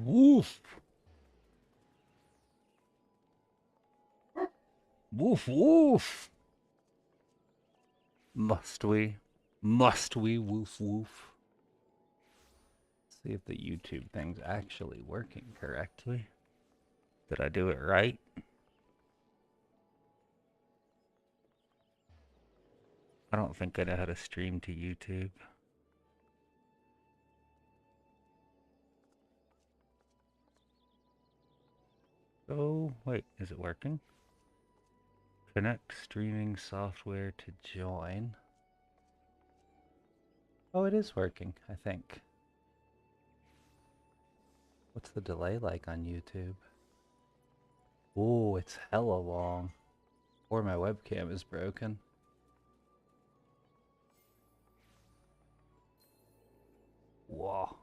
Woof. Woof, woof. Must we? Must we? Woof, woof. See if the YouTube thing's actually working correctly. Did I do it right? I don't think I know how to stream to YouTube. Oh, wait, is it working? Connect streaming software to join. Oh, it is working, I think. What's the delay like on YouTube? Oh, it's hella long. Or my webcam is broken. Whoa.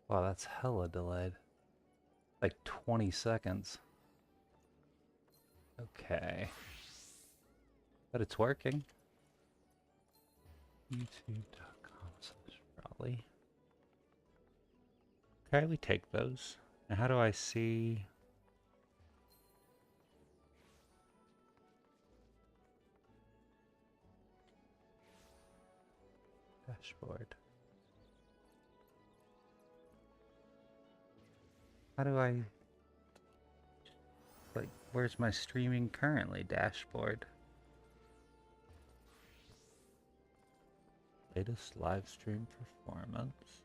Wow, that's hella delayed. Like 20 seconds. Okay. But it's working. YouTube.com/Raleigh. Okay, we take those. Now how do I see... Dashboard. How do I... Like, where's my streaming currently? Dashboard. Latest live stream performance.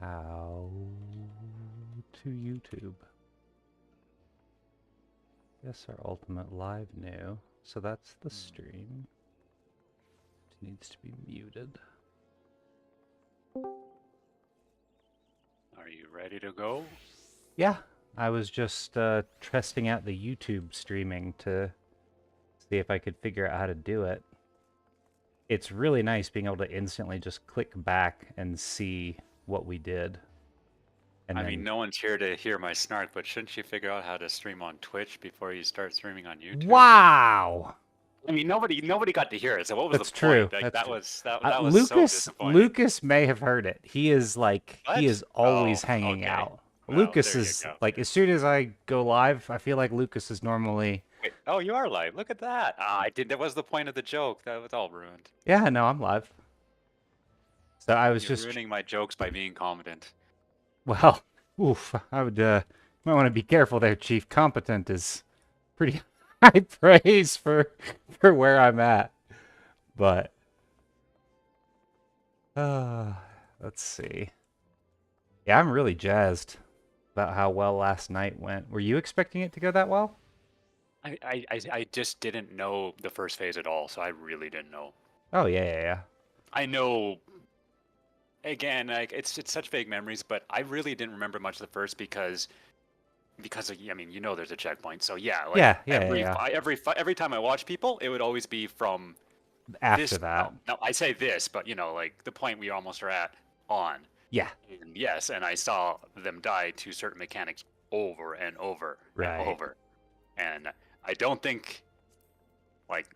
How to YouTube. DSR Ultimate Live New. So that's the stream. It needs to be muted. Are you ready to go? Yeah, I was just testing out the YouTube streaming to see if I could figure out how to do it. It's really nice being able to instantly just click back and see what we did. And I mean, no one's here to hear my snark, but shouldn't you figure out how to stream on Twitch before you start streaming on YouTube? Wow! I mean, nobody got to hear it. So what was That's the true. point? Like, That's that true. was that was Lucas, so disappointing. Lucas may have heard it. He is like, What? he is always Oh, hanging okay. out. Well, Lucas there you is go. like, as soon as I go live, I feel like Lucas is normally. Wait, oh, you are live. Look at that. Ah, I did. That was the point of the joke. That was all ruined. Yeah, no, I'm live. So I was You're just ruining my jokes by being competent. well, oof. I would might want to be careful there, Chief. Competent is pretty high praise for where I'm at, but let's see. Yeah, I'm really jazzed about how well last night went. Were you expecting it to go that well? I just didn't know the first phase at all, so I really didn't know. Oh yeah. I know. Again, like it's such vague memories, but I really didn't remember much of the first because of, I mean, you know, there's a checkpoint. So yeah, like Yeah. every time I watch people, it would always be from After this. that, No, I say this, but you know, like the point we almost are at on. yeah, And yes, and I saw them die to certain mechanics over and over and right. over, and I don't think like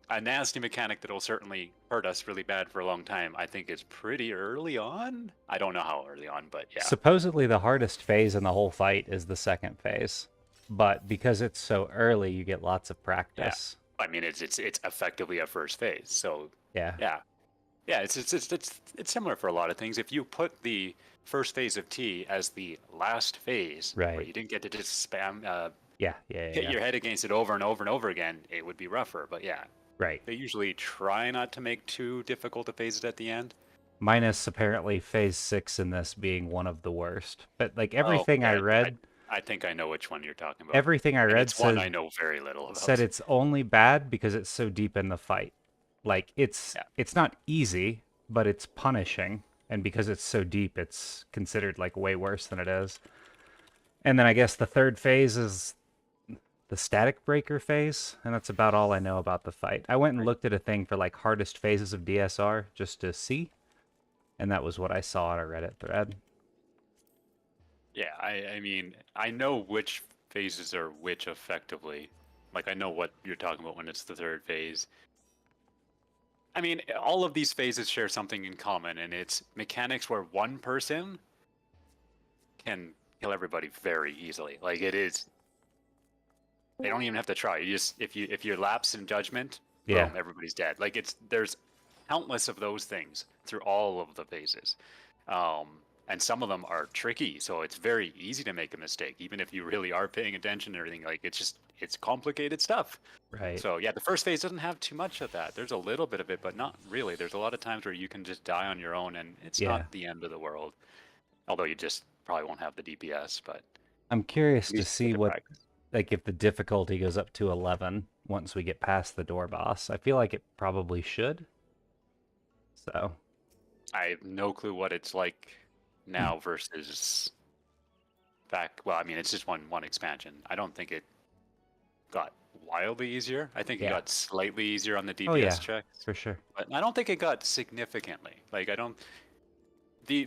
a nasty mechanic that will certainly hurt us really bad for a long time. I think is pretty early on. I don't know how early on, but yeah. Supposedly the hardest phase in the whole fight is the second phase, but because it's so early, you get lots of practice. I mean, it's effectively a first phase. So Yeah. yeah. It's similar for a lot of things. If you put the first phase of T as the last phase, where Right. you didn't get to just spam, Yeah. hit your head against it over and over and over again, it would be rougher. But yeah, Right. they usually try not to make too difficult a phases at the end. Minus apparently phase 6 in this being one of the worst. But like everything yeah, I read, I think I know which one you're talking about. everything I And read it's one said I know very little about. said it's only bad because it's so deep in the fight. Like it's not easy, but it's punishing, and because it's so deep, it's considered like way worse than it is. And then I guess the third phase is the static breaker phase, and that's about all I know about the fight. I went and looked at a thing for like hardest phases of DSR just to see, and that was what I saw on a Reddit thread. Yeah, I mean, I know which phases are which effectively. Like, I know what you're talking about when it's the third phase. I mean, all of these phases share something in common, and it's mechanics where one person can kill everybody very easily. Like, it is. They don't even have to try. You just if you lapse in judgment, Yeah. boom, everybody's dead. Like there's countless of those things through all of the phases. And some of them are tricky, so it's very easy to make a mistake, even if you really are paying attention and everything. Like it's complicated stuff. Right. So yeah, the first phase doesn't have too much of that. There's a little bit of it, but not really. There's a lot of times where you can just die on your own, and it's Yeah. not the end of the world. Although you just probably won't have the DPS, but I'm curious at to least see get to what, practice. like, if the difficulty goes up to 11 once we get past the door boss. I feel like it probably should. So, I have no clue what it's like now versus back. Well, I mean, it's just one expansion. I don't think it got wildly easier. I think it yeah. got slightly easier on the Oh yeah, DPS checks, for sure. but I don't think it got significantly. Like I don't the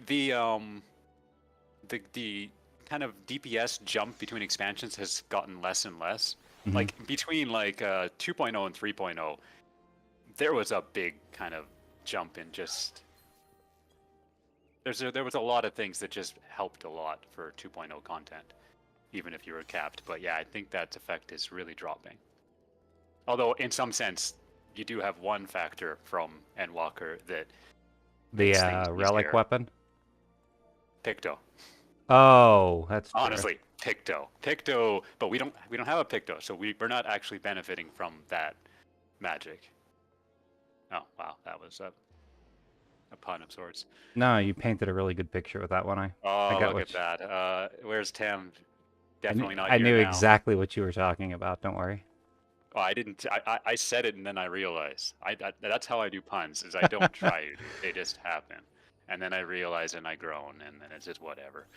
kind of DPS jump between expansions has gotten less and less. Mhm. Like between like 2.0 and 3.0, there was a big kind of jump in just there was a lot of things that just helped a lot for 2.0 content, even if you were capped. But yeah, I think that effect is really dropping. Although in some sense, you do have one factor from Endwalker that The makes things relic easier. weapon? Picto. Oh, that's true. Honestly, Picto. But we don't have a Picto, so we're not actually benefiting from that magic. Oh wow, that was a pun of sorts. No, you painted a really good picture with that one. I Oh, got look what at that. Where's Tam? I knew, Definitely not I here knew now. exactly what you were talking about. Don't worry. Oh, I didn't. I said it and then I realized. That's how I do puns. Is I don't try to. They just happen, and then I realize and I groan, and then it's just whatever.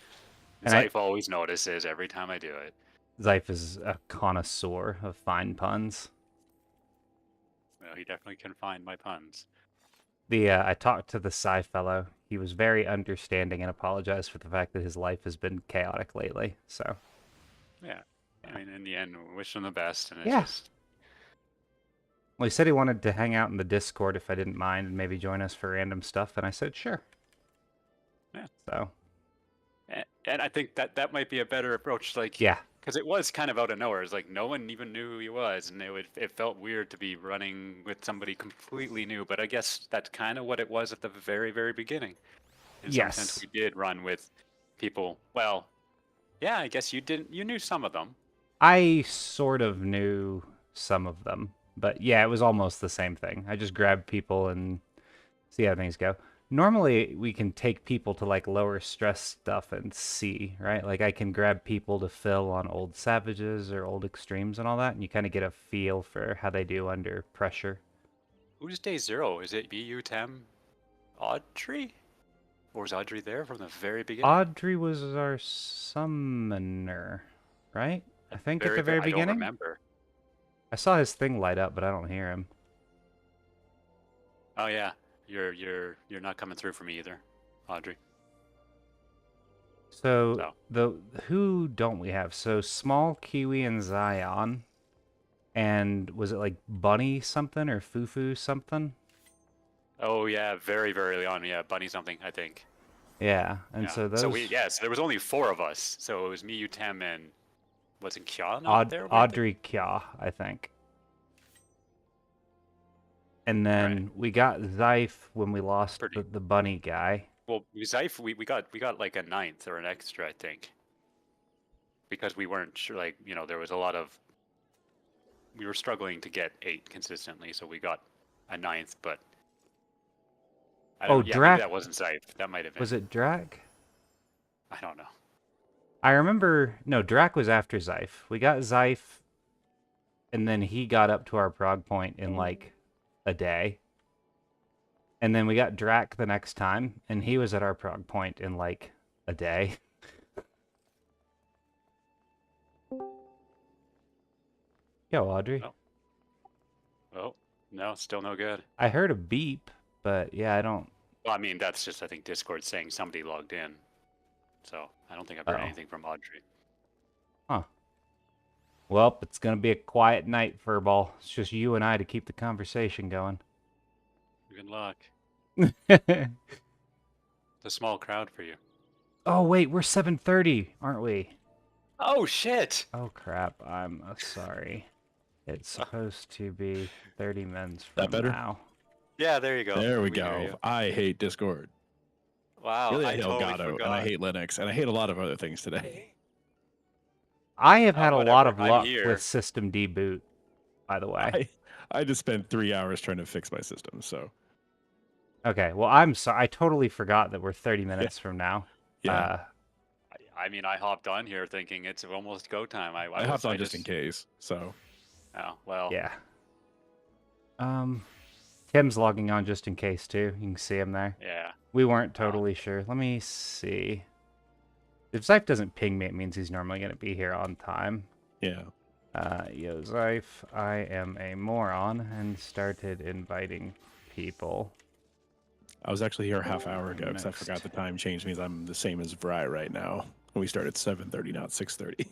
And I Zyph always notices every time I do it. Zyph is a connoisseur of fine puns. Well, he definitely can find my puns. The I talked to the Psy fellow. He was very understanding and apologized for the fact that his life has been chaotic lately. So Yeah. I mean, in the end, we wish him the best, and it's yeah. just. Well, he said he wanted to hang out in the Discord if I didn't mind and maybe join us for random stuff, and I said sure. Yeah. So. And I think that might be a better approach, like. Yeah. Because it was kind of out of nowhere. It's like no one even knew who he was, and it felt weird to be running with somebody completely new. But I guess that's kind of what it was at the very, very beginning. In some sense, we did run with people. Well, yeah, I guess you didn't. You knew some of them. I sort of knew some of them, but yeah, it was almost the same thing. I just grabbed people and see how things go. Normally, we can take people to like lower stress stuff and see, right? Like I can grab people to fill on old savages or old extremes and all that, and you kind of get a feel for how they do under pressure. Who's day zero? Is it BU Tem, Audrey, or was Audrey there from the very beginning? Audrey was our summoner, right? I think at the very I beginning. don't remember. I saw his thing light up, but I don't hear him. Oh yeah, you're not coming through for me either, Audrey. So who don't we have? So Small, Kiwi, and Zion. And was it like Bunny something or Fufu something? Oh yeah, very very early on. Yeah, Bunny something I think. Yeah, and Yeah. so those. So there was only 4 of us. So it was me, you, Tem, and wasn't Kya not there? Audrey Kya, I think. And then we got Zyph when we lost the bunny guy. Well, Zyph, we got like a 9th or an extra, I think. Because we weren't sure, like, you know, there was a lot of. We were struggling to get 8 consistently, so we got a 9th, but. I don't, yeah, maybe that wasn't Zyph. That might have been. Was it Drac? I don't know. I remember. No, Drac was after Zyph. We got Zyph, and then he got up to our prog point in like a day. And then we got Drac the next time, and he was at our prog point in like a day. Yo, Audrey. Oh, oh, no, still no good. I heard a beep, but yeah, I don't. Well, I mean, that's just, I think, Discord saying somebody logged in. So I don't think I've heard Oh. anything from Audrey. Huh. Well, it's gonna be a quiet night, Furball. It's just you and I to keep the conversation going. Good luck. It's a small crowd for you. Oh wait, we're 7:30, aren't we? Oh, shit! Oh crap, I'm sorry. It's supposed to be 30 minutes That from better? now. Yeah, there you go. There we hear go. you. I hate Discord. Wow, I I hate totally Elgato, forgot. and I hate Linux, and I hate a lot of other things today. I have had a lot whatever, of I'm luck here. with system deboot, by the way. I just spent 3 hours trying to fix my system, so Okay, well, I'm sorry. I totally forgot that we're 30 minutes from now. yeah. I mean, I hopped on here thinking it's almost go time. I hopped on just in case, so. Oh, well. Yeah. Tim's logging on just in case, too. You can see him there. Yeah. We weren't totally sure. Let me see. If Zyph doesn't ping me, it means he's normally going to be here on time. Yeah. Yo, Zyph, I am a moron and started inviting people. I was actually here a half hour ago because I Next. forgot the time change means I'm the same as Vry right now. We start at 7:30, not 6:30.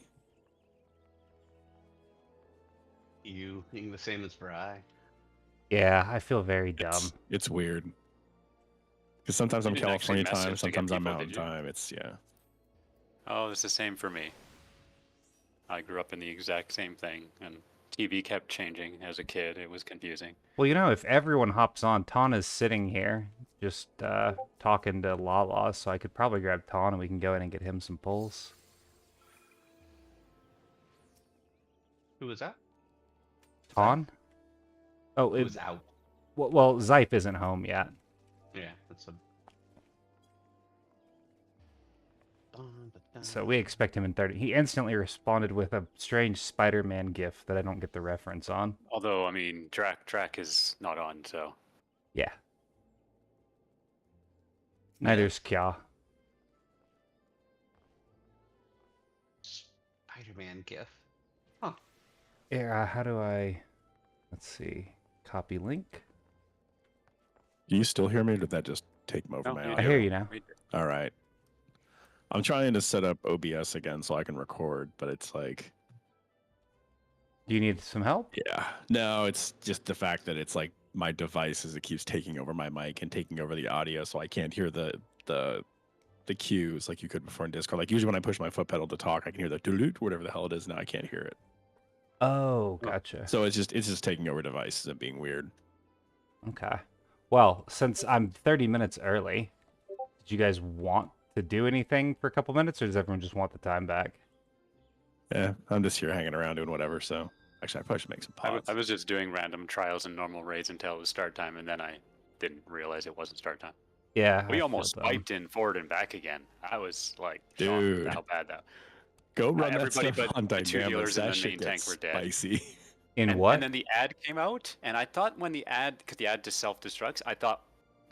You being the same as Bry. Yeah, I feel very dumb. It's weird. Because sometimes You I'm didn't actually California time, message to get sometimes I'm people, Mountain did you? time. It's, yeah. Oh, it's the same for me. I grew up in the exact same thing, and TV kept changing as a kid. It was confusing. Well, you know, if everyone hops on, Tana's sitting here just talking to Lala, so I could probably grab Ton and we can go in and get him some pulls. Who was that? Ton? Oh, Who was out? well, Zyph isn't home yet. Yeah, that's a. So we expect him in 30. He instantly responded with a strange Spider-Man gif that I don't get the reference on. Although, I mean, Drac is not on, so. Yeah. Neither's Kya. Spider-Man GIF. Yeah, how do I... Let's see. Copy link. Do you still hear me, or did that just take over No, my we I audio? hear you now. we- All right. I'm trying to set up OBS again so I can record, but it's like, Do you need some help? yeah. No, it's just the fact that it's like my device it keeps taking over my mic and taking over the audio, so I can't hear the cues like you could before in Discord. Like usually when I push my foot pedal to talk, I can hear the doot whatever the hell it is. Now I can't hear it. Oh, gotcha. So it's just taking over devices and being weird. Okay. Well, since I'm 30 minutes early, did you guys want to do anything for a couple minutes, or does everyone just want the time back? Yeah, I'm just here hanging around doing whatever. So actually, I probably should make some pods. I was just doing random trials and normal raids until it was start time, and then I didn't realize it wasn't start time. Yeah. We I almost feel dumb. wiped in forward and back again. I was like, Dude. shocked how bad that. Go run that everybody stuff but on the two Dynamis. healers and That the shit main tank gets were dead. spicy. In and, what? And then the ad came out, and I thought when the ad, because the ad just self-destructs, I thought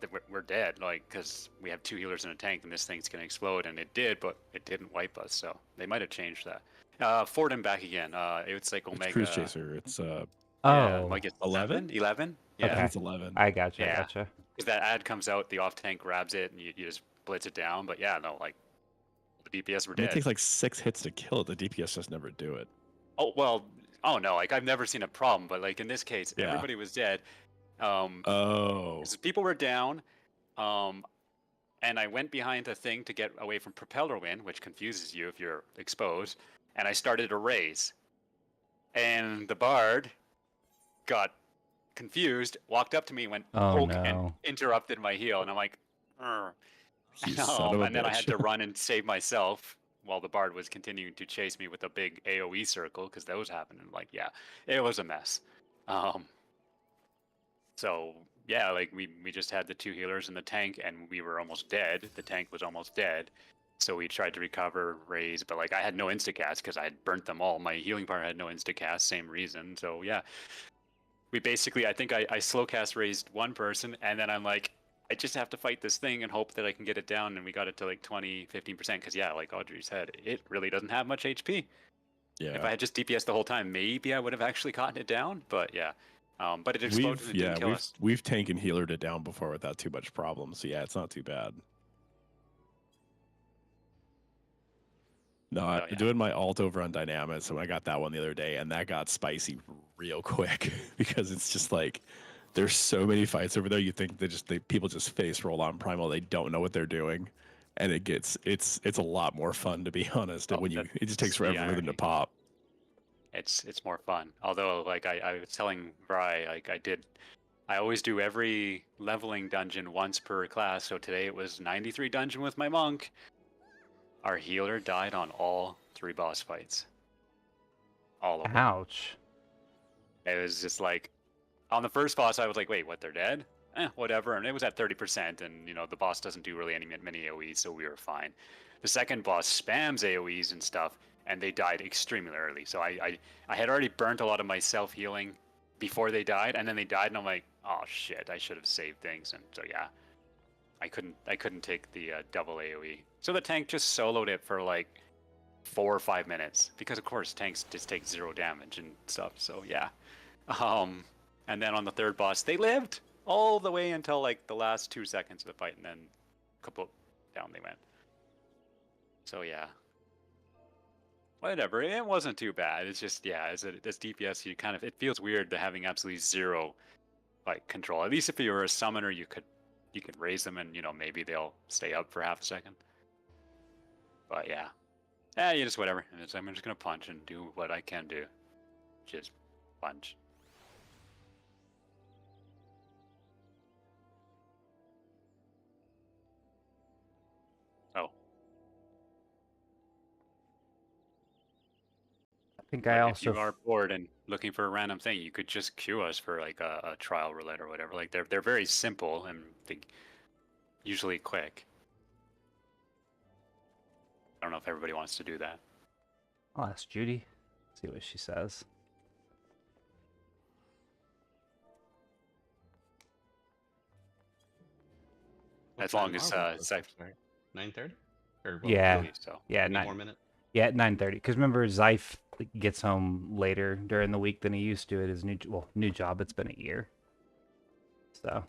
that we're dead, like, because we have two healers in a tank, and this thing's gonna explode, and it did, but it didn't wipe us, so they might have changed that. Forward and back again. It's like Omega. It's Cruise Chaser. It's Oh. like it's 11? 11? I Yeah. think it's 11. I gotcha. Yeah. Gotcha. Because that ad comes out, the off tank grabs it, and you just blitz it down. But yeah, no, like the DPS were I mean, dead. it takes like 6 hits to kill it. The DPS just never do it. Oh well, oh no, like I've never seen a problem, but like in this case, Yeah. everybody was dead. Oh. 'Cause people were down, and I went behind the thing to get away from propeller wind, which confuses you if you're exposed. And I started a raise, and the bard got confused, walked up to me, went Oh, poke, no. and interrupted my heal, and I'm like, "Urgh." You son of a and then I had bitch. to run and save myself while the bard was continuing to chase me with a big AoE circle because those happened. And like, yeah, it was a mess. So yeah, like we just had the two healers in the tank, and we were almost dead. The tank was almost dead, so we tried to recover, raise, but like I had no instacast because I had burnt them all. My healing part had no instacast, same reason. So yeah, we basically, I think I slow cast raised one person, and then I'm like, I just have to fight this thing and hope that I can get it down, and we got it to like 20, 15%, because yeah, like Audrey said, it really doesn't have much HP. Yeah. If I had just DPS the whole time, maybe I would have actually gotten it down. But yeah, but it exploded and it didn't kill us. We've tank and healered it down before without too much problem. So yeah, it's not too bad. No, I'm doing my alt over on Dynamis, so I got that one the other day, and that got spicy real quick because it's just like there's so many fights over there. You think people just face roll on primal, they don't know what they're doing, and it's a lot more fun, to be honest. And it just takes forever for them to pop. It's more fun. Although, like I was telling Bri, like I always do every leveling dungeon once per class. So today it was 93 dungeon with my monk. Our healer died on all 3 boss fights. All of them. Ouch. It was just like, on the first boss, I was like, wait, what, they're dead? Whatever. And it was at 30%, and, the boss doesn't do really many AoEs, so we were fine. The second boss spams AoEs and stuff, and they died extremely early. So I had already burnt a lot of my self-healing before they died, and then they died, and I'm like, oh, shit, I should have saved things. And so, yeah. I couldn't take the double AoE. So the tank just soloed it for like 4 or 5 minutes because of course tanks just take 0 damage and stuff. So yeah. And then on the third boss they lived all the way until like the last 2 seconds of the fight, and then kaput, down they went. So yeah. Whatever, it wasn't too bad. It's just, yeah, as DPS it feels weird to having absolutely 0 like control. At least if you were a summoner you could raise them and, maybe they'll stay up for half a second. But yeah. You just whatever. I'm just going to punch and do what I can do. Just punch. Oh. I think I also... If you are bored and looking for a random thing, you could just queue us for like a trial roulette or whatever. Like they're very simple and usually quick. I don't know if everybody wants to do that. I'll ask Judy. See what she says. As long as Zyph... 9:30? Yeah. So. Yeah, 9 more minutes. Yeah, at 9:30. Because remember, Zyph gets home later during the week than he used to at his new job. It's been a year. So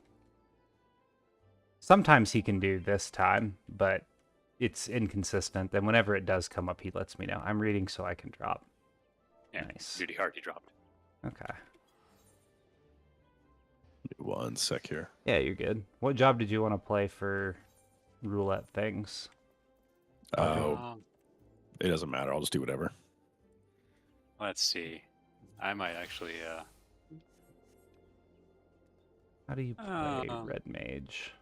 sometimes he can do this time, but it's inconsistent. And whenever it does come up, he lets me know. I'm reading so I can drop. Yeah, nice. Judy already dropped. Okay. 1 sec here. Yeah, you're good. What job did you want to play for roulette things? It doesn't matter. I'll just do whatever. Let's see. I might actually... How do you play Red Mage?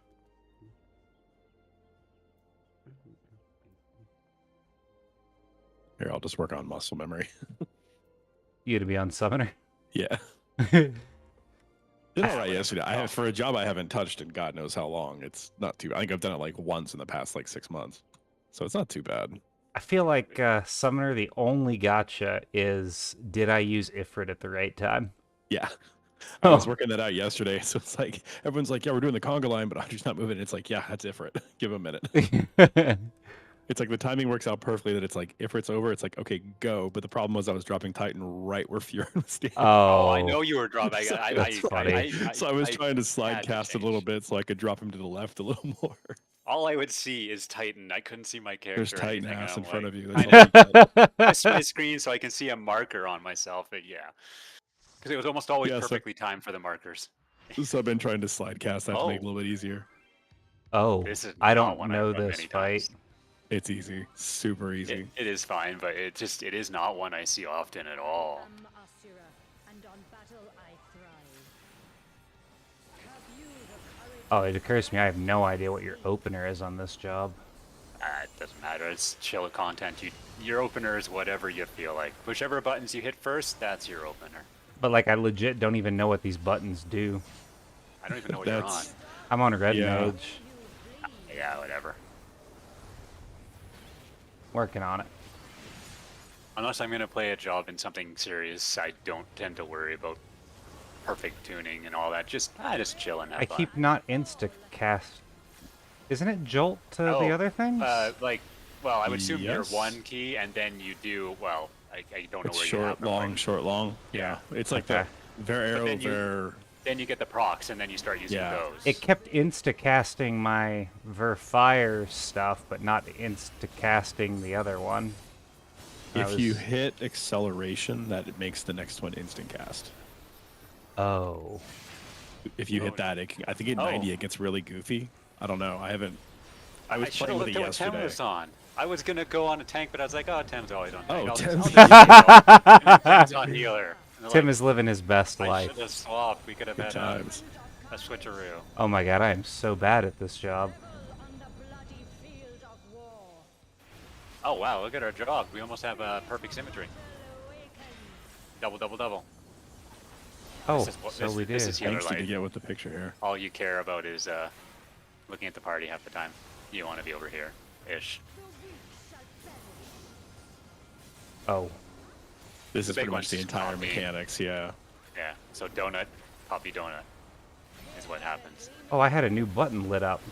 Here, I'll just work on muscle memory. You to be on Summoner? Yeah. Did all right yesterday. For a job I haven't touched in God knows how long. It's not too... I think I've done it like once in the past like 6 months. So it's not too bad. I feel like Summoner, the only gotcha is, did I use Ifrit at the right time? Yeah. I was working that out yesterday. So it's like, everyone's like, yeah, we're doing the conga line, but I'm just not moving. It's like, yeah, that's Ifrit. Give him a minute. It's like the timing works out perfectly that it's like, if it's over, it's like, okay, go. But the problem was I was dropping Titan right where Furin was standing. Oh, I know you were dropping. So I was trying to slide cast a little bit so I could drop him to the left a little more. All I would see is Titan. I couldn't see my character. There's Titan ass in front of you. I pressed my screen so I can see a marker on myself. But yeah. Because it was almost always perfectly timed for the markers. So I've been trying to slide cast that to make it a little bit easier. Oh, I don't know this fight. It's easy. Super easy. It is fine, but it is not one I see often at all. Oh, it occurs to me I have no idea what your opener is on this job. It doesn't matter. It's chill content. Your opener is whatever you feel like. Whichever buttons you hit first, that's your opener. But like, I legit don't even know what these buttons do. I don't even know what you're on. I'm on Red Mage. Yeah, whatever. Working on it. Unless I'm going to play a job in something serious, I don't tend to worry about perfect tuning and all that. Just chill and have fun. I keep not insta-cast. Isn't it Jolt to the other things? Like, Well, I would assume you're Yes. 1 key, and then you do, well, I don't know It's where you short, have them, long, right? short, long. Yeah. Yeah. It's like Okay. the ver arrow, then you- ver. Then you get the procs, and then you start using Yeah. those. It kept insta-casting my Verfire stuff, but not insta-casting the other one. I If you was- hit acceleration, that it makes the next one instant cast. Oh. If you Oh. hit that, I think at 90 Oh. it gets really goofy. I don't know. I was should playing have with looked it at what Tem yesterday. was on. I was gonna go on a tank, but I was like, oh, Tem's always on tank. Oh, I'll Tem's- just heal. And then Tem's on healer. And they're Tim like, is living his best I life. should have swapped. We could have Good had times. a switcheroo. Oh my god, I am so bad at this job. Oh wow, look at our job. We almost have perfect symmetry. Double, double, double. Oh, is what- so this- we this did. is healer Thanks to light. get with the picture here. All you care about is looking at the party half the time. You want to be over here, ish. Oh. This The is big pretty much one's the just entire copying. mechanics, yeah. Yeah. So donut, puppy donut, is what happens. Oh, I had a new button lit up.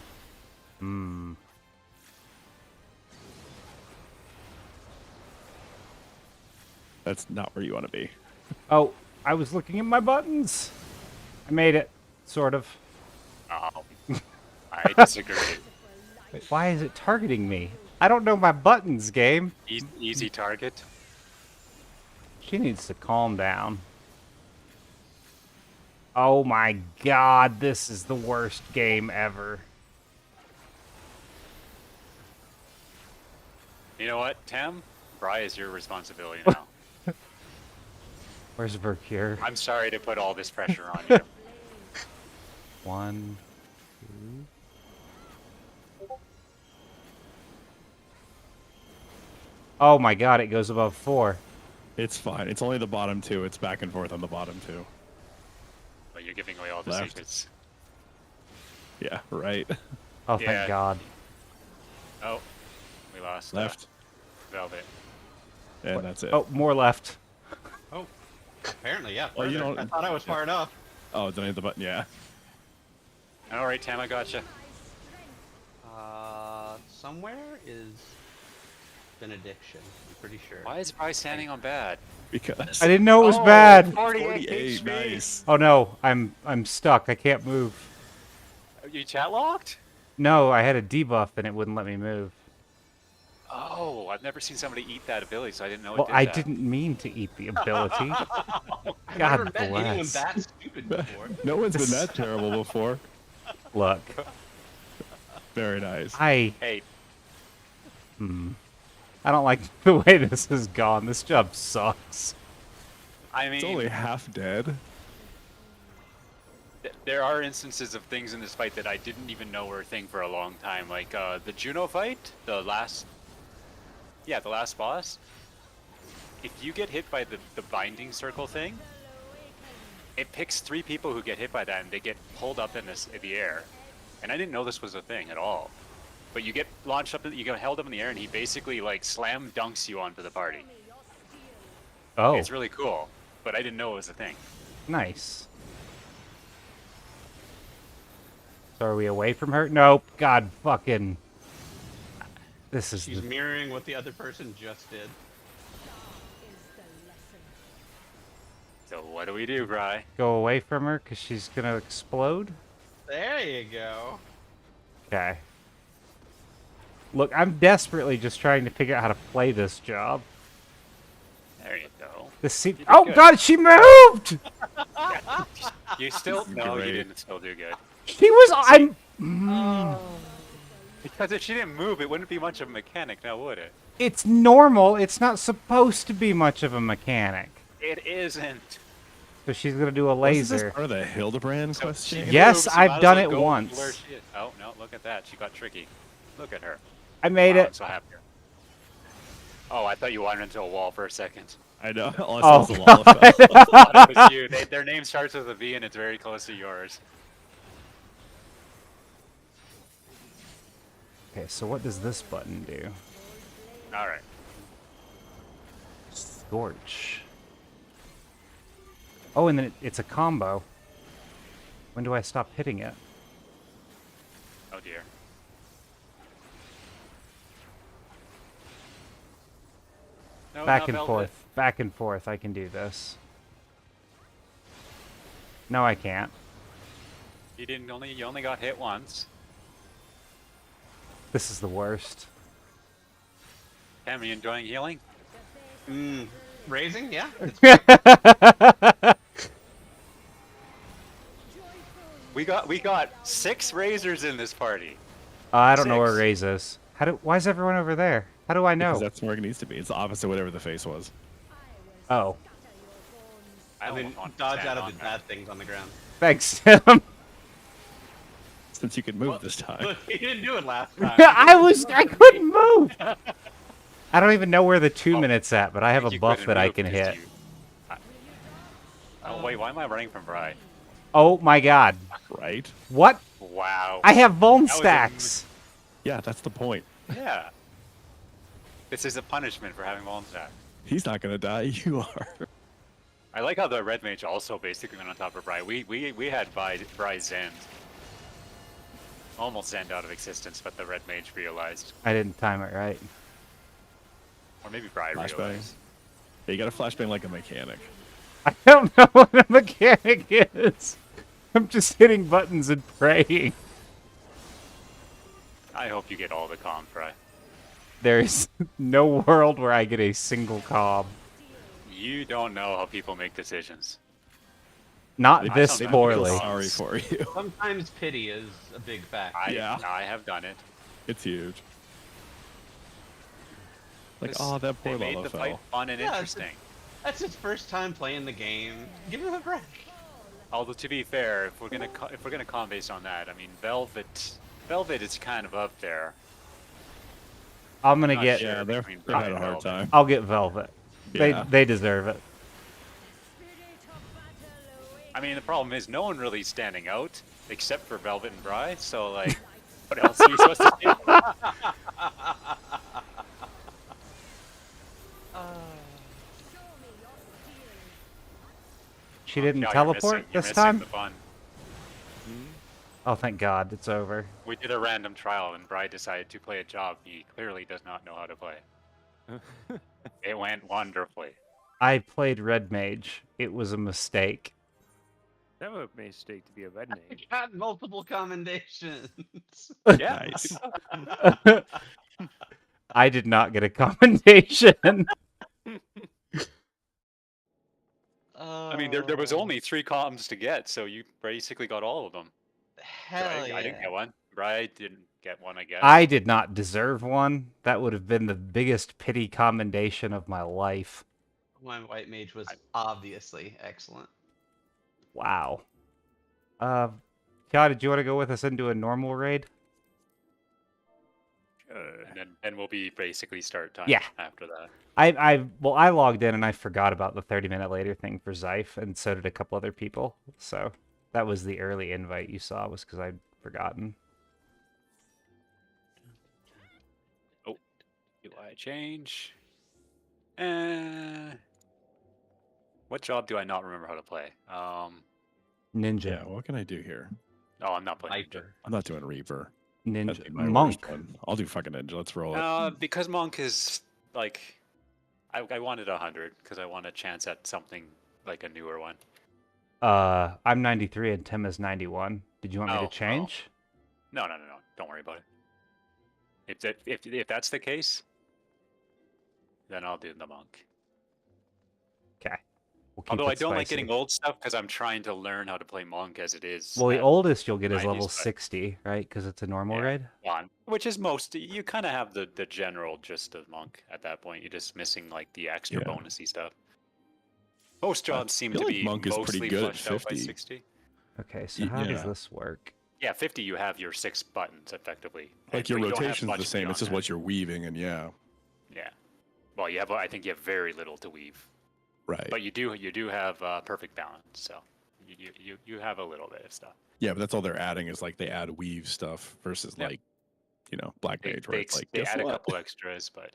Hmm. That's not where you want to be. Oh, I was looking at my buttons. I made it. Sort of. Oh, I disagree. Wait, why is it targeting me? I don't know my buttons, game. Easy target. She needs to calm down. Oh my god, this is the worst game ever. You know what, Tem? Bry is your responsibility now. Where's Vercure? I'm sorry to put all this pressure on you. 1, 2. Oh my god, it goes above 4. It's fine. It's only the bottom two. It's back and forth on the bottom two. But you're giving away all the Left. secrets. Yeah, right. Oh, thank Yeah. god. Oh, we lost Left. Velvet. And that's it. Oh, more left. Oh, apparently, yeah. Well, you further. don't- I thought I was far enough. Oh, don't hit the button. Yeah. All right, Tem, I gotcha. Somewhere is benediction. I'm pretty sure. Why is Bry standing on bad? Because I didn't know it was Oh, bad. 48 48, HP. nice. Oh no, I'm stuck. I can't move. Are you chat locked? No, I had a debuff and it wouldn't let me move. Oh, I've never seen somebody eat that ability, so I didn't know Well, it did I that. didn't mean to eat the ability. I've never God met anyone bless. that stupid before. No one's been that terrible before. Look, Very nice. I Hey, I don't like the way this has gone. This job sucks. I It's mean, only half dead. there are instances of things in this fight that I didn't even know were a thing for a long time. Like the Juno fight, the last boss. If you get hit by the binding circle thing, it picks 3 people who get hit by that, and they get pulled up in the air. And I didn't know this was a thing at all. But you get launched up, you get held up in the air, and he basically like slam dunks you onto the party. Oh, It's really cool, but I didn't know it was a thing. nice. So are we away from her? Nope. God fucking. This is She's the... mirroring what the other person just did. So what do we do, Bry? Go away from her because she's gonna explode. There you go. Okay. Look, I'm desperately just trying to figure out how to play this job. There you go. This seems... did Oh good. god, she moved! You still no, you Great. didn't still do good. She was... I'm... Because if she didn't move, it wouldn't be much of a mechanic now, would it? It's normal. It's not supposed to be much of a mechanic. It isn't. So she's gonna do a Wasn't this laser. part of the Hildebrand So question? she Yes, moves, you I've might as done well it go once. where she is. Oh no, look at that. She got tricky. Look at her. I made Wow, I'm it. so happy. Oh, I thought you wandered into a wall for a second. I know. All I Oh, saw was the wall of I thought it was you. Their name starts with a V and it's very close to yours. Okay, so what does this button do? All right. Scorch. Oh, and then it's a combo. When do I stop hitting it? Oh dear. No, Back not and Velvet. forth. Back and forth. I can do this. No, I can't. You only got hit once. This is the worst. Cam, are you enjoying healing? Raising? Yeah. It's great. We got 6 razors in this party. I don't know where 6. Raze is. Why is everyone over there? How do I know? Because that's where it needs to be. It's the opposite of whatever the face was. Oh, I And then almost want to dodge stand out of on the there. bad things on the ground. thanks, Tim. Since you could move this time. Look, he didn't do it last time. I couldn't move. I don't even know where the 2 Oh, minutes at, but I have a You buff couldn't that I move can 'cause hit. Oh wait, why am I running from Bri? Oh my god. Right? What? Wow. I have bone That was a stacks. Yeah, that's the point. Yeah. This is a punishment for having Vuln stack. He's not gonna die, you are. I like how the red mage also basically went on top of Bri. We had Bri Zend. Almost Zend out of existence, but the red mage realized. I didn't time it right. Or maybe Bri Flashbang. realized. Yeah, you gotta flashbang like a mechanic. I don't know what a mechanic is. I'm just hitting buttons and praying. I hope you get all the comp, Bri. There's no world where I get a single cob. You don't know how people make decisions. Not They- this they feel poorly. Sorry for you. Sometimes pity is a big fact. Yeah. I have done it. It's huge. Like, This- oh, that they poor made lava the fight fell. fun and Yeah, interesting. That's his first time playing the game. Give him a break. Although to be fair, if we're gonna con based on that, I mean Velvet is kind of up there. I'm gonna not get. sure. Yeah, they've between had Bri a and hard Velvet. time. I'll get Velvet. Yeah. They deserve it. I mean, the problem is no one really standing out except for Velvet and Bri. So like, what else are you supposed to do? She didn't Yeah, teleport you're this missing time? the fun. Oh, thank God, it's over. We did a random trial and Bri decided to play a job he clearly does not know how to play. It went wonderfully. I played Red Mage. It was a mistake. That would be a mistake to be a red mage. Got multiple commendations. Yeah. Nice. I did not get a commendation. I mean, there was only 3 comms to get, so you basically got all of them. Hell yeah. I didn't get one. Bri didn't get one, I guess. I did not deserve one. That would have been the biggest pity commendation of my life. My white mage was obviously excellent. Wow. Kya, did you want to go with us into a normal raid? And then we'll be basically start time Yeah. after that. I logged in and I forgot about the 30-minute later thing for Zyph, and so did a couple other people. So that was the early invite you saw, was because I'd forgotten. Oh, UI change. What job do I not remember how to play? Ninja. Yeah, what can I do here? Oh, I'm not playing. Sniper. I'm not doing Reaper. That'd Ninja. be my worst Monk. one. I'll do fucking Ninja. Let's roll it. Because Monk is like, I wanted 100 because I want a chance at something like a newer one. I'm 93 and Tim is 91. Did you want me Oh, to change? No. Don't worry about it. If that's the case, then I'll do the Monk. Okay. We'll keep Although I it don't like spicy. getting old stuff because I'm trying to learn how to play Monk as it is. Well, the at oldest you'll get is 90s, level but- 60, right? Because it's a normal Yeah. raid. one, which is most. You kind of have the general gist of Monk at that point. You're just missing like the extra Yeah. bonusy stuff. Most jobs seem feel to like be Monk is pretty mostly good at fleshed out by 50. 60. Okay, so how does Yeah. this work? Yeah, 50. You have your 6 buttons effectively. Like And- your but you don't have rotation's the much same. It's beyond just that. what you're weaving, and yeah, Yeah. Well, I think you have very little to weave, right. but you do have perfect balance. So you have a little bit of stuff. Yeah, but that's all they're adding is like they add weave stuff versus Yep. like, Black Mage, where it's like, they guess add a what? couple extras, but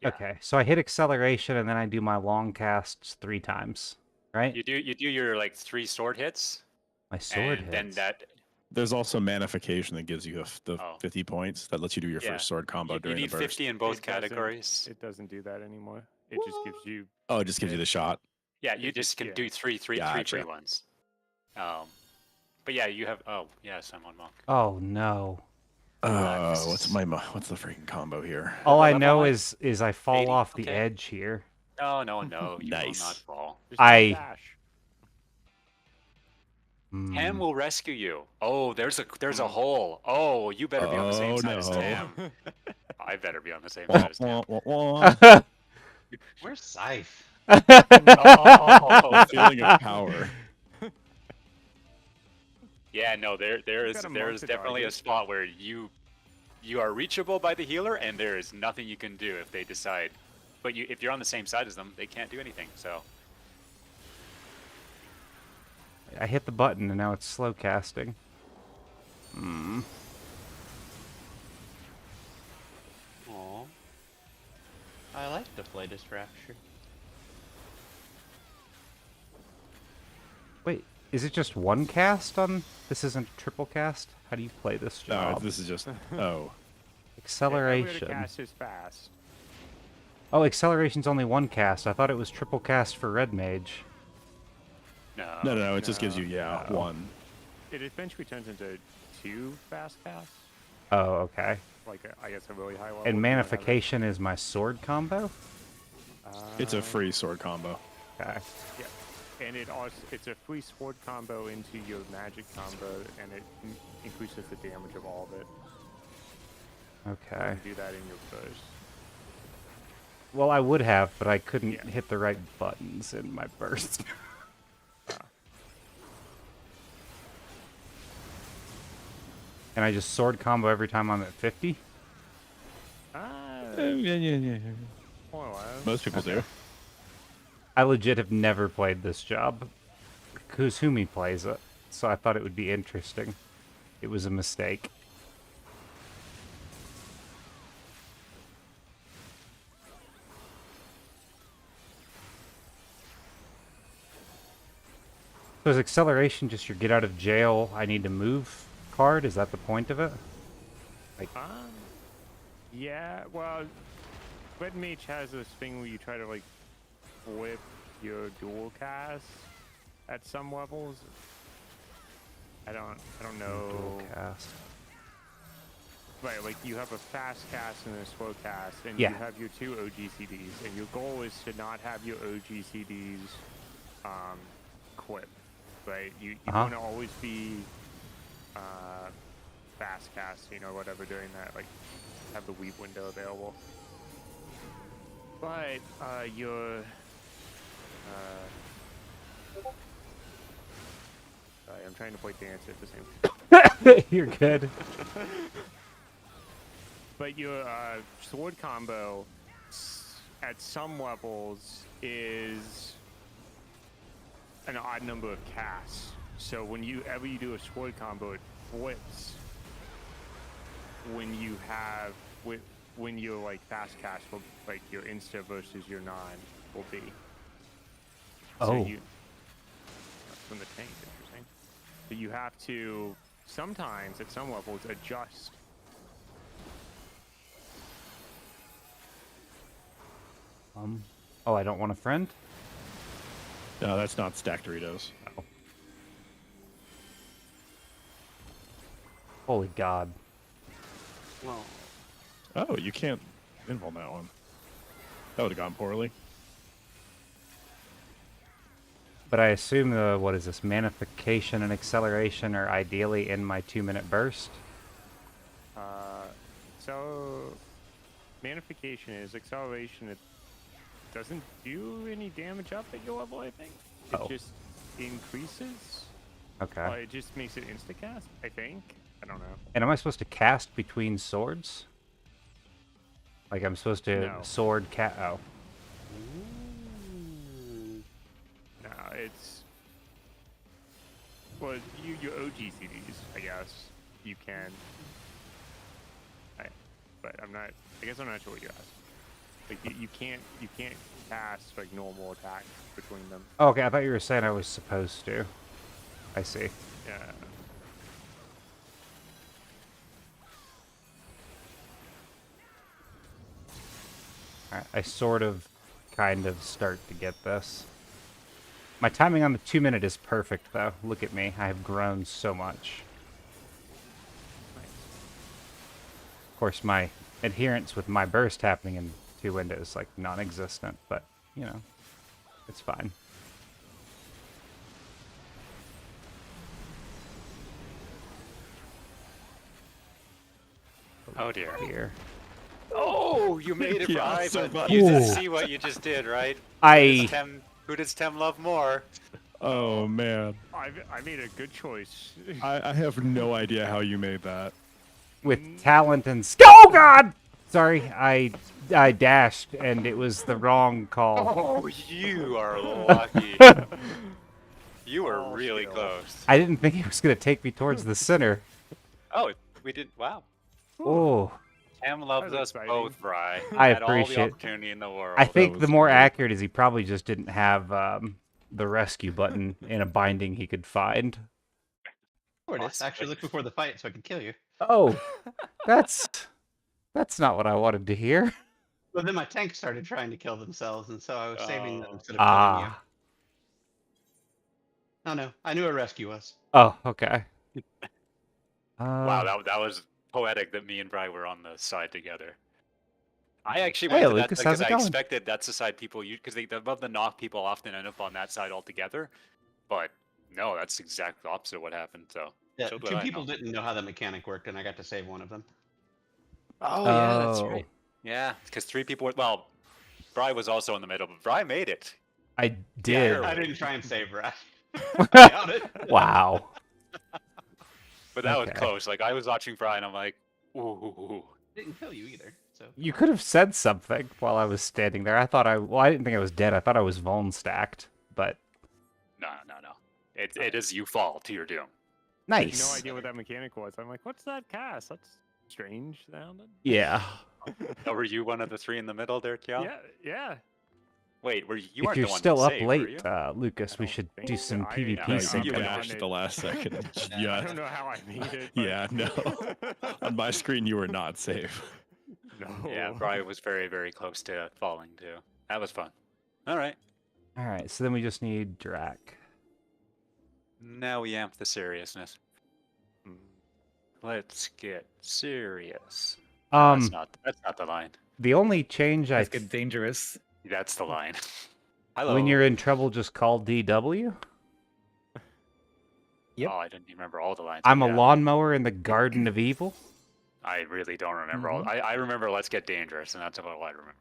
yeah. Okay, so I hit acceleration and then I do my long casts 3 times, right? You do your like 3 sword hits, My sword and then hits. that There's also manification that gives you the Oh. 50 points that lets you do your Yeah. first sword combo you during need the burst. 50 in both It doesn't- categories. It doesn't do that anymore. It just gives you. Oh, it just gives you the shot. Yeah, you just can Yeah. do three Gotcha. free ones. But yeah, you have. Oh, yes, I'm on monk. Oh no. What's the freaking combo here? All I level know height? is I fall 80? off the Okay. edge here. No, you will not Nice. fall. Just I- dash. Tam Hmm. will rescue you. Oh, there's a hole. Oh, you better be on the same Oh, side as no. Tam. I better be on the same Wah, side as Tam. wah, wah, wah. Where's Scythe? Oh, Feeling of power. yeah, no, there got is a monk to definitely a target. spot where you are reachable by the healer, and there is nothing you can do if they decide. But if you're on the same side as them, they can't do anything. So I hit the button and now it's slow casting. Aw. I like the Flatus Rapture. Wait, is it just one cast on? This isn't a triple cast? How do you play this No, job? this is just. Oh. Acceleration. Cast is fast. Oh, acceleration's only one cast. I thought it was triple cast for Red Mage. No. It just gives you, no. one. It eventually turns into 2 fast casts. Oh, okay. Like, I guess a really high level. And you might have it. Manification is my sword combo? It's a free sword combo. Okay. Yeah, and it's a free sword combo into your magic combo, and it increases the damage of all of it. Okay. You can do that in your burst. Well, I would have, but I couldn't Yeah. hit the right buttons in my burst. And I just sword combo every time I'm at 50? Yeah. More or less. Most people do. I legit have never played this job. Kuzumi plays it, so I thought it would be interesting. It was a mistake. So is acceleration just your get out of jail, I need to move card? Is that the point of it? Yeah, well, Red Mage has this thing where you try to, like, flip your dual cast at some levels. I don't know. Dual cast. Right, like you have a fast cast and a slow cast, and Yeah. you have your 2 OGCDs, and your goal is to not have your OGCDs clip, right? You want to always be fast casting or whatever during that, like have the weave window available. But your sorry, I'm trying to play dance at the same time. You're good. But your sword combo at some levels is an odd number of casts. So whenever you do a sword combo, it flips when you have when you're like fast cast, like your insta versus your non will be. So Oh. That's from the tank, interesting. But you have to sometimes at some levels adjust. Oh, I don't want a friend? No, that's not stacked Doritos. Oh. Holy God. Well, Oh, you can't invul that one. That would have gone poorly. But I assume what is this, Manification and Acceleration are ideally in my 2-minute burst? So Manification is acceleration. It doesn't do any damage up at your level, I think. It Oh. just increases. Okay. It just makes it insta-cast, I think. I don't know. And am I supposed to cast between swords? Like I'm supposed to No. sword oh. No, it's... Well, your OGCDs, I guess, you can. But I'm not... I guess I'm not sure what you asked. Like, you can't cast, like, normal attacks between them. Oh, okay, I thought you were saying I was supposed to. I see. Yeah. I sort of kind of start to get this. My timing on the 2-minute is perfect, though. Look at me. I have grown so much. Of course, my adherence with my burst happening in 2 windows, like, non-existent, but, you know, it's fine. Oh dear. Here. Oh, you made it, Yeah, Bri, so but bad. you did Ooh. see what you just did, right? I... Who does Tem love more? Oh man, I made a good choice. I have no idea how you made that. with talent and oh god, sorry, I dashed and it was the wrong call. Oh, you are lucky. You were Oh, really skill. close. I didn't think it was gonna take me towards the center. Oh, we did. Wow. Oh, Tem loves That us was both, Bri. I Had all the appreciate- opportunity in the world. I think was the more great. accurate is he probably just didn't have the rescue button in a binding he could find. Or it is. Possibly. Actually look before the fight so I can kill you. Oh, that's not what I wanted to hear. But then my tank started trying to kill themselves, and so I was saving them Oh. instead of killing you. Ah, Oh no, I knew a rescue was. oh, okay. Wow, that was poetic that me and Bri were on the side together. I actually Hey, went to Lucas, that how's because it I going? expected that's the side people use because they above the knock people often end up on that side altogether. But no, that's exactly the opposite of what happened. So Yeah, so glad two I people know. didn't know how the mechanic worked, and I got to save one of them. Oh yeah, that's Oh. right. Yeah, because 3 people were well. Bri was also in the middle, but Bri made it. I did. Yeah, I didn't try and save Brad. I doubt it. Wow. But that was Okay. close. Like I was watching Bri and I'm like, ooh. Didn't kill you either. So You could have said something while I was standing there. I thought I didn't think I was dead. I thought I was vuln stacked, but No. It is you fall to your doom. I had nice. no idea what that mechanic was. I'm like, what's that cast? That's strange sounding. Yeah. Oh, were you one of the 3 in the middle there, Kiel? Yeah. Wait, you If weren't you're the one still to up save, were you? late, Lucas, we don't should think do so. some I- PvP I- No, I- you sync. went dashed on at the it. last second. I yeah, don't know how I made it. but- yeah, no. On my screen, you were not safe. No. Yeah, Bri was very, very close to falling too. That was fun. All right, All right, so then we just need Drac. now we amp the seriousness. Mm. Let's get serious. No, Um, that's not the line. the only change I Let's get dangerous. That's the line. Hello. when you're in trouble, just call DW. Yep. Oh, I didn't even remember all the lines. I'm but a yeah, lawnmower in the Garden of Evil. I really don't remember all. I remember Let's Get Dangerous, and that's about all I remember.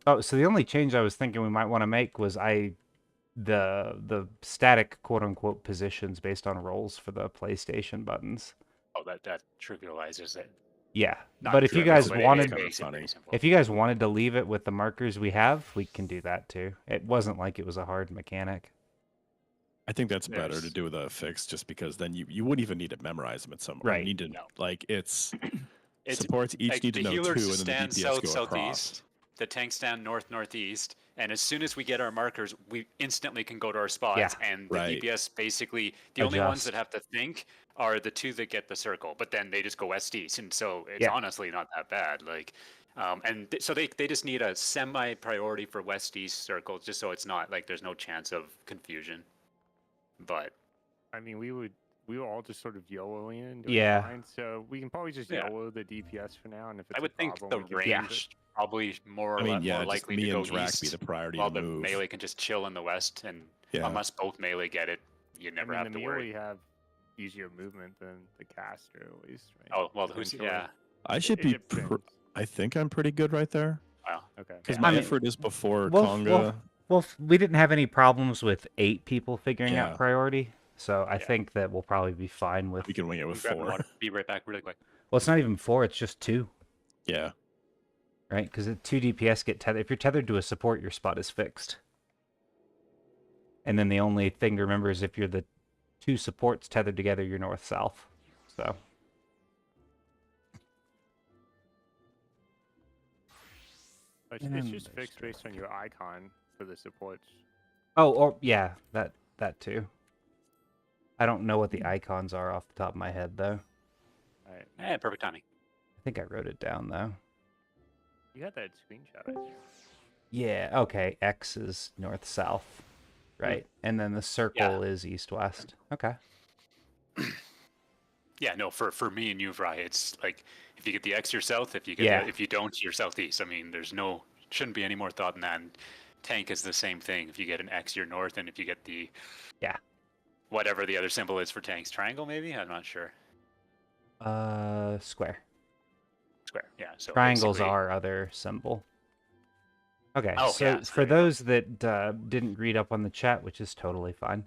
Oh, so the only change I was thinking we might want to make was the static quote unquote positions based on roles for the PlayStation buttons. Oh, that trivializes it. Yeah, Not but if you trivial, guys but it wanted, makes it funny. pretty simple. if you guys wanted to leave it with the markers we have, we can do that too. It wasn't like it was a hard mechanic. I think that's better to There's- do with a fix, just because then you wouldn't even need to memorize them at some. Right. You need to No. like it's It's supports each like need to the know 2, healers and then stand the DPS south go across. southeast, the tanks stand north northeast, and as soon as we get our markers, we instantly can go to our spots. Yeah. And the Right. DPS basically the only ones Adjust. that have to think are the 2 that get the circle, but then they just go west east, and so it's Yeah. honestly not that bad. Like, so they just need a semi priority for west east circles, just so it's not like there's no chance of confusion. But I mean, we were all just sort of YOLOing and doing Yeah. fine, so we can probably just Yeah. YOLO the DPS for now, and if it's I would a think problem, the we can range fix it. probably more, I mean, more yeah, just likely me to go and Drac east. be the priority While to the move. melee can just chill in the west, and Yeah. unless both melee get it, you never I mean, have the to worry. melee have easier movement than the caster, at least, right? Oh well, who's Potentially. yeah? I should It be. depends. I think I'm pretty good right there. Wow. Okay. Because Yeah. my I mean- effort is before Well, Conga. Well, we didn't have any problems with 8 people figuring Yeah. out priority, so I Yeah. think that we'll probably be fine with. We can wing it with Grab the 4. water. Be right back, really quick. Well, it's not even 4; it's just 2, Yeah. right? Because 2 DPS get tethered. If you're tethered to a support, your spot is fixed. And then the only thing to remember is if you're the 2 supports tethered together, you're north-south. So It's And just there's fixed based on your icon for the supports. oh, or yeah, that too. I don't know what the icons are off the top of my head though. Right. Yeah, perfect timing. I think I wrote it down though. You had that screenshot. I think. Yeah, okay. X is north-south, right? And then the circle is east-west. Okay. Yeah, no, for me and you, Fry, it's like if you get the X, you're south. If you get Yeah. the, if you don't, you're southeast. I mean, shouldn't be any more thought than that. And tank is the same thing. If you get an X, you're north, and if you get the whatever the other symbol is for tanks, triangle maybe. I'm not sure. Square. Square. Yeah. So Triangle's basically, our other symbol. Okay, Oh, so yeah, so for there you go. those that didn't read up on the chat, which is totally fine,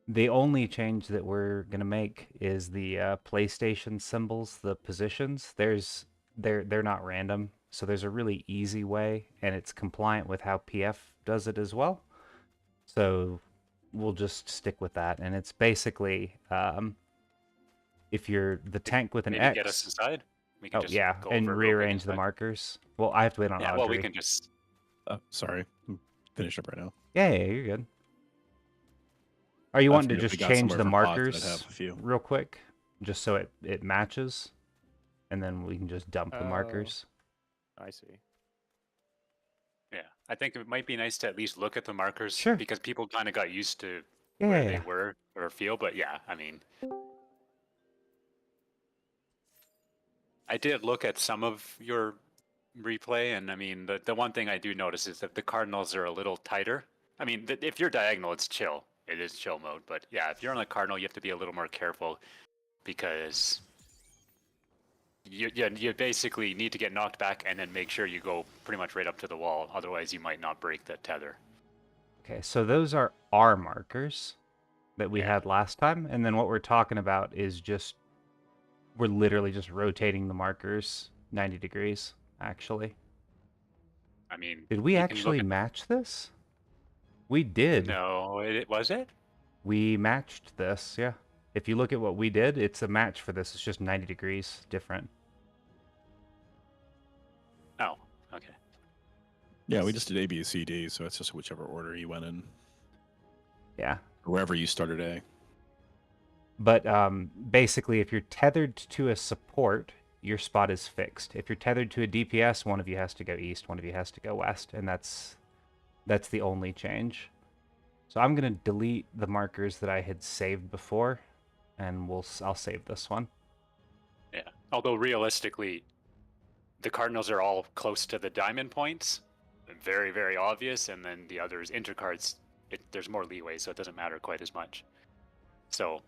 the only change that we're gonna make is the PlayStation symbols, the positions. They're not random, so there's a really easy way, and it's compliant with how PF does it as well. So we'll just stick with that, and it's basically if you're the tank with an Maybe get us X. inside. We can Oh just yeah, go and over real quick rearrange the inside. markers. Well, I have to wait on Yeah. Audrey. Well, we can just. Sorry, I'm finished up right now. Yeah, you're good. Are you I wanting to figured if just we got change somewhere the for pods, I'd markers have a few. real quick, just so it matches, and then we can just dump the markers? I see. Yeah, I think it might be nice to at least look at the markers Sure. because people kind of got used to Yeah, where yeah, they yeah. were or feel. But yeah, I mean, I did look at some of your replay, and I mean, the one thing I do notice is that the Cardinals are a little tighter. I mean, if you're diagonal, it's chill. It is chill mode. But yeah, if you're on the Cardinal, you have to be a little more careful because you basically need to get knocked back and then make sure you go pretty much right up to the wall. Otherwise, you might not break the tether. Okay, so those are our markers that we Yeah. had last time, and then what we're talking about is just we're literally just rotating the markers 90 degrees, actually. I mean, Did we you can actually look at match this? We did. No, was it? We matched this, yeah. If you look at what we did, it's a match for this. It's just 90 degrees different. Oh, okay. Yeah, we just did A, B, C, D, so it's just whichever order you went in, Yeah. or wherever you started A. But basically, if you're tethered to a support, your spot is fixed. If you're tethered to a DPS, one of you has to go east, one of you has to go west, and that's the only change. So I'm gonna delete the markers that I had saved before, and I'll save this one. Yeah. Although realistically, the Cardinals are all close to the diamond points, very, very obvious, and then the others, intercards, there's more leeway, so it doesn't matter quite as much. So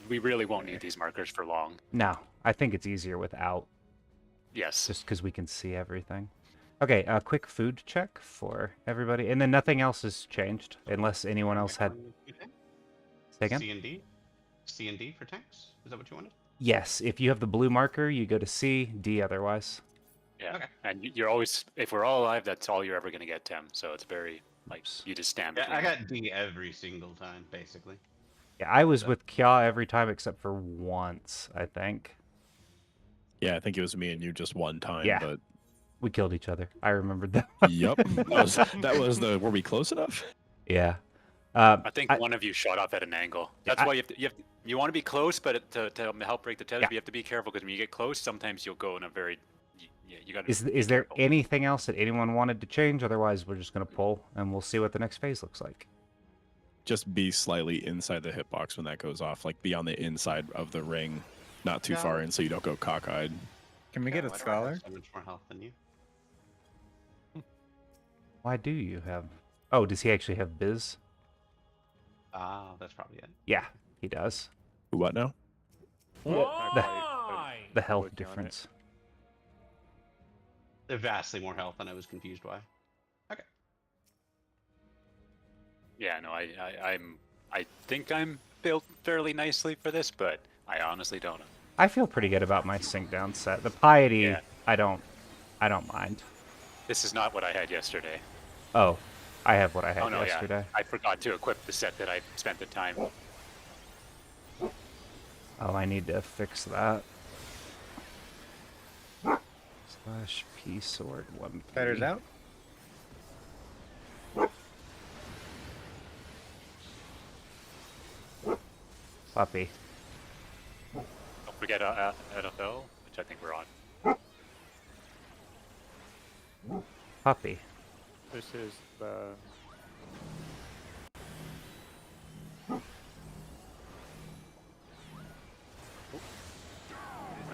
we really won't need these markers for long. No, I think it's easier without, Yes. just because we can see everything. Okay, a quick food check for everybody, and then nothing else has changed unless anyone else had. Say again? C and D? C and D for tanks? Is that what you wanted? Yes, if you have the blue marker, you go to C, D otherwise. Yeah. Okay. And you're always, if we're all alive, that's all you're ever going to get, Tim. So it's very, like, you just stand Yeah, between I them. got D every single time, basically. Yeah, I was with Kya every time except for once, I think. Yeah, I think it was me and you just one time, Yeah. but We killed each other. I remembered that. yep. That was the were we close enough? Yeah. I think one of you shot off at an angle. That's why you want to be close, but to help break the tether, Yeah. you have to be careful because when you get close, sometimes you'll go in a very, you got to. Is there anything else that anyone wanted to change? Otherwise, we're just gonna pull and we'll see what the next phase looks like. Just be slightly inside the hitbox when that goes off. Like be on the inside of the ring, not too far in, so you don't go cockeyed. Can we get a Why do I have scholar? so much more health than you. Why do you have? Oh, does he actually have biz? Ah, that's probably it. Yeah, he does. What now? The health Wood on it. difference. They're vastly more health than I was confused by. Okay. Yeah, no, I think I'm built fairly nicely for this, but I honestly don't know. I feel pretty good about my sync down set. The piety, Yeah. I don't mind. This is not what I had yesterday. Oh, I have what I had Oh no, yesterday. yeah, I forgot to equip the set that I spent the time. Oh, I need to fix that. Slash P sword 1. Fighters out. Puppy. Don't forget NFL, which I think we're on. Puppy. This is the.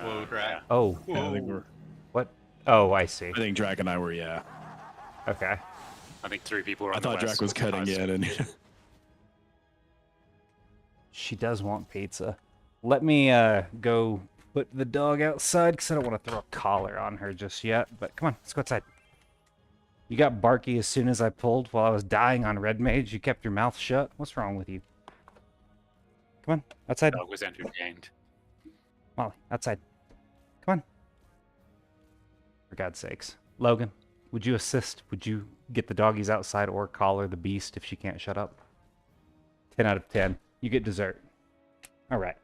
Whoa, Drac. Oh, Yeah, I think we're. what? Oh, I see. I think Drac and I were. Yeah. Okay. I think 3 people were I on the thought Drac west was with cutting us. in, and She does want pizza. Let me go put the dog outside because I don't want to throw a collar on her just yet. But come on, let's go outside. You got barky as soon as I pulled while I was dying on Red Mage. You kept your mouth shut. What's wrong with you? Come on, outside. Dog was entertained. Molly, outside. Come on. For God's sakes. Logan, would you assist? Would you get the doggies outside or collar the beast if she can't shut up? 10 out of 10. You get dessert. All right.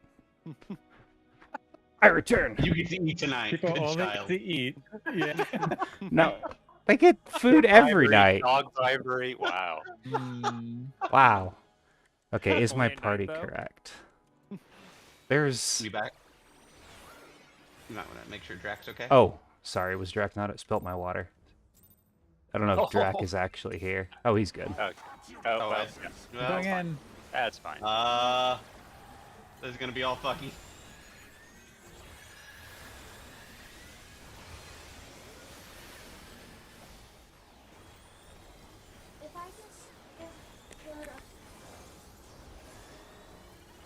I return. You get to eat tonight, People good only child. to eat. Yeah. No, they get food every Bribery, night. Dog bribery. Wow. Wow. Okay, is my Only at night, party though? correct? There's... We back? You might want to make sure Drac's okay. Oh, sorry, was Drac not? It spilt my water. I don't know if Drac Oh. is actually here. Oh, he's good. Oh, Oh, well, I- yeah, well, Going in. that's fine. This is gonna be all fucky.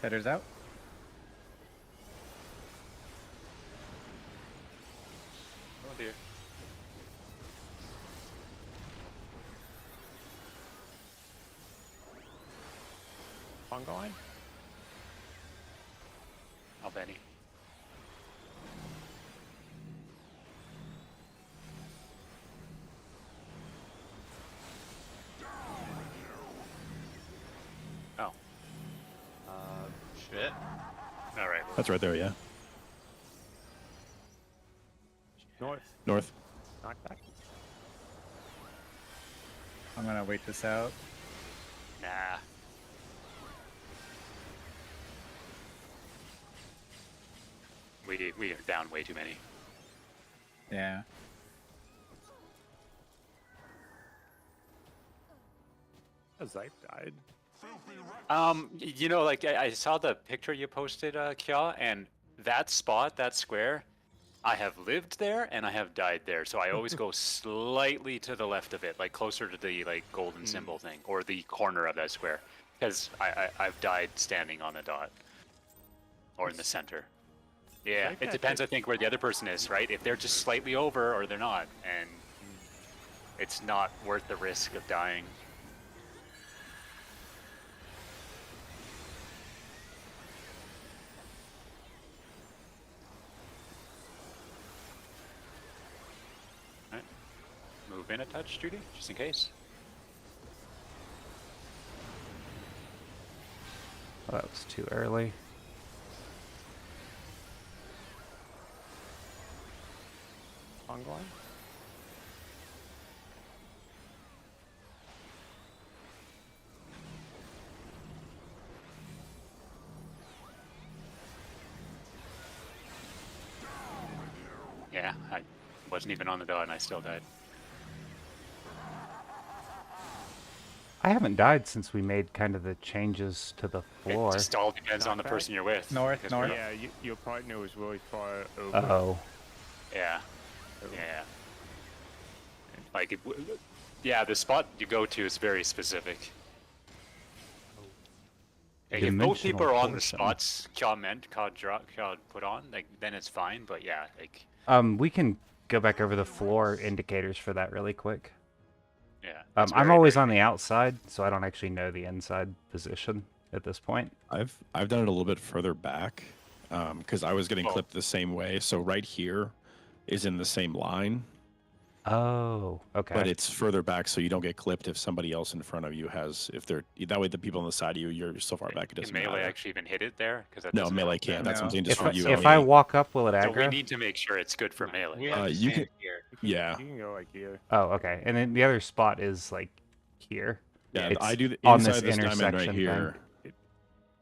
Headers out. Oh dear. Fungal line? Oh, Benny. Oh, Shit. all right. that's right there. Yeah. North. North. Knockback. I'm gonna wait this out. Nah. We are down way too many. Yeah. Zype died. You know, like I saw the picture you posted, Kya, and that spot, that square, I have lived there and I have died there. So I always go slightly to the left of it, like closer to the like golden symbol thing, or the corner of that square, because I've died standing on the dot, or in the center. Yeah, like it that depends, I think, where the other person is, right? If they're just slightly over or they're not, and it's not worth the risk of dying. Alright. Move in a touch, Judy, just in case. Oh, that was too early. Fungal line? Yeah, I wasn't even on the dot and I still died. I haven't died since we made kind of the changes to the floor. It just all depends on the Not person you're with. North, 'cause north. we're- Yeah, your partner was really far over. Uh-oh. Yeah. Yeah. Like, yeah, the spot you go to is very specific. Like, if both people are on the Dimensional spots Kya meant, Kya put on, like, then it's fine. But yeah, like, We can go back over the floor indicators for that really quick. yeah. I'm it's very, always very- on the outside, so I don't actually know the inside position at this point. I've done it a little bit further back because I was getting Well- clipped the same way. So right here is in the same line, Oh, okay. but it's further back so you don't get clipped if somebody else in front of you has. If they're that way, the people on the side of you, you're so far back it Can doesn't melee matter. actually even hit it there? Because No, melee can't. That's what I'm saying. Just if for I, you. if only. I walk up, will it So we aggro? need to make sure it's good for melee. We have to you stand can- here. Yeah. You can go like here. Oh, okay. And then the other spot is like here. Yeah, It's I do the on inside this this diamond right intersection here. thing.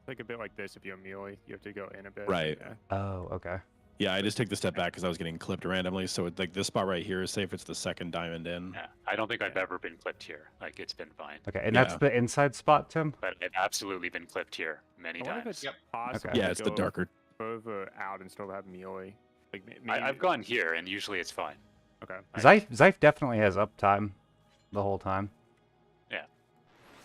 Like a bit like this if you're melee. You have to go in a bit. Right. Yeah. Oh, okay. Yeah, I just take the step back because I was getting clipped randomly. So it's like this spot right here is safe. It's the second diamond in. Yeah, I don't think I've ever been clipped here. Like it's been fine, Okay, and Yeah. that's the inside spot, Tim? but I've absolutely been clipped here many I wonder if times. it's Yep. possible Okay. Yeah, to it's the go darker. further out and still have melee. Like maybe. I've gone here, and usually it's fine. Okay. Zyph definitely has uptime the whole time.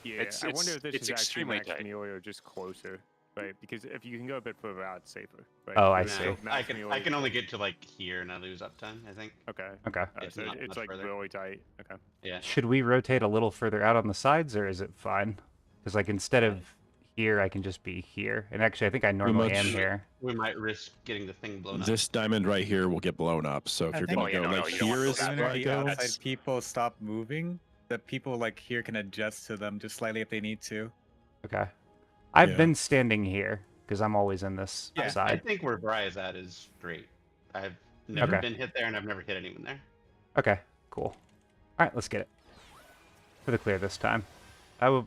Yeah, It's- I wonder if this it's is actually extremely max tight. melee or just closer, right? Because if you can go a bit further out, it's safer. Right? Oh, I If it's see. still I max can melee, I can only get to like here and I lose uptime. I think. Okay. Okay. It's So not it's much like further. really tight. Okay. Yeah. Should we rotate a little further out on the sides, or is it fine? Because like instead of here, I can just be here. And actually, I think I normally am much- here. We might risk getting the thing blown up. This diamond right here will get blown up. So if I you're think- gonna Oh, yeah, go no, like no, you don't want here to is go that Even where if I the go. That's- outside people stop moving, the people like here can adjust to them just slightly if they need to. Okay. I've Yeah. been standing here because I'm always in this Yeah, I side. think where Bri is at is great. I've never Okay. been hit there and I've never hit anyone there. Okay, cool. All right, let's get it. For the clear this time.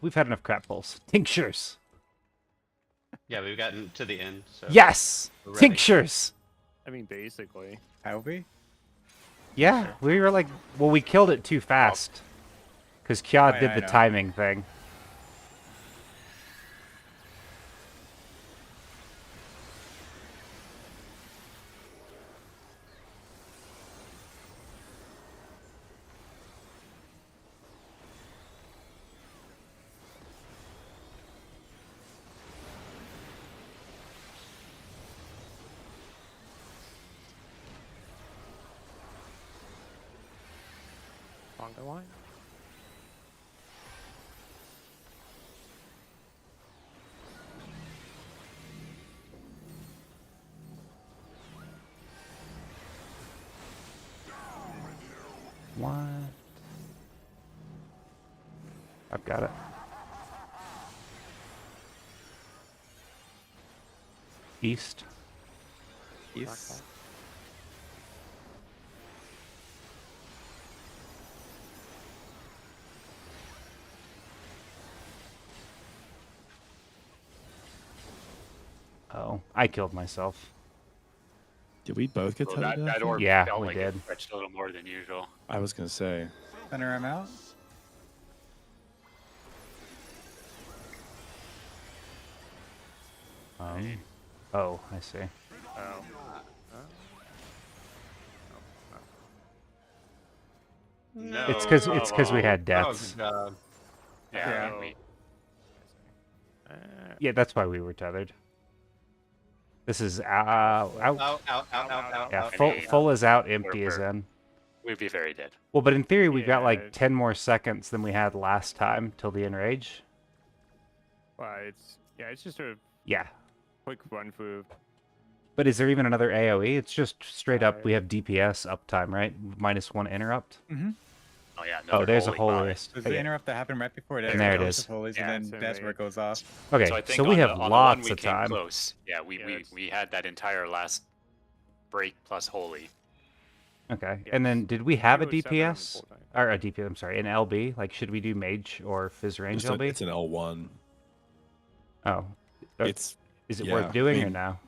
We've had enough crap pulls. Tinctures. Yeah, we've gotten to the end. So Yes! we're ready. Tinctures! I mean, basically. Have we? Yeah, we were like, well, we killed it too fast. Because Kya Oh, yeah, did I the know. timing thing. Longer line. What? I've got it. East. Yes. Oh, I killed myself. Did we both get So tethered to that orb Yeah, felt we like did. it stretched a little more than usual. I was gonna say. Center him out. Oh, I see. Oh. No. It's because we had Oh, deaths. good job. Yeah, Yeah. we, Yeah, that's why we were tethered. This is out. Out, out, out, out, out. Yeah, out. full is out, empty is we're- in. we'd be very dead. Well, but in theory, we've got Yeah. like 10 more seconds than we had last time till the enrage. Well, it's just a Yeah. quick run through. But is there even another AoE? It's just straight up, we have DPS uptime, right? -1 interrupt. Oh yeah. Oh, another there's a holy holiest. Does the interrupt that happen right before it? And there it goes is. to Holies, Yeah, and it's then in that's where it goes off. Okay, So I think so we on have the, on the one lots we of came time. close. Yeah, Yeah, it's- we had that entire last break plus holy. Okay, Yeah, and then it's did we have a 0 to 7 on the DPS? full time. Or a DPS, I'm sorry, an LB? Like, should we do mage or fizz range LB? It's an L1. Oh. Uh, It's Is it yeah, worth doing I or mean- no?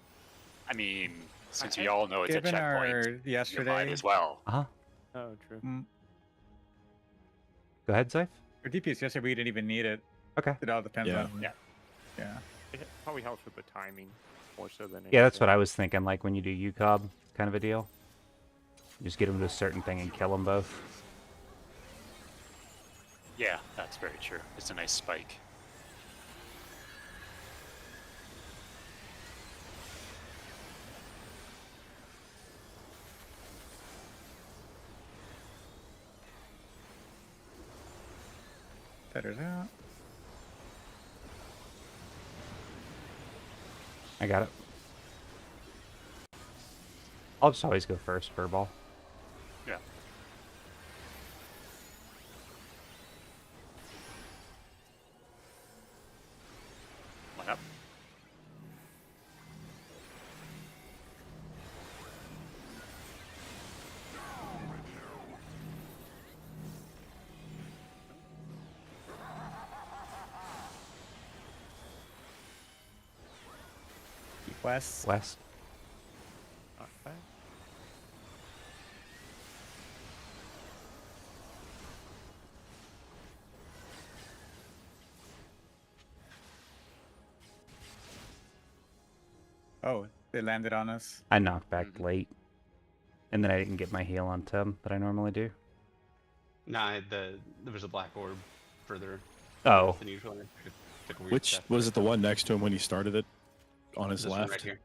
I mean, since we all know it's a Given checkpoint, our you might yesterday, as well. Uh-huh. Oh, true. Go ahead, Zyph. our DPS yesterday we didn't even need it. Okay. It all depends Yeah. on. Yeah. Yeah. It probably helps with the timing more so than. Yeah, that's what anything. I was thinking, like when you do UCOB kind of a deal. You just get them to a certain thing and kill them both. Yeah, that's very true. It's a nice spike. Feathers out. I got it. I'll just always go first, furball. Yeah. One up. Keep west. West. Okay. Oh, they landed on us. I knocked back Mhm. late. And then I didn't get my heal on Tim that I normally do. Nah, there was a black orb further Oh. north than usual. It took a weird Which step, was but it? The one next to him when he started it, on his this one right left. here.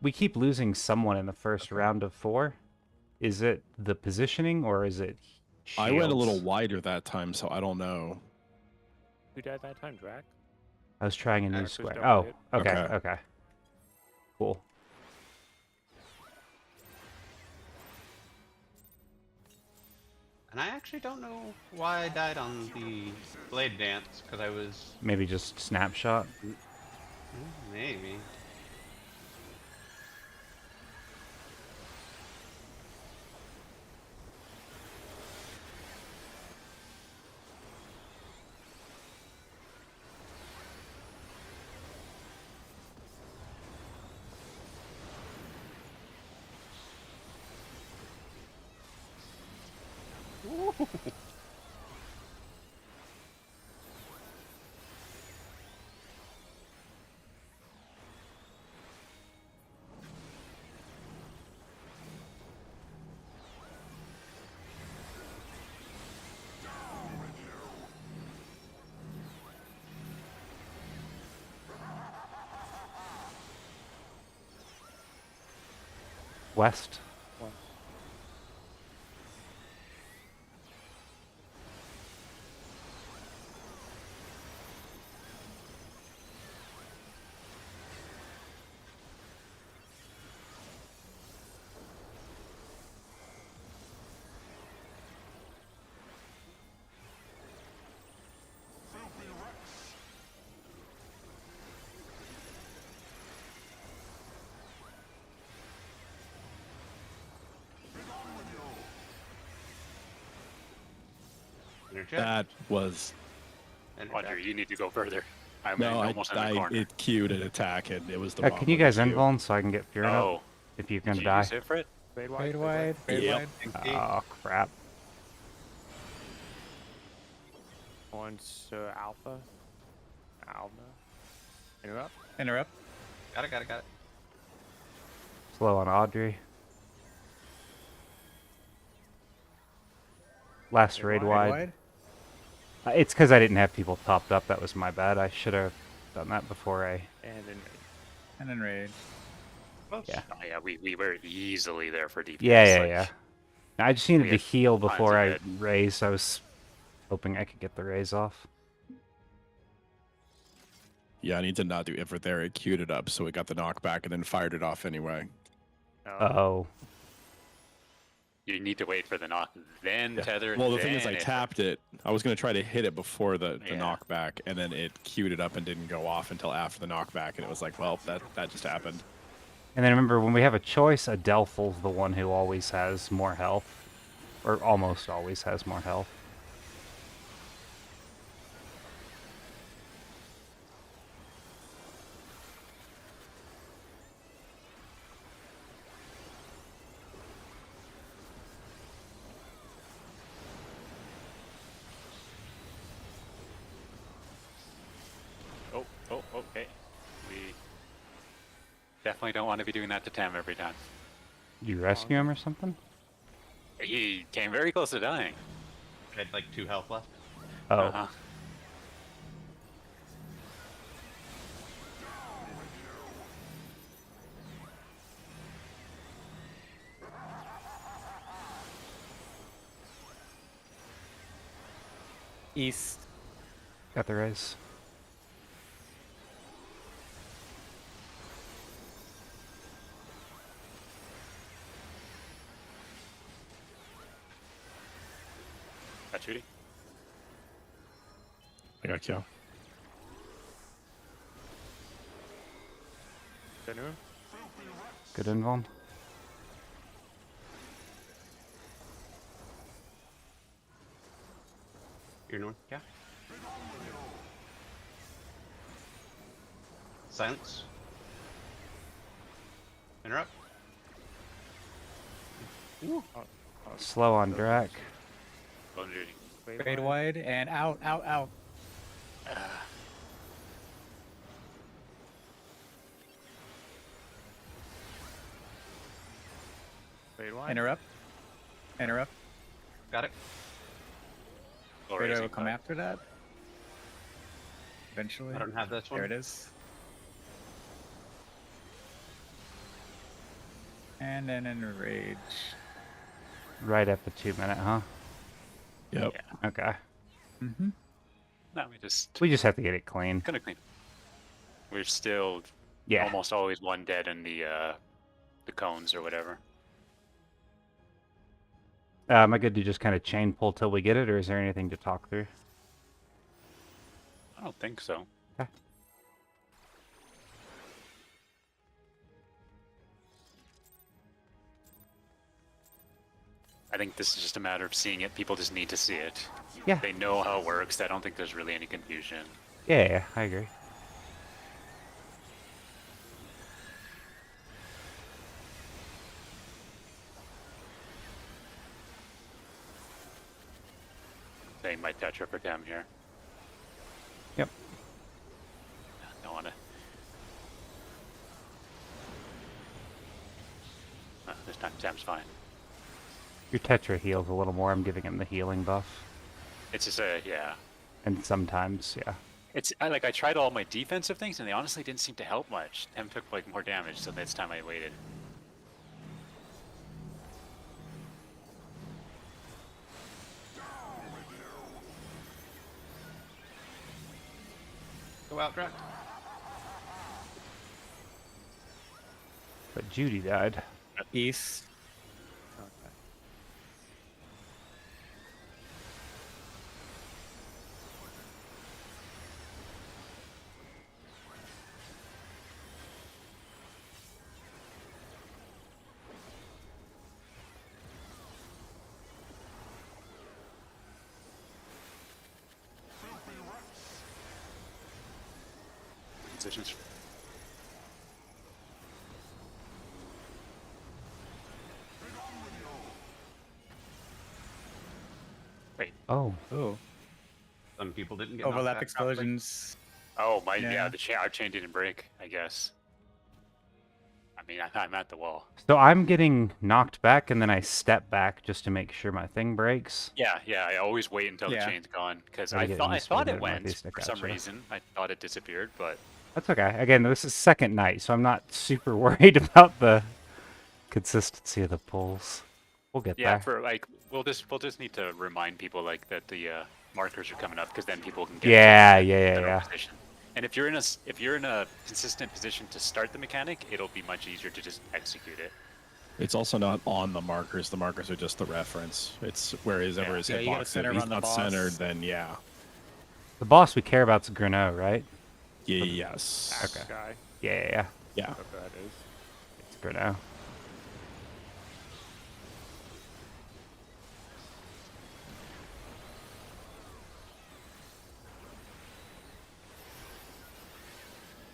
We keep losing someone in the first Okay. round of 4. Is it the positioning or is it shields? I went a little wider that time, so I don't know. Who died that time, Drac? I was trying a new Just square. don't Oh, play it. okay, Okay. okay. Cool. And I actually don't know why I died on the blade dance, because I was Maybe just snapshot. maybe. West. Interject. That was Roger, Interject. you need to go further. I'm no. almost in the corner. It queued an attack, and it was the. Can bomb you with the guys queue. invuln so I can get Fury up Oh, if you're did gonna you die? use it for it? Fade Fade wide. wide, fade Yep. wide. Oh, crap. One's Alpha. Alpha. Interrupt. Interrupt. Got it. Slow on Audrey. Last Fade raid Fade wide. wide. It's because I didn't have people topped up. That was my bad. I should have done that before I... And then And then raid. Yeah. Oh, yeah, we were easily there for DPS. Yeah. I just needed we to had heal tons before of I it. raised. I was hoping I could get the raise off. Yeah, I need to not do Ifrit there. It queued it up, so it got the knockback and then fired it off anyway. Uh-oh. You need to wait for the knock, then tether. Well, the thing is, then I Ifrit. tapped it. I was going to try to hit it before the Yeah. knockback, and then it queued it up and didn't go off until after the knockback, and it was like, well, that just happened. And then remember, when we have a choice, Adelphal's the one who always has more health. Or almost always has more health. Oh, okay. We definitely don't want to be doing that to Tam every time. You rescue him or something? He came very close to dying. I had like 2 health left. Oh. Uh-huh. East. Got the raise. Got shooting. I got kill. Center. Good invuln. You're north. Yeah. Silence. Interrupt. Slow on Drac. Bone shooting. Fade wide and out. Fade wide. Interrupt. Interrupt. Got it. Low Radar raising will come five. after that. Eventually. I don't have this one. There it is. And then enrage. Right at the 2 minute, huh? Yep. Yeah. Okay. Mm-hmm. No, We just have to get it clean. gonna clean. We're still Yeah. almost always one dead in the cones or whatever. Am I good to just kind of chain pull till we get it, or is there anything to talk through? I don't think so. Okay. I think this is just a matter of seeing it. People just need to see it. Yeah. They know how it works. I don't think there's really any confusion. Yeah, I agree. Saying my Tetra for Dem here. Yep. Don't wanna. This time Dem's fine. Your Tetra heals a little more. I'm giving him the healing buff. It's just yeah. And sometimes, yeah. I tried all my defensive things and they honestly didn't seem to help much. Dem took like more damage, so this time I waited. Go out, Drac. But Judy died. East. Positions. Wait. Oh. Oh. Some people didn't get knocked Overlap back properly. explosions. Oh my, Yeah. yeah. Our chain didn't break. I guess. I mean, I'm at the wall. So I'm getting knocked back, and then I step back just to make sure my thing breaks. Yeah, yeah. I always wait until Yeah. the chain's gone because Gotta I get thought used to it a it bit, went Northeast, I for some gotcha. reason. I thought it disappeared, but That's okay. Again, this is second night, so I'm not super worried about the consistency of the pulls. We'll get yeah. there. For like, we'll just need to remind people like that the markers are coming up because then people can get Yeah, to the yeah, general yeah. position. And if you're in a consistent position to start the mechanic, it'll be much easier to just execute it. It's also not on the markers. The markers are just the reference. It's wherever his Yeah, you gotta hitbox is. center If he's around the not boss. centered, then yeah. The boss we care about is Greneau, right? Yes. Axe Okay. guy. Yeah, Yeah. Whatever that is. it's Greneau.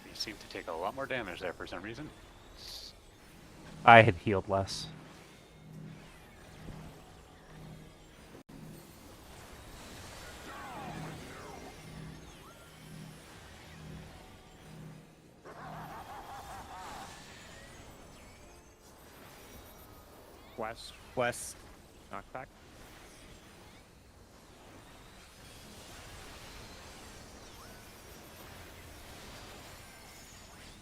You seem to take a lot more damage there for some reason. I had healed less. West. West. Knockback.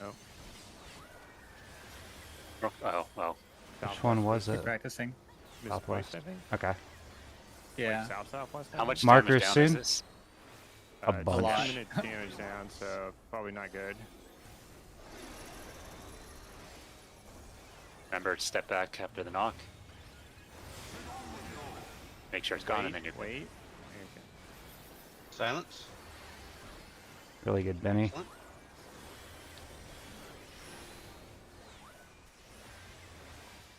No. Oh well. Which one was Keep it? practicing. Southwest, Southwest. I think. Okay. Yeah. Like southwest. I How think? much Markers damage down is soon? this? A It's bunch. 10 minute damage down, so probably not good. Remember to step back after the knock. Make sure it's gone, and then you're Wait. Okay. Silence. Really good, Benny. Excellent.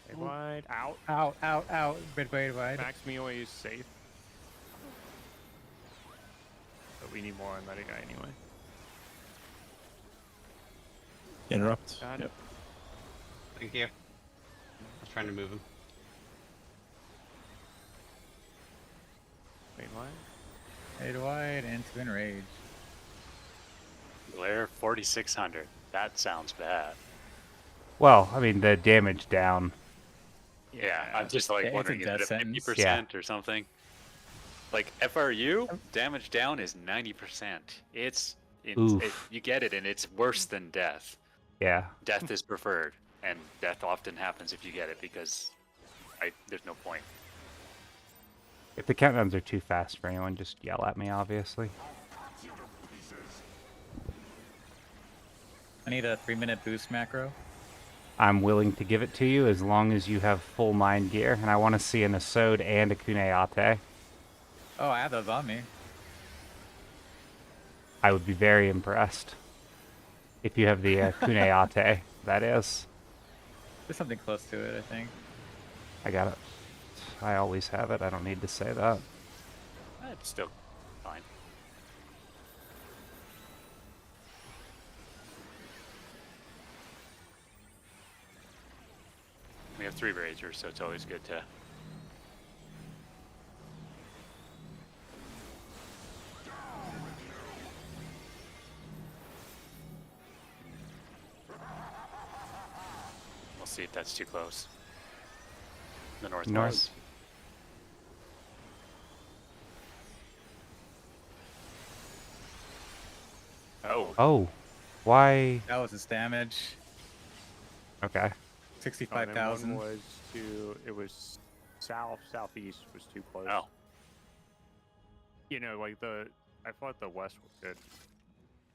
Stay wide. Out. Out. Bit wide. Max Melee is safe. But we need more on that guy anyway. Interrupt. Got Yep. it. Thank you. I was trying to move him. Wait, what? 8 wide and 2 enrage. Glare 4600. That sounds bad. Well, I mean, the damage down Yeah, I'm just like Yeah, it's a wondering, is death it a sentence. 50% or something? Like FRU, damage down is 90%. Oof. You get it, and it's worse than death. Yeah. Death is preferred, and death often happens if you get it because there's no point. If the countdowns are too fast for anyone, just yell at me, obviously. I need a 3-minute boost macro. I'm willing to give it to you as long as you have full mind gear, and I want to see an Asode and a Kuneate. Oh, I have those on me. I would be very impressed. If you have the Kuneate, that is. There's something close to it, I think. I got it. I always have it. I don't need to say that. It's still fine. We have 3 Razors, so it's always good to... We'll see if that's too close. The north. North. Oh. Oh. Why? That was his damage. Okay. Oh, and then 65,000. one was it was southeast was too close. Oh. You know, like I thought the west was good.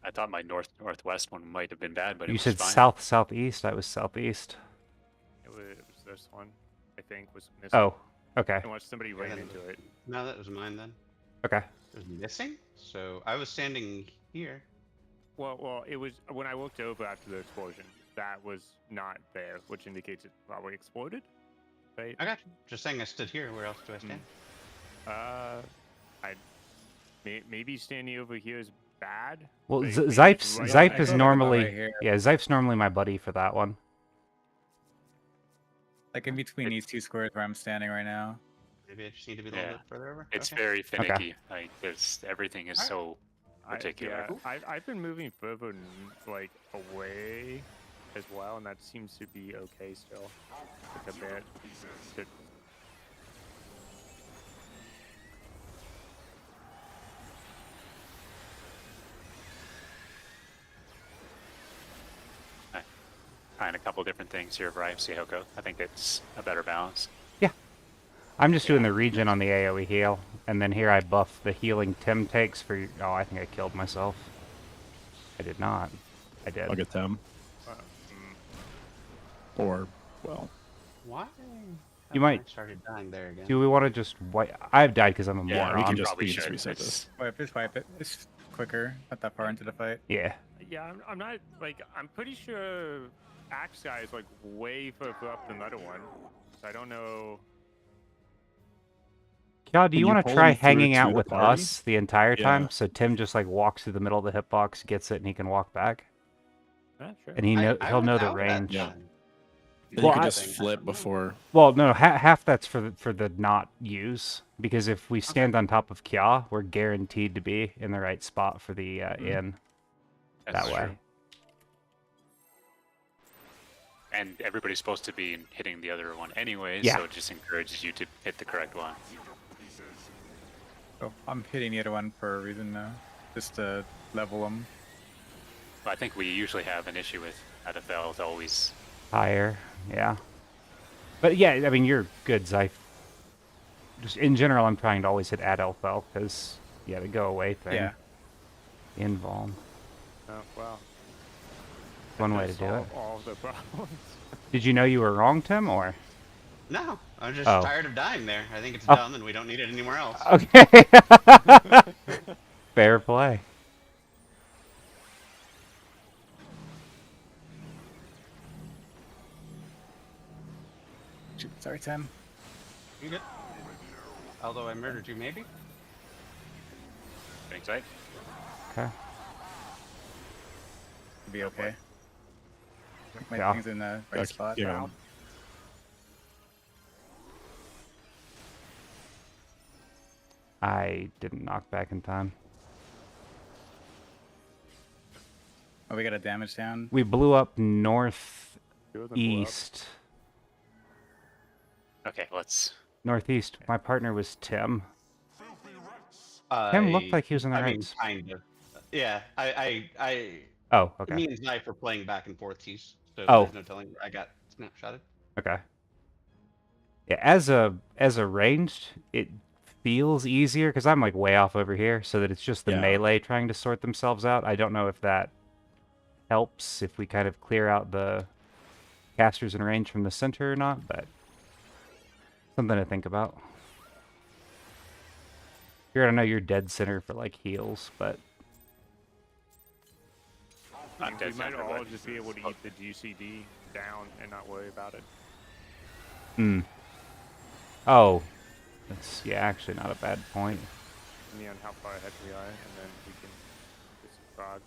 I thought my northwest one might have been bad, but You it was said fine. southeast. I was southeast. It was this one, I think, was missing. Oh. Okay. Unless somebody ran into it. No, that was mine then. Okay. It was missing? So I was standing here. Well, it was when I looked over after the explosion. That was not there, which indicates it probably exploded. Right? I got you. Just saying I stood here. Where else do I stand? Maybe standing over here is bad. Well, Like, Zypes right Zype behind is it. normally right here. yeah. Zype's normally my buddy for that one. Like in between these 2 squares where I'm standing right now. Maybe I just need to be a little Yeah. bit further over. It's Okay. very finicky. Like everything is Alright. so particular. I've been moving further like away as well, and that seems to be okay still. Like a bit. Good. Trying a couple different things here, Brian. See how it goes. I think it's a better balance. I'm just doing the regen on the AoE heal, and then here I buff the healing Tim takes for. Oh, I think I killed myself. I did not. I did. I'll get them. Or, well, Why? You might- I started dying there again. Do we want to just wipe? I've died because I'm a Yeah, moron. we can just just reset It's- this. Wipe it. It's quicker. Not that far into the fight. Yeah. Yeah, I'm not like I'm pretty sure Axe Guy is like way further up than the other one, so I don't know. Kya, do Can you you want to pull try him through hanging to out the with party? us the entire Yeah. time? So Tim just like walks through the middle of the hitbox, gets it, and he can walk back, Sure. and he'll know the range. Yeah. Then Well, you can I- just flip before. Well, no, half that's for the not use, because if we stand on top of Kya, we're guaranteed to be in the right spot for the in That's that way. true. And everybody's supposed to be hitting the other one anyways, Yeah. so it just encourages you to hit the correct one. Oh, I'm hitting the other one for a reason now. Just to level them. I think we usually have an issue with AFL with always. Higher, yeah. But yeah, I mean, you're good, Zyph. Just in general, I'm trying to always hit at LFL, because, yeah, the go away thing. Yeah. Invuln. Oh, wow. One way to do it. Solve all of the problems. Did you know you were wrong, Tim, or? No, I'm just Oh. tired of dying there. I think it's Oh. done and we don't need it anywhere else. Okay. Fair play. Shoot, sorry, Tim. You good? Although I murdered you, maybe? Thanks, right? Okay. It'll be okay. My Yeah. thing's in the right Yeah, spot. yeah. I didn't knock back in time. Oh, we got a damage down. We blew up northeast. Two of them blew up. Okay, let's. Northeast. My partner was Tim. Tim looked like he was on the I mean, rights. kind of. Yeah, Oh, me okay. and Knife are playing back and forth, so Oh. there's no telling where I got snapshotted. Okay. Yeah, as a ranged, it feels easier because I'm like way off over here, so that it's just the Yeah. melee trying to sort themselves out. I don't know if that helps if we kind of clear out the casters in range from the center or not, but something to think about. Here, I know you're dead center for like heals, but Not We dead might center, all but- just be able to eat the GCD down and not worry about it. oh, that's actually not a bad point. Depending on how far ahead we are, and then we can just frog.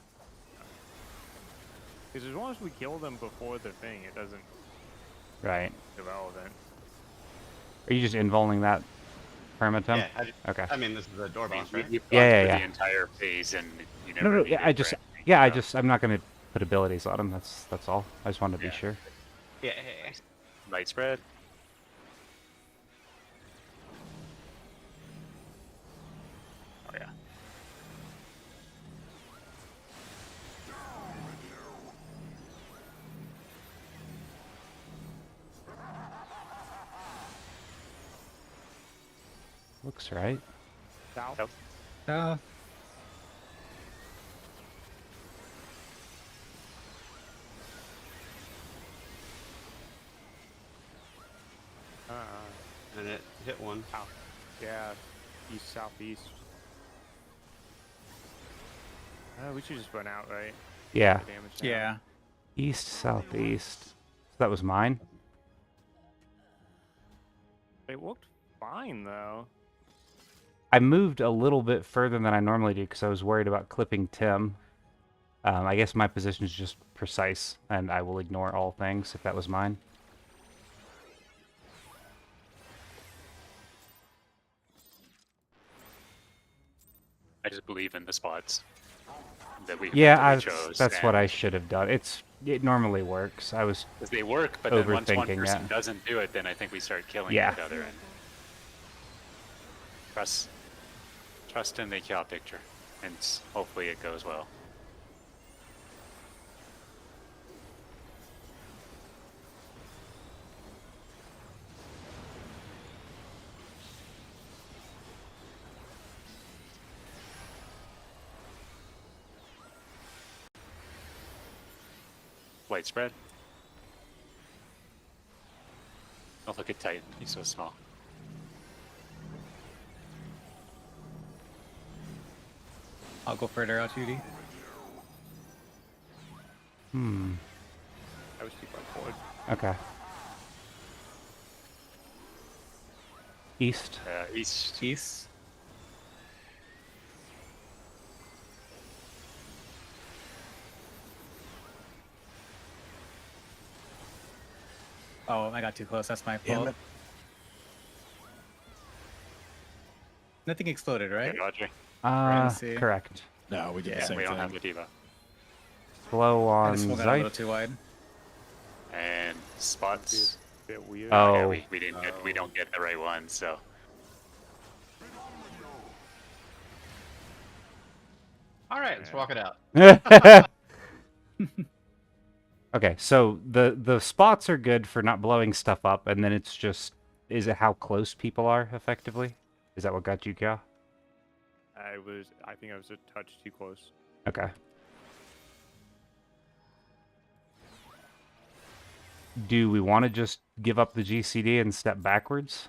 Because as long as we kill them before the thing, it doesn't Right. irrelevant. Are you just involving that permatem? Yeah, Okay. I mean, this is a door boss, right? We've Yeah, gone yeah, through yeah. the entire phase, and you No, never. no, need yeah, it I for just, anything, yeah, I so- just, I'm not gonna put abilities on him. That's all. I just wanted to Yeah. be sure. Yeah. Light spread. Oh yeah. Looks right. South. Yep. No. And it hit one. South. Yeah. East, southeast. We should just run out, right? Yeah. The damage down. Yeah. East, southeast. So that was mine. It looked fine though. I moved a little bit further than I normally do because I was worried about clipping Tim. I guess my position is just precise, and I will ignore all things if that was mine. I just believe in the spots that we Yeah, chose. that's what I and- should have done. It normally works. I was 'cause they work, but then once one overthinking person it. doesn't do it, then I think we start killing Yeah. each other. And trust in the Kya picture, and hopefully it goes well. White spread. Oh, look at Titan. He's so small. I'll go further out, Judy. I was too far forward. Okay. East. East. East. Oh, I got too close. That's my Damn fault. it. Nothing exploded, right? Okay, Roger. see. Correct. No, we did Yeah, the same We don't thing. have the diva. Slow I on just swung out a little Zeit. too wide. And spots. Bit weird. Oh. Yeah, we didn't get, we don't get the right one, so All right, let's walk it out. Okay, so the spots are good for not blowing stuff up, and then it's just, is it how close people are effectively? Is that what got you, Kya? I think I was a touch too close. Okay. Do we want to just give up the GCD and step backwards?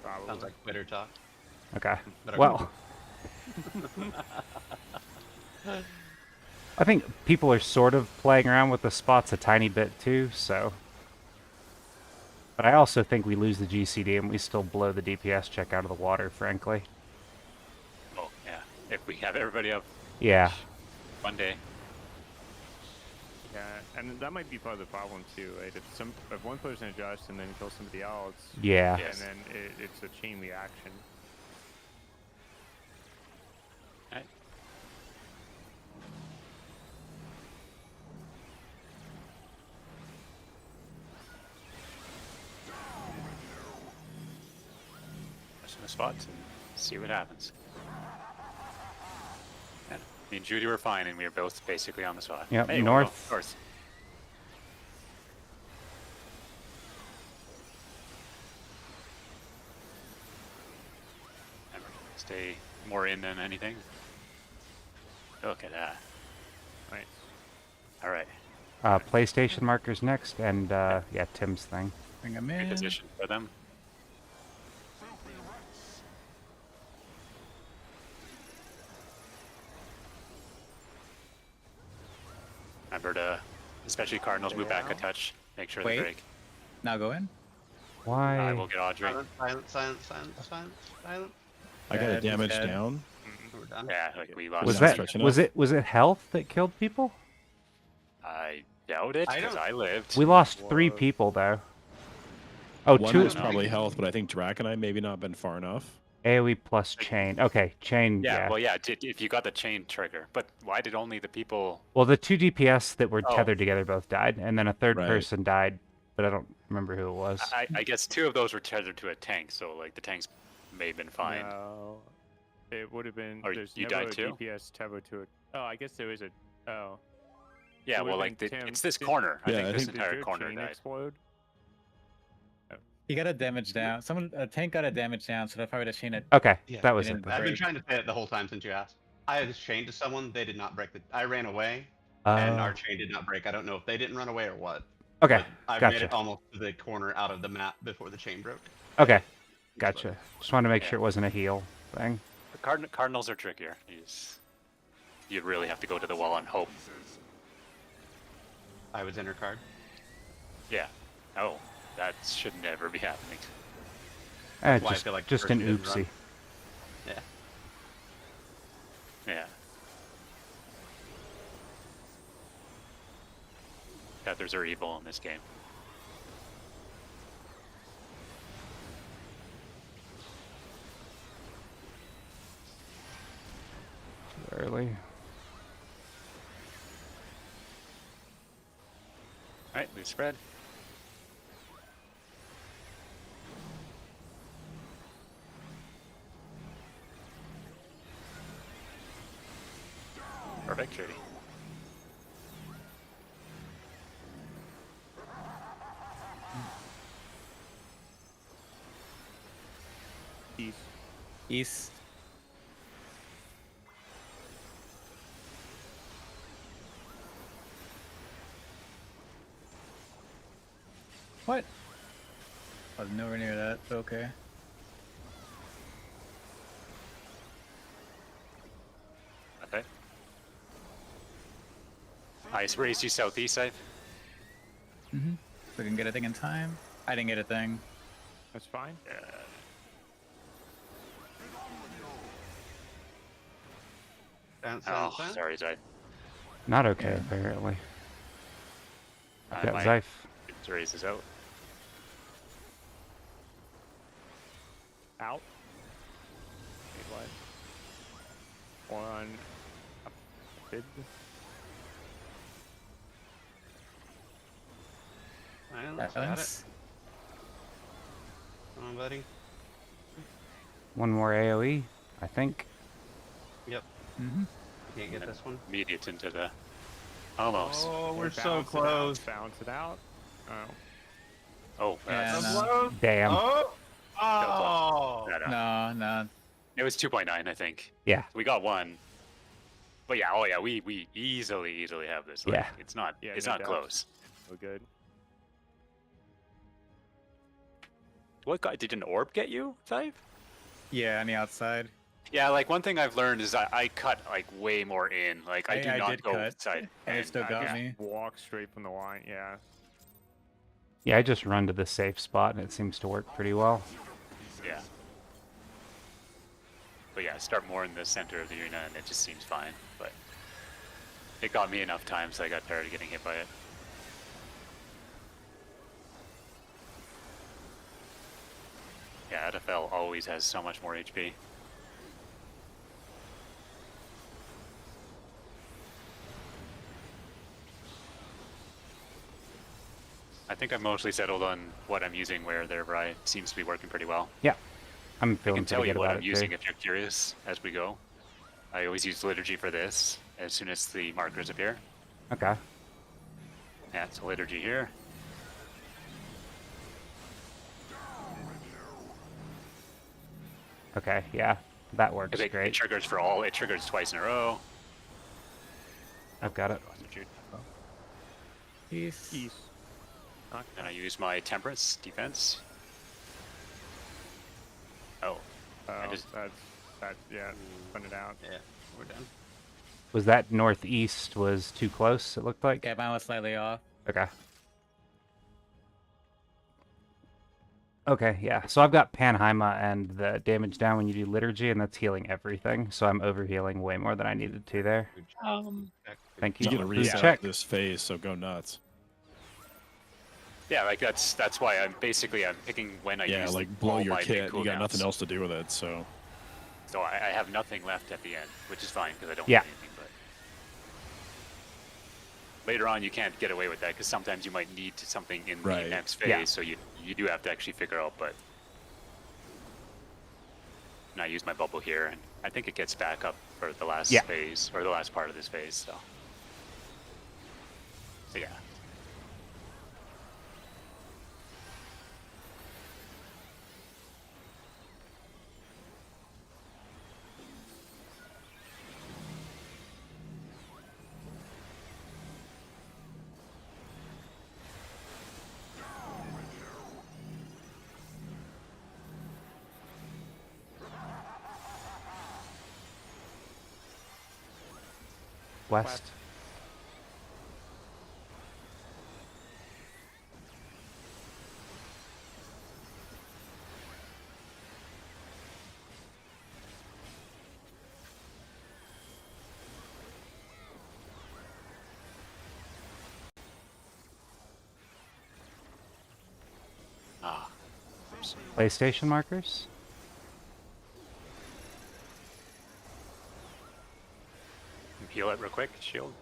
Probably. Sounds like bitter talk. Okay. Better Well, I think people are sort of playing around with the spots a tiny bit too, so. But I also think we lose the GCD and we still blow the DPS check out of the water, frankly. oh yeah. If we have everybody up Yeah. one day. Yeah, and that might be part of the problem too, right? If one person adjusts and then kills somebody else, Yeah. Yes. and then it's a chain reaction. Right. Just in a spot and see what happens. And me and Judy were fine, and we were both basically on the spot. Yep, Hey, north. North. Remember, stay more in than anything. Look at that. Nice. All right. PlayStation markers next, and yeah, Tim's thing. Bring him Good in. position for them. Remember to, especially Cardinals, move back a touch. Make sure Wait. they break. Now go in. Why? I will get Audrey. Silent, silent, silent, silent, silent. I got a Dead, damage dead. down. We're done. Yeah, like we lost. Was not that stretching was it health that killed people? I doubt it I because don't- I lived. We lost 3 Whoa. people though. Oh, One 2 was probably health, but I think Drac and I maybe not been far enough. AoE plus chain. Okay, chain. Yeah, Yeah. well, yeah, if you got the chain trigger, but why did only the people? Well, the 2 DPS that were Oh. tethered together both died, and then a third Right. person died, but I don't remember who it was. I guess 2 of those were tethered to a tank, so like the tanks may have been fine. No, it would have been. Or There's you never died a too? DPS tether to it. Oh, I guess there is a. Oh. Yeah, it would've well, like been Tim. it's this Did- corner. I Yeah, think I this think- Did entire your corner chain died. explode? He got a damage down. A tank got a damage down, so if I would have chained it. Okay, Yeah, that was it it. didn't then. I've been break. trying to say it the whole time since you asked. I was chained to someone. They did not break the. I ran away, and our chain did not break. I don't know if they didn't run away or what. Okay, But I made it gotcha. almost to the corner out of the map before the chain broke. Okay, gotcha. Just wanted to make Yeah. sure it wasn't a heal thing. The Cardinals are trickier. You really have to go to the wall and hope. I was inner card. Yeah. Oh, that should never be happening. why I Just, feel like the just an person didn't run. oopsie. Yeah. Yeah. Tethers are evil in this game. Too early. Alright, we spread. Perfect, Judy. East. East. What? I was nowhere near that. but Okay. Okay. I raised you southeast side. Mm-hmm. So we can get a thing in time. I didn't get a thing. That's fine. Silent, Oh, silent, silent. sorry, Zide. Not okay, Yeah. apparently. I've I got might Zyph. raise this out. Out. Wait, what? One. Bid. Silence, got it. Balance. Come on, buddy. One more AoE, I think. Yep. Mm-hmm. Can't get this one. Immediate into the. Almost. Oh, we're Bounce so it out, close. Bounce it out. Oh. Oh, Yeah, that's, no. Damn. Oh! Oh! no, no. No, no. It was 2.9, I think. Yeah. We got one. But yeah, oh yeah, we easily have this. Like, Yeah. It's not Yeah, it's no not doubt. close. We're good. What guy did an orb get you, Zive? Yeah, on the outside. Yeah, like one thing I've learned is I cut like way more in. Like I do I not did go cut, inside. and it still got just me. Walk straight from the line. Yeah. Yeah, I just run to the safe spot and it seems to work pretty well. Yeah. But yeah, start more in the center of the arena and it just seems fine. But it got me enough times so I got tired of getting hit by it. Yeah, NFL always has so much more HP. I think I've mostly settled on what I'm using where their variety seems to be working pretty well. Yeah. I'm I feeling can tell pretty you good what about I'm it using too. if you're curious as we go. I always use liturgy for this as soon as the markers appear. Okay. Yeah, it's liturgy here. Okay, yeah. That works It great. triggers for all. It triggers twice in a row. I've got it. Peace. East. Then I use my temperance defense. Oh, Oh, just- that's yeah. Put it out. Yeah, we're done. Was that northeast was too close, it looked like? Okay, mine was slightly off. Okay. Okay, yeah. So I've got Panheima and the damage down when you do liturgy, and that's healing everything. So I'm over healing way more than I needed to there. Check. Thank You you. get a Who's reset check? this phase, so go nuts. yeah, like that's why I'm picking when I Yeah, use like blow all your my big kit. You got nothing cooldowns. else to do with it, so. So I have nothing left at the end, which is fine because I don't Yeah. need anything. But later on, you can't get away with that because sometimes you might need something in Right. the next phase, Yeah. so you do have to actually figure out. But and I use my bubble here, and I think it gets back up for the last Yeah. phase or the last part of this phase. So yeah. West. Ah. Oops. PlayStation markers? Heal it real quick. Shield.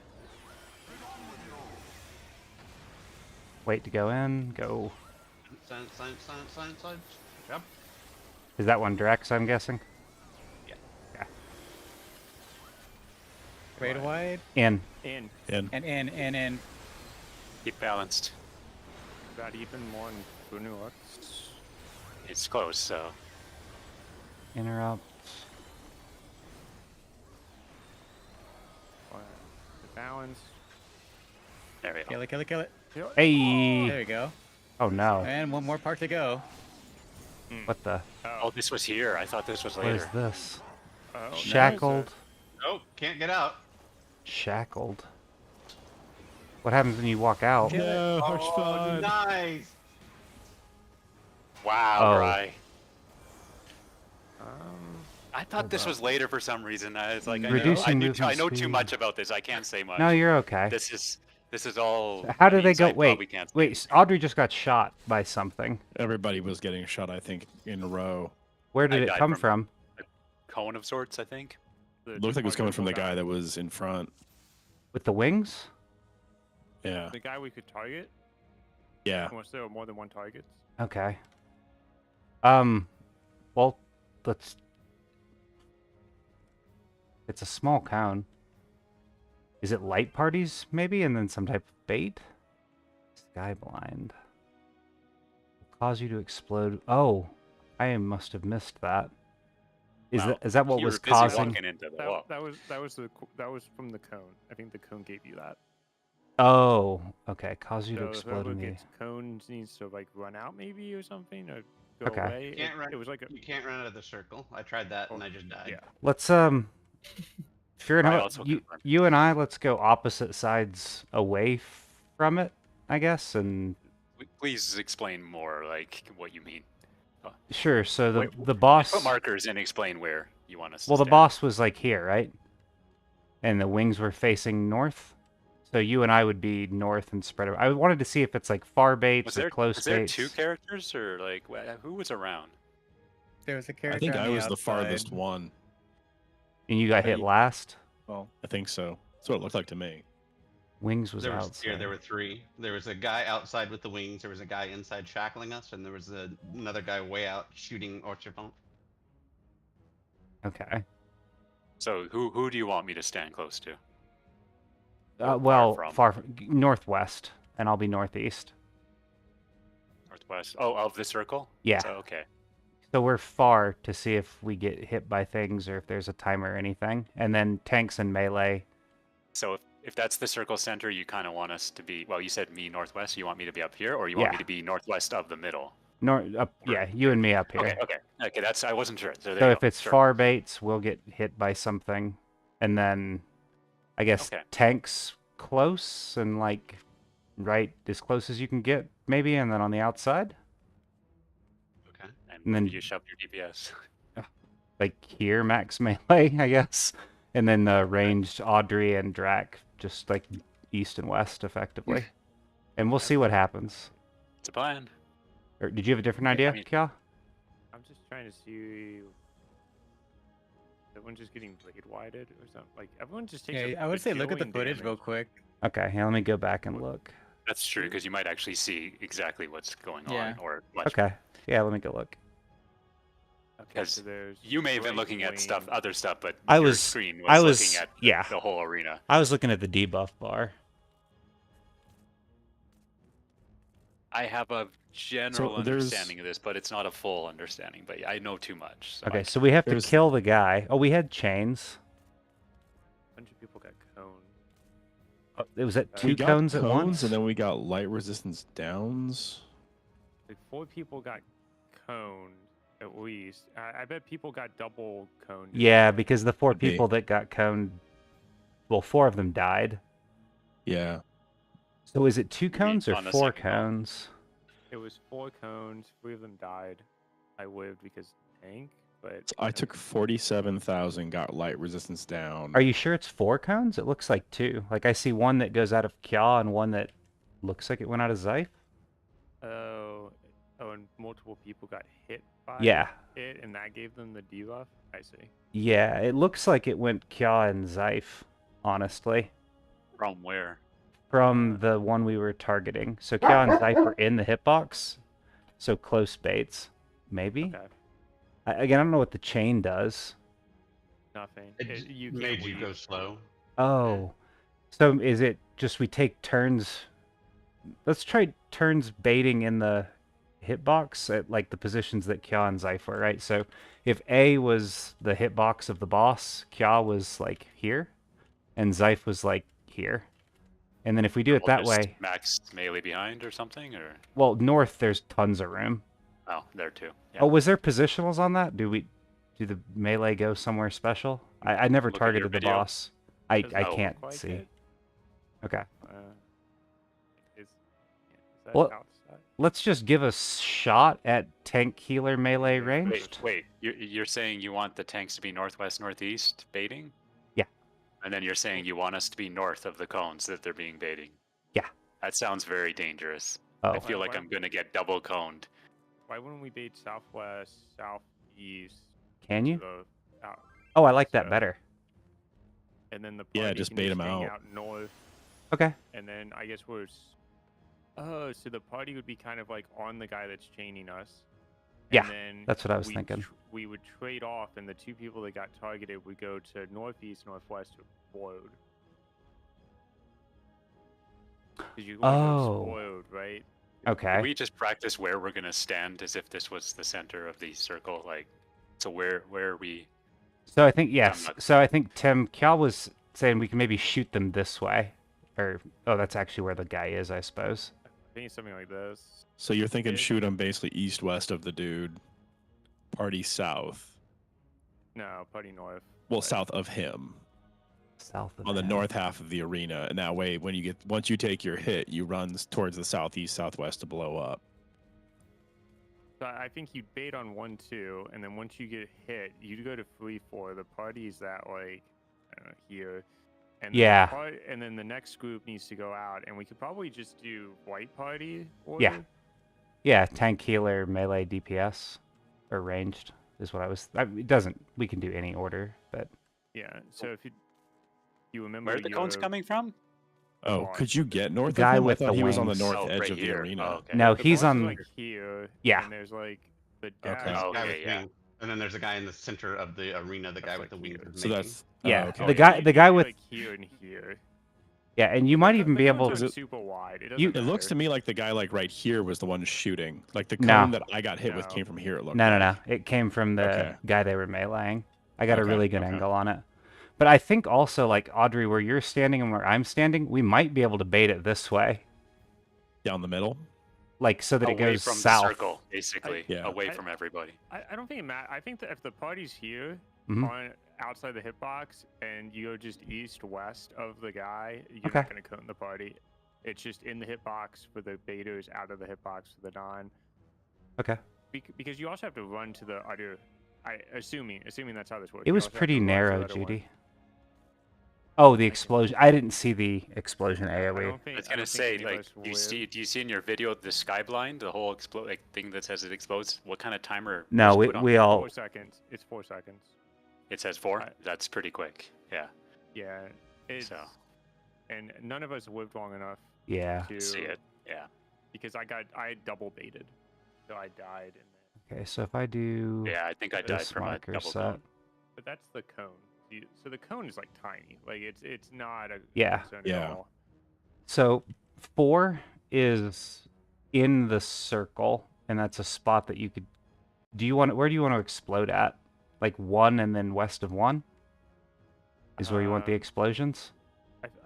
Wait to go in. Go. Silence, silence, silence, silence, silence. Yep. Is that one Drex, I'm guessing? Yeah. Yeah. Great wide. In. In. And And. Keep balanced. Got even more in Bruno. It's close, so Interrupt. The balance. there we go. Kill it, kill it, kill it. Hey! There we go. Oh no. And one more part to go. What the? Oh, this was here. I thought this was What later. is this? Oh, no, Shackled. Oh, can't get out. Shackled. What happens when you walk out? Kill it. no, harsh Oh, fun. nice. Wow, Oh. Rye. Um, I thought this was later for some reason. I was like, Reducing I movement know too speed. much about this. I can't say much. No, you're okay. This is all. How did they go? inside job we Wait, can't say. wait. Audrey just got shot by something. Everybody was getting shot, I think, in a row. Where did I it died come from- from? Cone of sorts, I think. Looked like it was coming from the guy that was in front. With the wings? Yeah. the guy we could target. Yeah. Was there more than one target? Okay. Well, let's. It's a small cone. Is it light parties, maybe, and then some type of bait? Skyblind. Will cause you to explode. Oh, I must have missed that. Wow. Is that what You was were busy causing? walking into the wall. That was from the cone. I think the cone gave you that. Oh, okay. Cause you to So explode whoever in the. gets cones needs to like run out maybe or something or go Okay. away. You can't run. It was like a You can't run out of the circle. I tried that and I just died. yeah. Let's Fear and I how also you confirmed. you and I let's go opposite sides away from it, I guess, and Please explain more, like what you mean. sure. So Wait, the boss. Put markers and explain where you want us. Well, to the stand. boss was like here, right? And the wings were facing north. So you and I would be north and spread. I wanted to see if it's like far baits Was or there close was there baits. two characters or like who was around? There was a character. I think on I the was the outside. farthest one. And you got hit last. Well, I think so. That's what it looked like to me. Wings was There was outside. there were three. There was a guy outside with the wings. There was a guy inside shackling us, and there was another guy way out shooting Orchifont. Okay. So who do you want me to stand close to? Well, from? northwest, and I'll be northeast. Northwest. Oh, of the circle? Yeah. So, okay. So we're far to see if we get hit by things or if there's a timer or anything. And then tanks and melee. So if that's the circle center, you kind of want us to be, well, you said me northwest, you want me to be up here, or you want me to be northwest of the middle? Yeah, you and me up here. Okay, I wasn't sure. So, So if it's far baits, we'll get hit by something. And then, I guess, tanks close and, like, right as close as you can get, maybe, and then on the outside. Okay. And then you shove your DPS. Like here, max melee, I guess. And then ranged Audrey and Drac, just like east and west, effectively. And we'll see what happens. It's a plan. Or, did you have a different idea, Kya? I'm just trying to see. Everyone's just getting blade wided or something. Like everyone just takes. Yeah, I would say look at the footage real quick. Okay, yeah, let me go back and look. That's true, because you might actually see exactly what's going on, or much. Okay, yeah, let me go look. Because so you may have been looking at other stuff, but your screen was looking at the whole arena. I was looking at the debuff bar. I have a general understanding of this, but it's not a full understanding. But I know too much. So okay, so we have to kill the guy. Oh, we had chains. A bunch of people got cone. Oh, it was at two cones at once, and then we got light resistance downs. Like 4 people got coned at least. I bet people got double coned. Yeah, because the 4 people that got coned, well, 4 of them died. Yeah. So is it 2 cones or 4 cones? It was 4 cones. 3 of them died. I lived because tank, but so I took 47,000, got light resistance down. Are you sure it's 4 cones? It looks like 2. Like I see one that goes out of Kya and one that looks like it went out of Zyph. Oh, and multiple people got hit by it, and that gave them the debuff. I see. Yeah, it looks like it went Kya and Zyph, honestly. From where? From the one we were targeting. So Kya and Zyph were in the hitbox, so close baits, maybe. Okay. Again, I don't know what the chain does. Nothing. You made you go slow. Oh, so is it just we take turns? Let's try turns baiting in the hitbox at like the positions that Kya and Zyph were, right? So if A was the hitbox of the boss, Kya was like here, and Zyph was like here. And then if we do it that way, max melee behind or something, or well, north there's tons of room. Oh, there too. Yeah. Oh, was there positionals on that? Do the melee go somewhere special? I never targeted the boss. I can't see. It. Okay. Is that well, outside? let's just give a shot at tank healer melee ranged. Wait. You're saying you want the tanks to be northwest, northeast baiting? Yeah. And then you're saying you want us to be north of the cones that they're being baiting? Yeah. That sounds very dangerous. Oh. I feel like I'm going to get double coned. Why wouldn't we bait southwest, southeast? Can you? Oh, I like that better. And then the party just can bait them hang out. North. Okay. And then I guess oh, so the party would be kind of like on the guy that's chaining us. Yeah, then that's what I was thinking. We would trade off, and the 2 people that got targeted would go to northeast, northwest, or spoiled. Because you want to go spoiled, right? Okay. Can we just practice where we're gonna stand as if this was the center of the circle? Like, so where are we? So I think yes. So I think Tim Kya was saying we can maybe shoot them this way, or that's actually where the guy is, I suppose. I think it's something like this. So you're thinking shoot him basically east-west of the dude, party south. No, party north. Well, south of him. South of on the him. north half of the arena, and that way, once you take your hit, you run towards the southeast, southwest to blow up. So I think you bait on 1-2, and then once you get hit, you go to 3-4. The party's that like I don't know, here. And and then the next group needs to go out, and we could probably just do white party order. Yeah, tank healer, melee, DPS, or ranged is what I was. It doesn't. We can do any order, but yeah. So if you remember, where are the cones coming from? Oh, could you get north guy of him? with I thought the he was on the wings. north edge right of the here. arena. Oh, okay. no, The he's boss is, on. like here. Yeah. And there's like the Okay. dash. Okay, yeah. And then there's a guy in the center of the arena, the guy with the wings. So that's Yeah, okay. the guy you with like here and here. yeah, and you might even be able Cones to. aren't super wide. It, you- doesn't It looks matter. to me like the guy like right here was the one shooting. Like the No. cone that I got hit with No. came from here. It looked No, no, like. no. It came from the Okay. guy they were meleeing. I got a Okay, really good okay. angle on it. But I think also, like, Audrey, where you're standing and where I'm standing, we might be able to bait it this way. Down the middle. Like, so that it Away goes from south. the circle, basically. Yeah. Away from everybody. I don't think it matters. I think that if the party's here Mhm. on outside the hitbox and you go just east west of the guy, you're Okay. not going to cone the party. It's just in the hitbox for the baiters, out of the hitbox for the non. Okay. Because you also have to run to the other. Assuming that's how this works. It you was also have pretty to run to the narrow, other one. Judy. Oh, the explosion. I didn't see the explosion I AoE. don't think. I was I gonna don't think say, any of like, us do you see in your video the sky blind, the whole thing that says it explodes? What kind of timer? No, was put on we it? all. 4 seconds. It's 4 seconds. It says 4. I- That's pretty quick. Yeah. Yeah. It's, So and none of us lived long enough Yeah. to see it. Yeah. because I double baited, so I died in there. Okay, so if I do Yeah. I think I died this from a marker double set. cone. But that's the cone. So the cone is like tiny. Like it's not a Yeah. concern Yeah. at all. So 4 is in the circle, and that's a spot that you could. Where do you want to explode at? Like 1 and then west of 1 is where you want the explosions.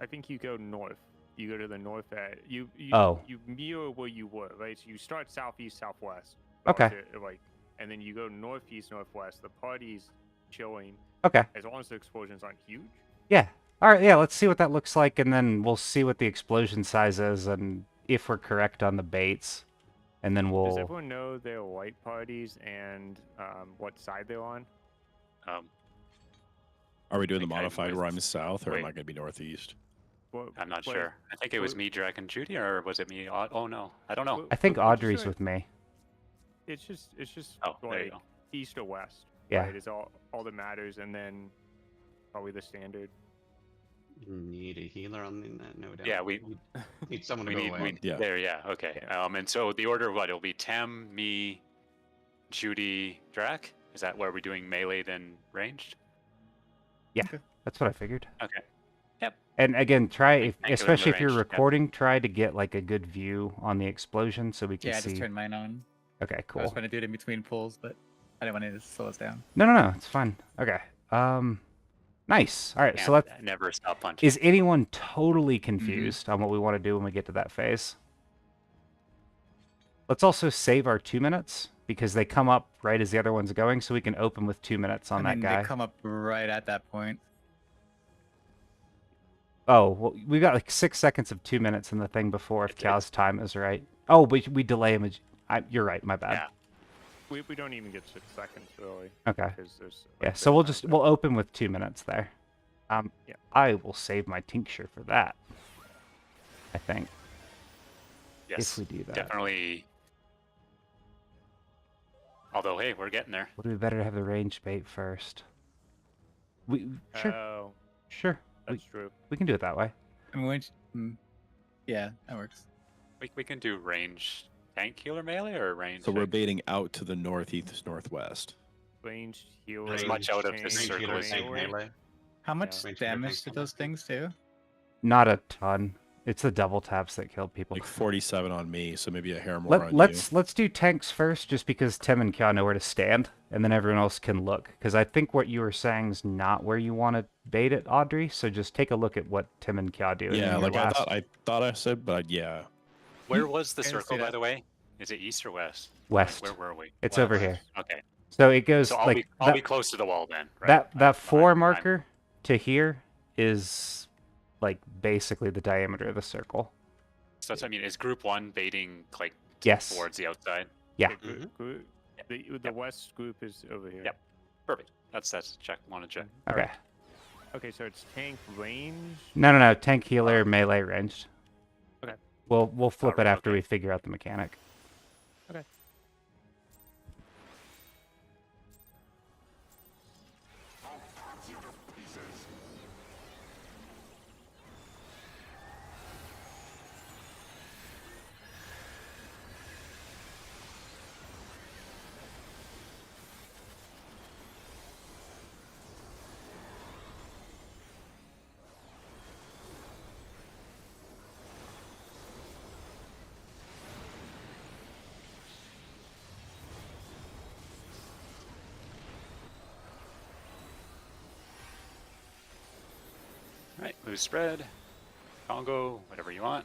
I think you go north. You go to the north edge. You Oh. you mirror where you were, right? So you start southeast, southwest. Okay. Like, and then you go northeast, northwest. The party's chilling Okay. as long as the explosions aren't huge. Yeah. All right. Yeah. Let's see what that looks like, and then we'll see what the explosion size is, and if we're correct on the baits, and then Does we'll. everyone know their white parties and what side they're on? Are we doing the think I modified was- where I'm south, or am wait. I going to be northeast? I'm not What- sure. I think it was what- me, Drac, and Judy, or was it me? Oh no, I don't know. what- I think what- what'd you Audrey's say? with me. It's just Oh, there you like go. east or west. Yeah. Right, is all that matters, and then probably the standard. Need a healer on that? No doubt. Yeah, we need someone to we go need away. Yeah. there. Yeah, okay. And so the order of what? It'll be Tem, me, Judy, Drac. Is that where we're doing melee then ranged? That's what I figured. Okay. Yep. And again, Thank you, especially if you're range, yep. recording, try to get like a good view on the explosion so we can Yeah, I see. just turned mine on. Okay, I was cool. trying to do it in between pulls, but I didn't want it to slow us down. No, it's fine. Okay. Nice. All right, so let's. Never stop punching. Is anyone totally confused on what we want to do when we get to that phase? Let's also save our 2 minutes because they come up right as the other one's going, so we can open with 2 minutes on I mean, that guy. they come up right at that point. Oh, well, we got like 6 seconds of 2 minutes in the thing before if It's- Cal's time is right. Oh, we delay him. You're right. My bad. Yeah. We don't even get 6 seconds really. Okay. Because there's Yeah. like, So the we'll time open with 2 minutes there. Yeah. I will save my tincture for that. I think Yes. if we do that, Definitely. Although, hey, we're getting there. would it be better to have the range bait first? Sure, Oh, sure. that's true. We can do it that way. I mean, yeah, that works. We can do range tank healer melee or range. So we're baiting out to the northeast, northwest. Ranged healer. As much out of tank, this Range circle healer, as tank anywhere. melee. How much Range healer, damage tank did those things do? Not a ton. It's the double taps that killed people. Like 47 on me, so maybe a hair more on Let's do tanks first, just because Tim and Kya know where to stand, and then everyone else can look. Because I think what you were saying is not where you want to bait it, Audrey. So just take a look at what Tim and Kya do. you. and Yeah, then like your I last thought I said, but yeah. Where was the I can see circle, by that. the way? Is it east or west? West. Where were we? It's over here. Okay. So it goes So I'll, like be, I'll that, be close to the wall then. Right? that I'm 4 fine. marker to here is like basically the diameter of the circle. So that's what I mean. Is group 1 baiting like Yes. towards the outside? Yeah. Okay, group, the west group is over here. Yep. Perfect. That's check. Want to check. Okay. Okay, so it's tank range. No. Tank healer melee ranged. Okay. We'll flip it Alright, after okay. we figure out the mechanic. Okay. Alright, loose spread. Congo, whatever you want.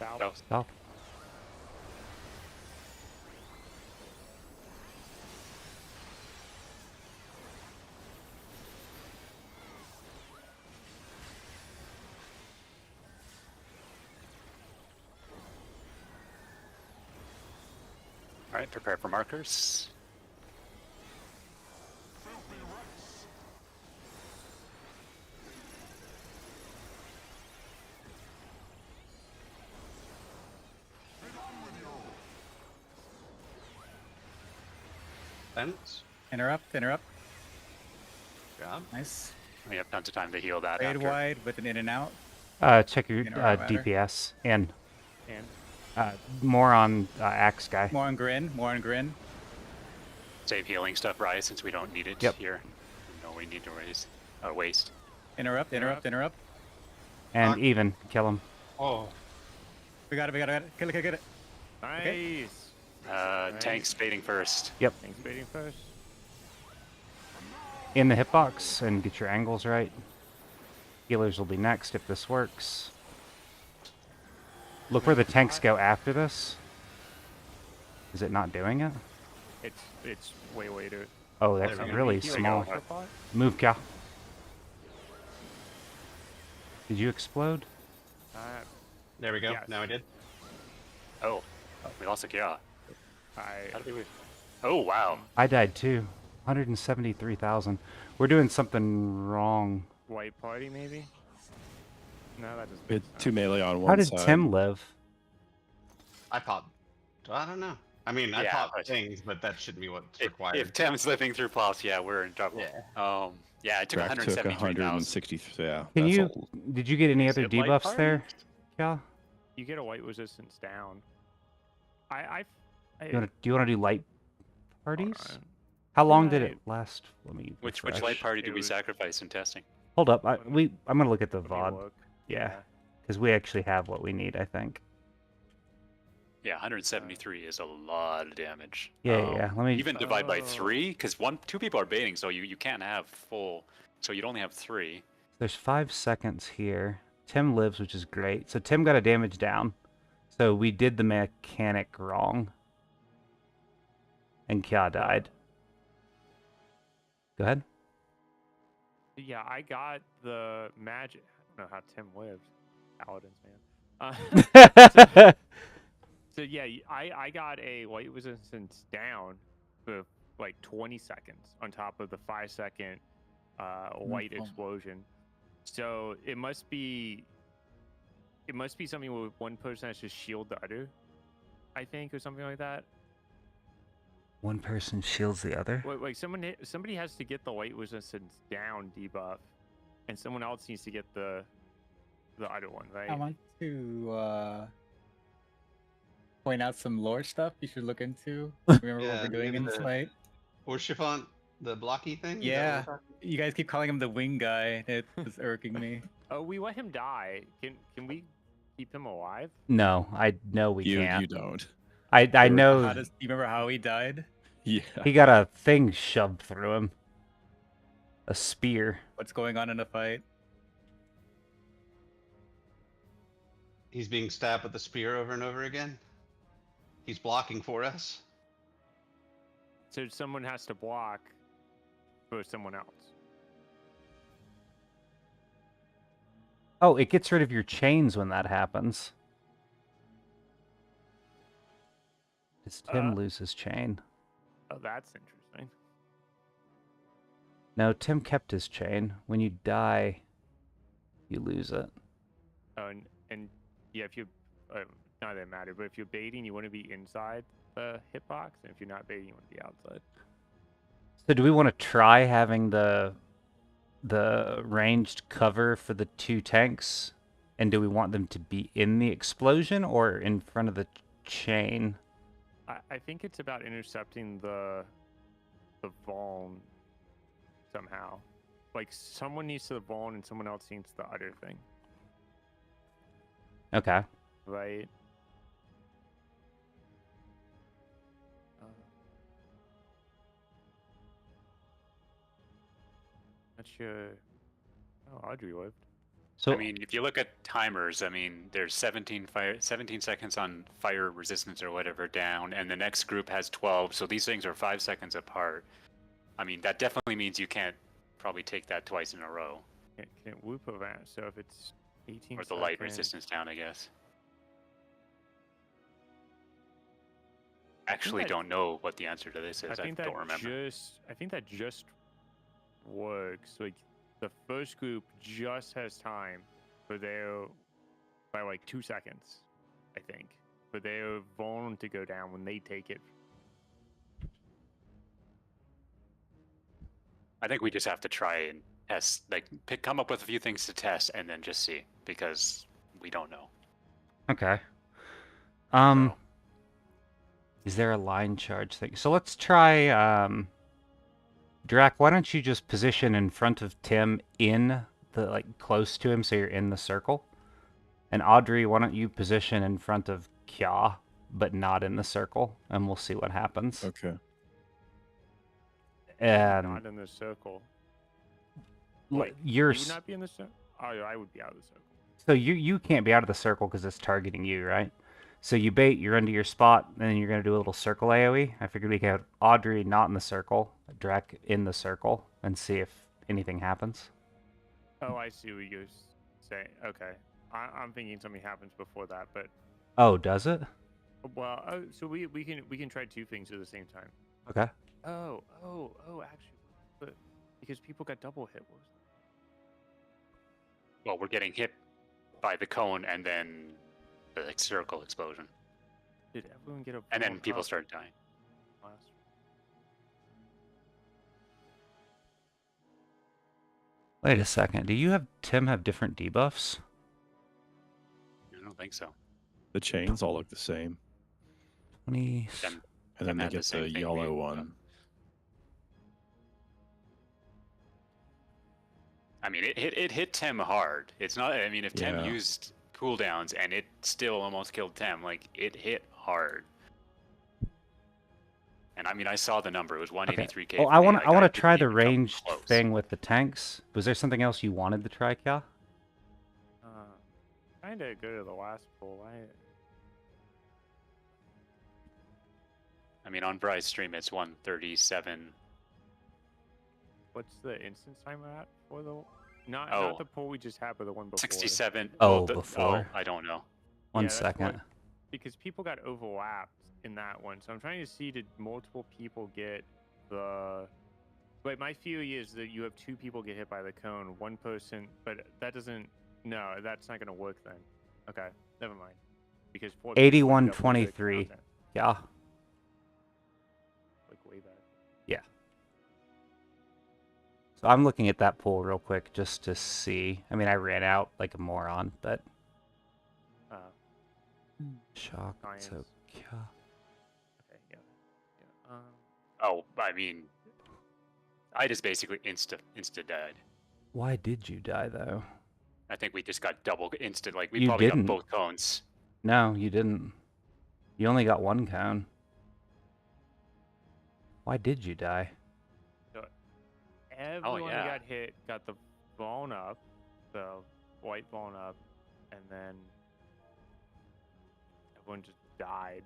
South. South. Alright, prepare for markers. Fence. Interrupt. Job. Nice. We have tons of time to heal that Fade after. wide with an in and out. Check your Interrupt matter. DPS and And more on Axe guy. More on Grin. Save healing stuff, right? Since we don't need it Yep. here. No, we need to waste. Interrupt. And even kill him. Oh. We got it. Kill it. nice. Tanks baiting first. Thanks baiting first. In the hitbox and get your angles right. Healers will be next if this works. Look where the tanks go after this. Is it not doing it? It's way to. Oh, that's There we go. really Healing small. also pot? Move, Cal. Did you explode? There we go. Yes. Now I did. Oh, we lost a Kia. I How did we? Oh, wow. I died too. 173,000. We're doing something wrong. white party maybe. No, that doesn't. We make had sense. 2 melee on one How did side. Tim live? I popped. I don't know. I mean, I Yeah, popped but- things, but that shouldn't be what's If, required. if Tim's living through plots, yeah, we're in trouble. Yeah. Yeah, it took Drac took 173,000. 160. Yeah. Can that's you? all. Did you get any Is other it light debuffs party? there, Cal? You get a white resistance down. I Do you want to do light parties? Alright. How long did Right. it last? Let me. Which refresh. light party did It we was- sacrifice in testing? Hold up. I'm gonna look at the Let me VOD. look. Yeah, because we actually have what we need, I think. Yeah, 173 is a lot of damage. Yeah. Let me. Even divide by Oh. 3, because 2 people are baiting, so you can't have full. So you'd only have 3. There's 5 seconds here. Tim lives, which is great. So Tim got a damage down. So we did the mechanic wrong. And Kya died. Go ahead. Yeah, I got the magic. I don't know how Tim lives. Paladins, man. So yeah, I got a white resistance down for like 20 seconds on top of the 5-second white Oh. explosion. So it must be something where one person has to shield the other, I think, or something like that. One person shields the other. Like somebody has to get the white resistance down debuff, and someone else needs to get the other one, right? I want to point out some lore stuff you should look into. Remember what Yeah, we're doing maybe in the- Smite? Or Chiffon, the blocky thing? Is that Yeah. what we're talking- You guys keep calling him the wing guy. It was irking me. Oh, we let him die. Can we keep him alive? No, I know we You can't. don't. I know How does, do you remember how he died? Yeah. he got a thing shoved through him. A spear. What's going on in the fight? He's being stabbed with the spear over and over again. He's blocking for us. So someone has to block for someone else. Oh, it gets rid of your chains when that happens. Does Tim lose his chain? Oh, that's interesting. No, Tim kept his chain. When you die, you lose it. Oh, and yeah, if you not that it matter, but if you're baiting, you want to be inside the hitbox, and if you're not baiting, you want to be outside. So do we want to try having the ranged cover for the 2 tanks? And do we want them to be in the explosion or in front of the chain? I think it's about intercepting the vuln. somehow. Like someone needs the bone and someone else needs the other thing, Okay. right? Not sure. Oh, Audrey lived. So I mean, if you look at timers, I mean, there's 17 seconds on fire resistance or whatever down, and the next group has 12. So these things are 5 seconds apart. I mean, that definitely means you can't probably take that twice in a row. Can't whoop event. So if it's 18 Or the light seconds, resistance down, I guess. Actually, don't know what the answer to this is. I don't remember. I think that just works. Like the first group just has time for their by like 2 seconds, I think, for their bone to go down when they take it. I think we just have to try and test, like, come up with a few things to test and then just see, because we don't know. okay. So, Is there a line charge thing? So let's try, Drac, why don't you just position in front of Tim in the, like, close to him so you're in the circle? And Audrey, why don't you position in front of Kya, but not in the circle, and we'll see what happens. Okay. And not in the circle. you're You would not be in the circle. Oh, I would be out of the circle. so you can't be out of the circle because it's targeting you, right? So you bait, you're into your spot, and then you're gonna do a little circle AOE. I figured we could have Audrey not in the circle, Drac in the circle, and see if anything happens. Oh, I see what you're saying. Okay, I'm thinking something happens before that, but Oh, does it? well, so we can try two things at the same time. Okay. Oh, actually, but because people got double hit. Well, we're getting hit by the cone and then the like, circle explosion. Did everyone get a? And then people start dying. Wait a second. Do you have Tim have different debuffs? I don't think so. The chains all look the same. 20. And then they had the get same the thing yellow we- one. I mean, it hit Tim hard. It's not. I mean, if Tim Yeah. used cooldowns and it still almost killed Tim, like it hit hard. And I mean, I saw the number. It was 183k. Well, I want to try the ranged thing with the tanks. Was there something else you wanted to try, Kya? Trying to go to the last pool. I mean, on Bry's stream, it's 137. What's the instance timer at for the? Not the poll we just had, but the one before. 67. Oh, well, before? I don't know. One that's second. Because people got overlapped in that one, so I'm trying to see did multiple people get the. But my theory is that you have two people get hit by the cone, one person, but that doesn't. No, that's not going to work then. Okay, never mind. Because 81-23. Yeah. Like way back. Yeah. So I'm looking at that pool real quick just to see. I mean, I ran out like a moron, but. Shock. Science. So, yeah. Okay, yeah. Oh, I mean, I just basically insta died. Why did you die though? I think we just got double instant. Like we You probably didn't. got both cones. No, you didn't. You only got one cone. Why did you die? Everyone yeah. that got hit got the bone up, the white bone up, and then everyone just died.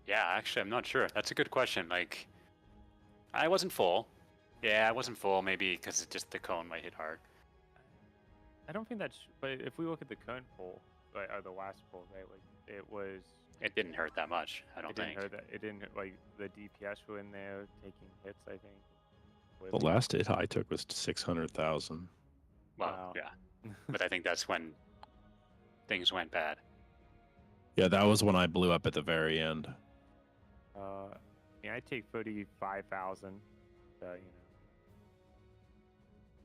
Yeah, actually, I'm not sure. That's a good question. Like, I wasn't full. Yeah, I wasn't full. Maybe because it's just the cone might hit hard. I don't think that's. But if we look at the current poll, or the last poll, right? Like it was. It didn't hurt that much. I don't It didn't think. hurt that. It didn't like the DPS were in there taking hits. I think. The last hit I took was 600,000. Well, Wow. yeah, but I think that's when things went bad. Yeah, that was when I blew up at the very end. Yeah, I take 35,000. So you know.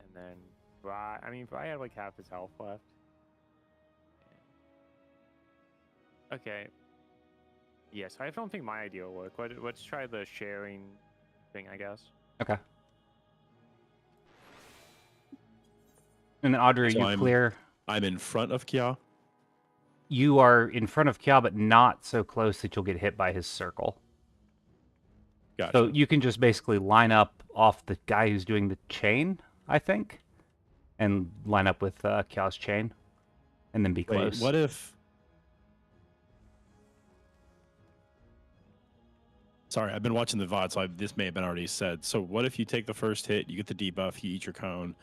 And then Bri, I mean, Bri had like half his health left. Okay. Yes, I don't think my idea will work. Let's try the sharing thing, I guess. Okay. And then Audrey, So you clear. I'm in front of Kia. You are in front of Kia, but not so close that you'll get hit by his circle. Gotcha. So you can just basically line up off the guy who's doing the chain, I think, and line up with Kia's chain, and then be close. Wait, what if? Sorry, I've been watching the VOD, so this may have been already said. So what if you take the first hit, you get the debuff, you eat your cone,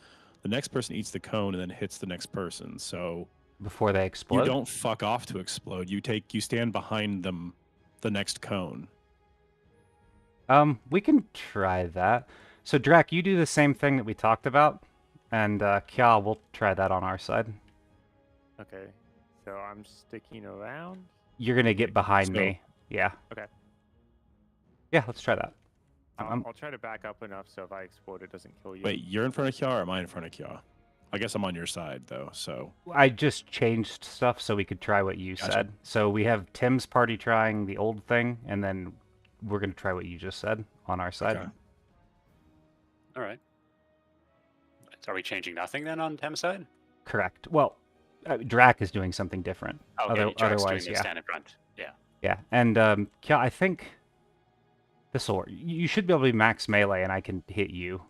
the next person eats the cone and then hits the next person. So Before they explode? you don't fuck off to explode. You stand behind them, the next cone. We can try that. So Drac, you do the same thing that we talked about, and Kia, we'll try that on our side. Okay. So I'm sticking around. You're gonna get behind me. Yeah. Okay. Yeah, let's try that. I'll try to back up enough so if I explode, it doesn't kill you. Wait, you're in front of Kia or am I in front of Kia? I guess I'm on your side though. So I just changed stuff so we could try what you Gotcha. said. So we have Tim's party trying the old thing, and then we're gonna try what you just said on our side. Okay. All right. Are we changing nothing then on Tem's side? Correct. Well, Drac is doing something different. Okay, Drax Otherwise, doing the stand in front. Yeah. Yeah, and Kia, I think this will. You should be able to be max melee, and I can hit you,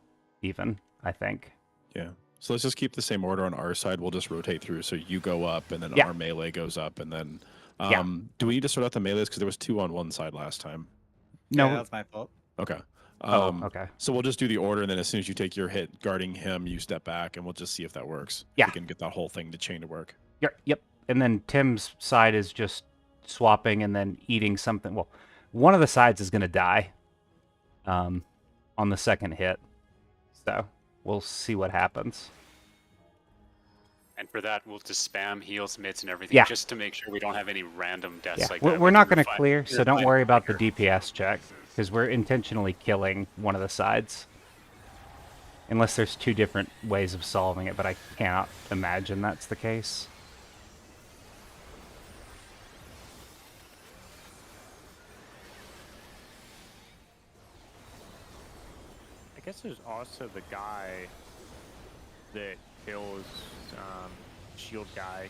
even. I think. Yeah. So let's just keep the same order on our side. We'll just rotate through. So you go up, and then Yeah. our melee goes up, and then. Yeah. Do we need to sort out the melees because there was 2 on one side last time? No. Yeah, that was my fault. Okay. Okay. So we'll just do the order, and then as soon as you take your hit guarding him, you step back, and we'll just see if that works. Yeah. We can get that whole thing, the chain to work. Yep. And then Tim's side is just swapping and then eating something. Well, one of the sides is gonna die. On the second hit. So we'll see what happens. And for that, we'll just spam heals, mids, and everything, Yeah. just to make sure we don't have any random deaths Yeah, like we're, that. we're when not we going to fight. clear, so We're don't fine worry about the here. DPS check, because we're intentionally killing one of the sides. Unless there's 2 different ways of solving it, but I cannot imagine that's the case. I guess there's also the guy that kills shield guy.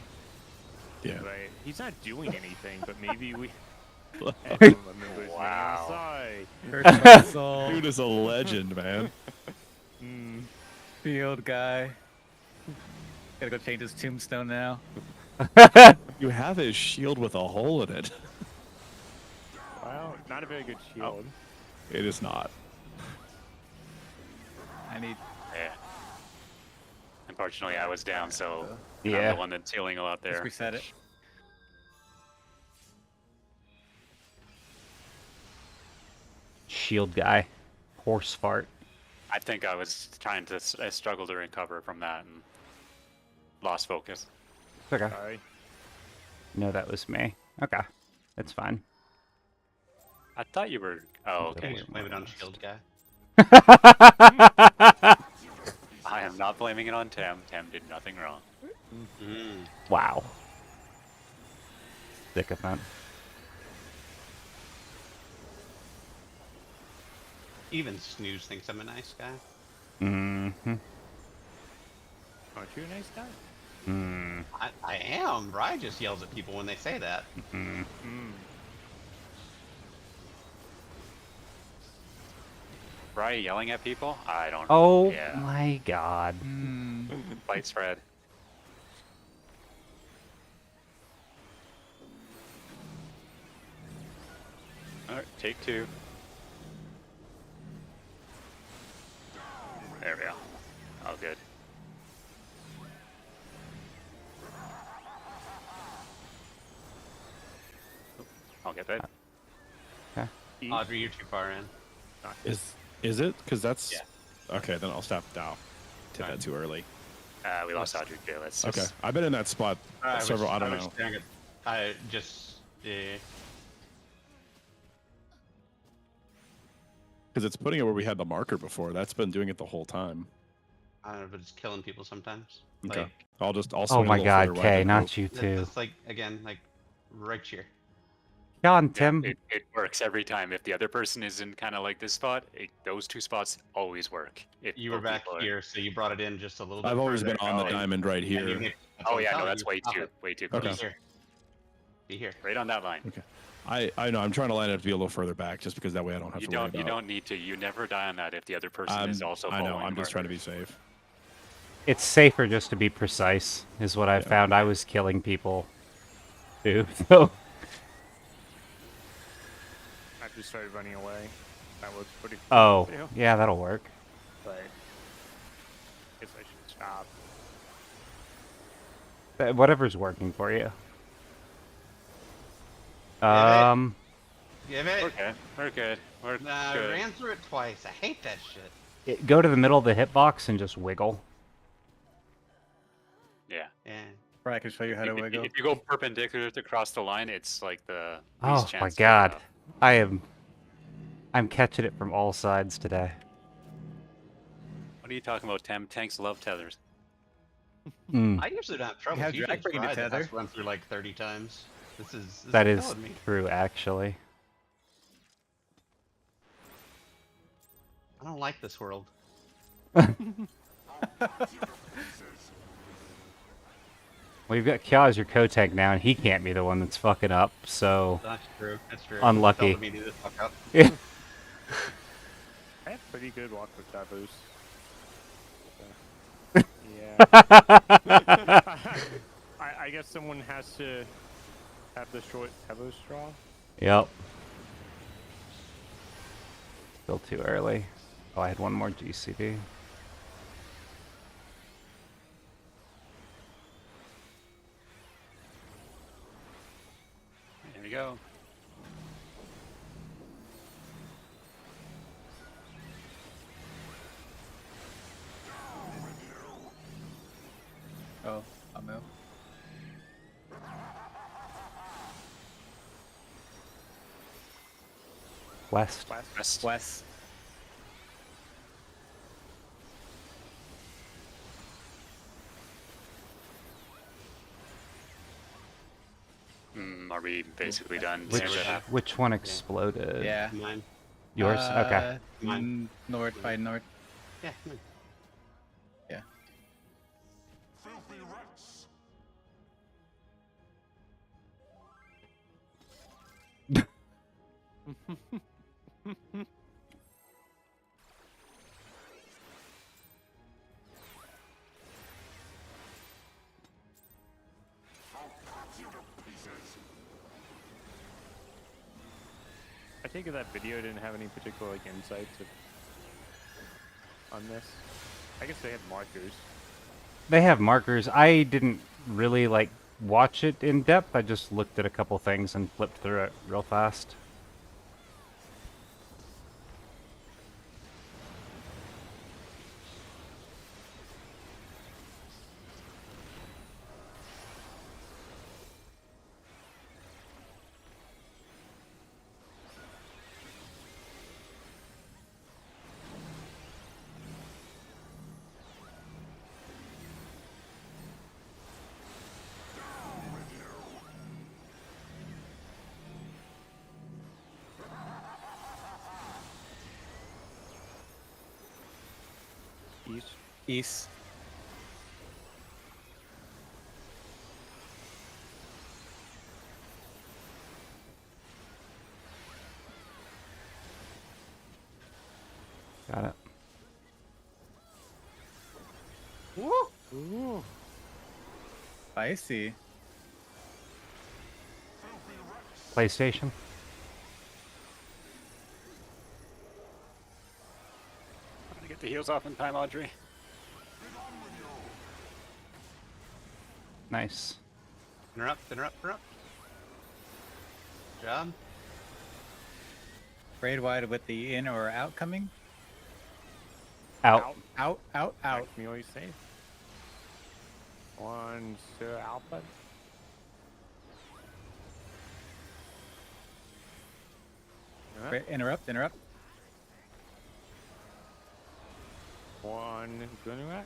Yeah. Right? He's not doing anything, but maybe we. Wow. Dude is a legend, man. Field guy. Gotta go change his tombstone now. You have his shield with a hole in it. Well, not a very good shield. It is not. I need. Yeah. Unfortunately, I was down, so I'm Yeah. the one that's healing a lot Just there. reset it. Shield guy. Horse fart. I think I was trying to I struggled to recover from that and lost focus. Okay. Sorry. No, that was me. Okay. That's fine. I thought you were. Oh, Can you okay. just blame it on Shield Guy? I am not blaming it on Tem. Tem did nothing wrong. Mm. Wow. Sycophant. Even Snooze thinks I'm a nice guy. Mm-hmm. Aren't you a nice guy? Mm. I am. Rye just yells at people when they say that. Mm. Right, yelling at people? I don't. Oh Yeah. my god. Fight spread. Alright, take 2. There we go. Oh, good. I'll get that. Audrey, you're too far in. Is it? Because that's. Yeah. Okay, then I'll stop now. Did that too early. We lost Audrey too. Let's Okay, just... I've been in that spot several. I don't know. I just. Because it's putting it where we had the marker before. That's been doing it the whole time. I don't know, but it's killing people sometimes. Okay. Like, I'll Oh my god, Kay, not you it's too. like, again, like, right here. Come on, Yeah, Tim. it works every time. If the other person is in kind of like this spot, those two spots always work. If You were both back people are- here, so you brought it in just a little bit I've always further. been on the Oh, diamond right And you here. hit- that's Oh what I'm yeah, no, telling that's you. way Stop too it. close. Okay. Be here. Be here. Right on that line. Okay. I know I'm trying to line it up to be a little further back, just because that way I don't have You to worry don't. You about. don't need to. You never die on that if the other person is also I following. know. I'm the just trying to marker. be safe. It's safer just to be precise, is what I Yeah. found. I was killing people too. So I just started running away. That was pretty cool oh too, yeah, that'll work. but guess I should stop. Whatever's working for you. Give it. We're good. We're good. We're Nah, I good. ran through it twice. I hate that shit. Go to the middle of the hitbox and just wiggle. Yeah. Yeah. Or I can show you how to wiggle. If you go perpendicular to cross the line, it's like the Oh least my chance. god, I'm catching it from all sides today. What are you talking about, Tim? Tanks love tethers. Mm, I usually don't have trouble. have It's usually drag brain to Fry that has tether. to run through like 30 times. This that is killing me. true, actually. I don't like this world. Well, you've got Kya as your co-tank now, and he can't be the one that's fucking up, so... That's true. That's true. Unlucky. Telling me to do this fuck up. Yeah. I have pretty good luck with taboos. Yeah. I guess someone has to have the short taboo straw. Yep. Still too early. Oh, I had one more GCD. There we go. Oh, I'll move. West. West. West. Are we basically done? Which Standard half? which one exploded? Yeah. Mine. Yours? Okay. Mine. North by north. Yeah. Mine. Yeah. I take it that video didn't have any particular like insights on this. I guess they had markers. They have markers. I didn't really like watch it in depth. I just looked at a couple things and flipped through it real fast. East. East. Got it. Ooh. Spicy. PlayStation. I'm gonna get the heals off in time, Audrey. Nice. Interrupt. Interrupt. Interrupt. Good job. Braid wide with the in or out coming. Out. Out, out, out. Make me always safe. One to Alpha. Interrupt, interrupt. One Gunuax.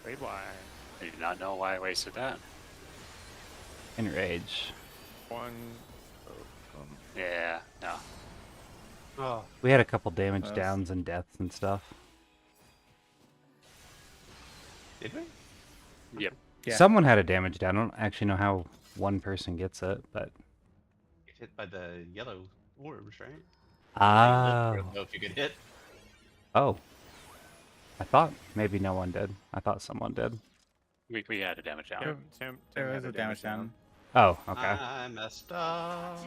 Braid wide. I do not know why I wasted that. Enrage. One. Yeah, no. Oh, We had a couple damage Nice. downs and deaths and stuff. did we? Yep. Yeah. Someone had a damage down. I don't actually know how one person gets it, but Get hit by the yellow orbs, right? ah, I don't know if you could hit. oh, I thought maybe no one did. I thought someone did. We had a damage down. Tim There had was a a damage down. Oh, okay. I messed up.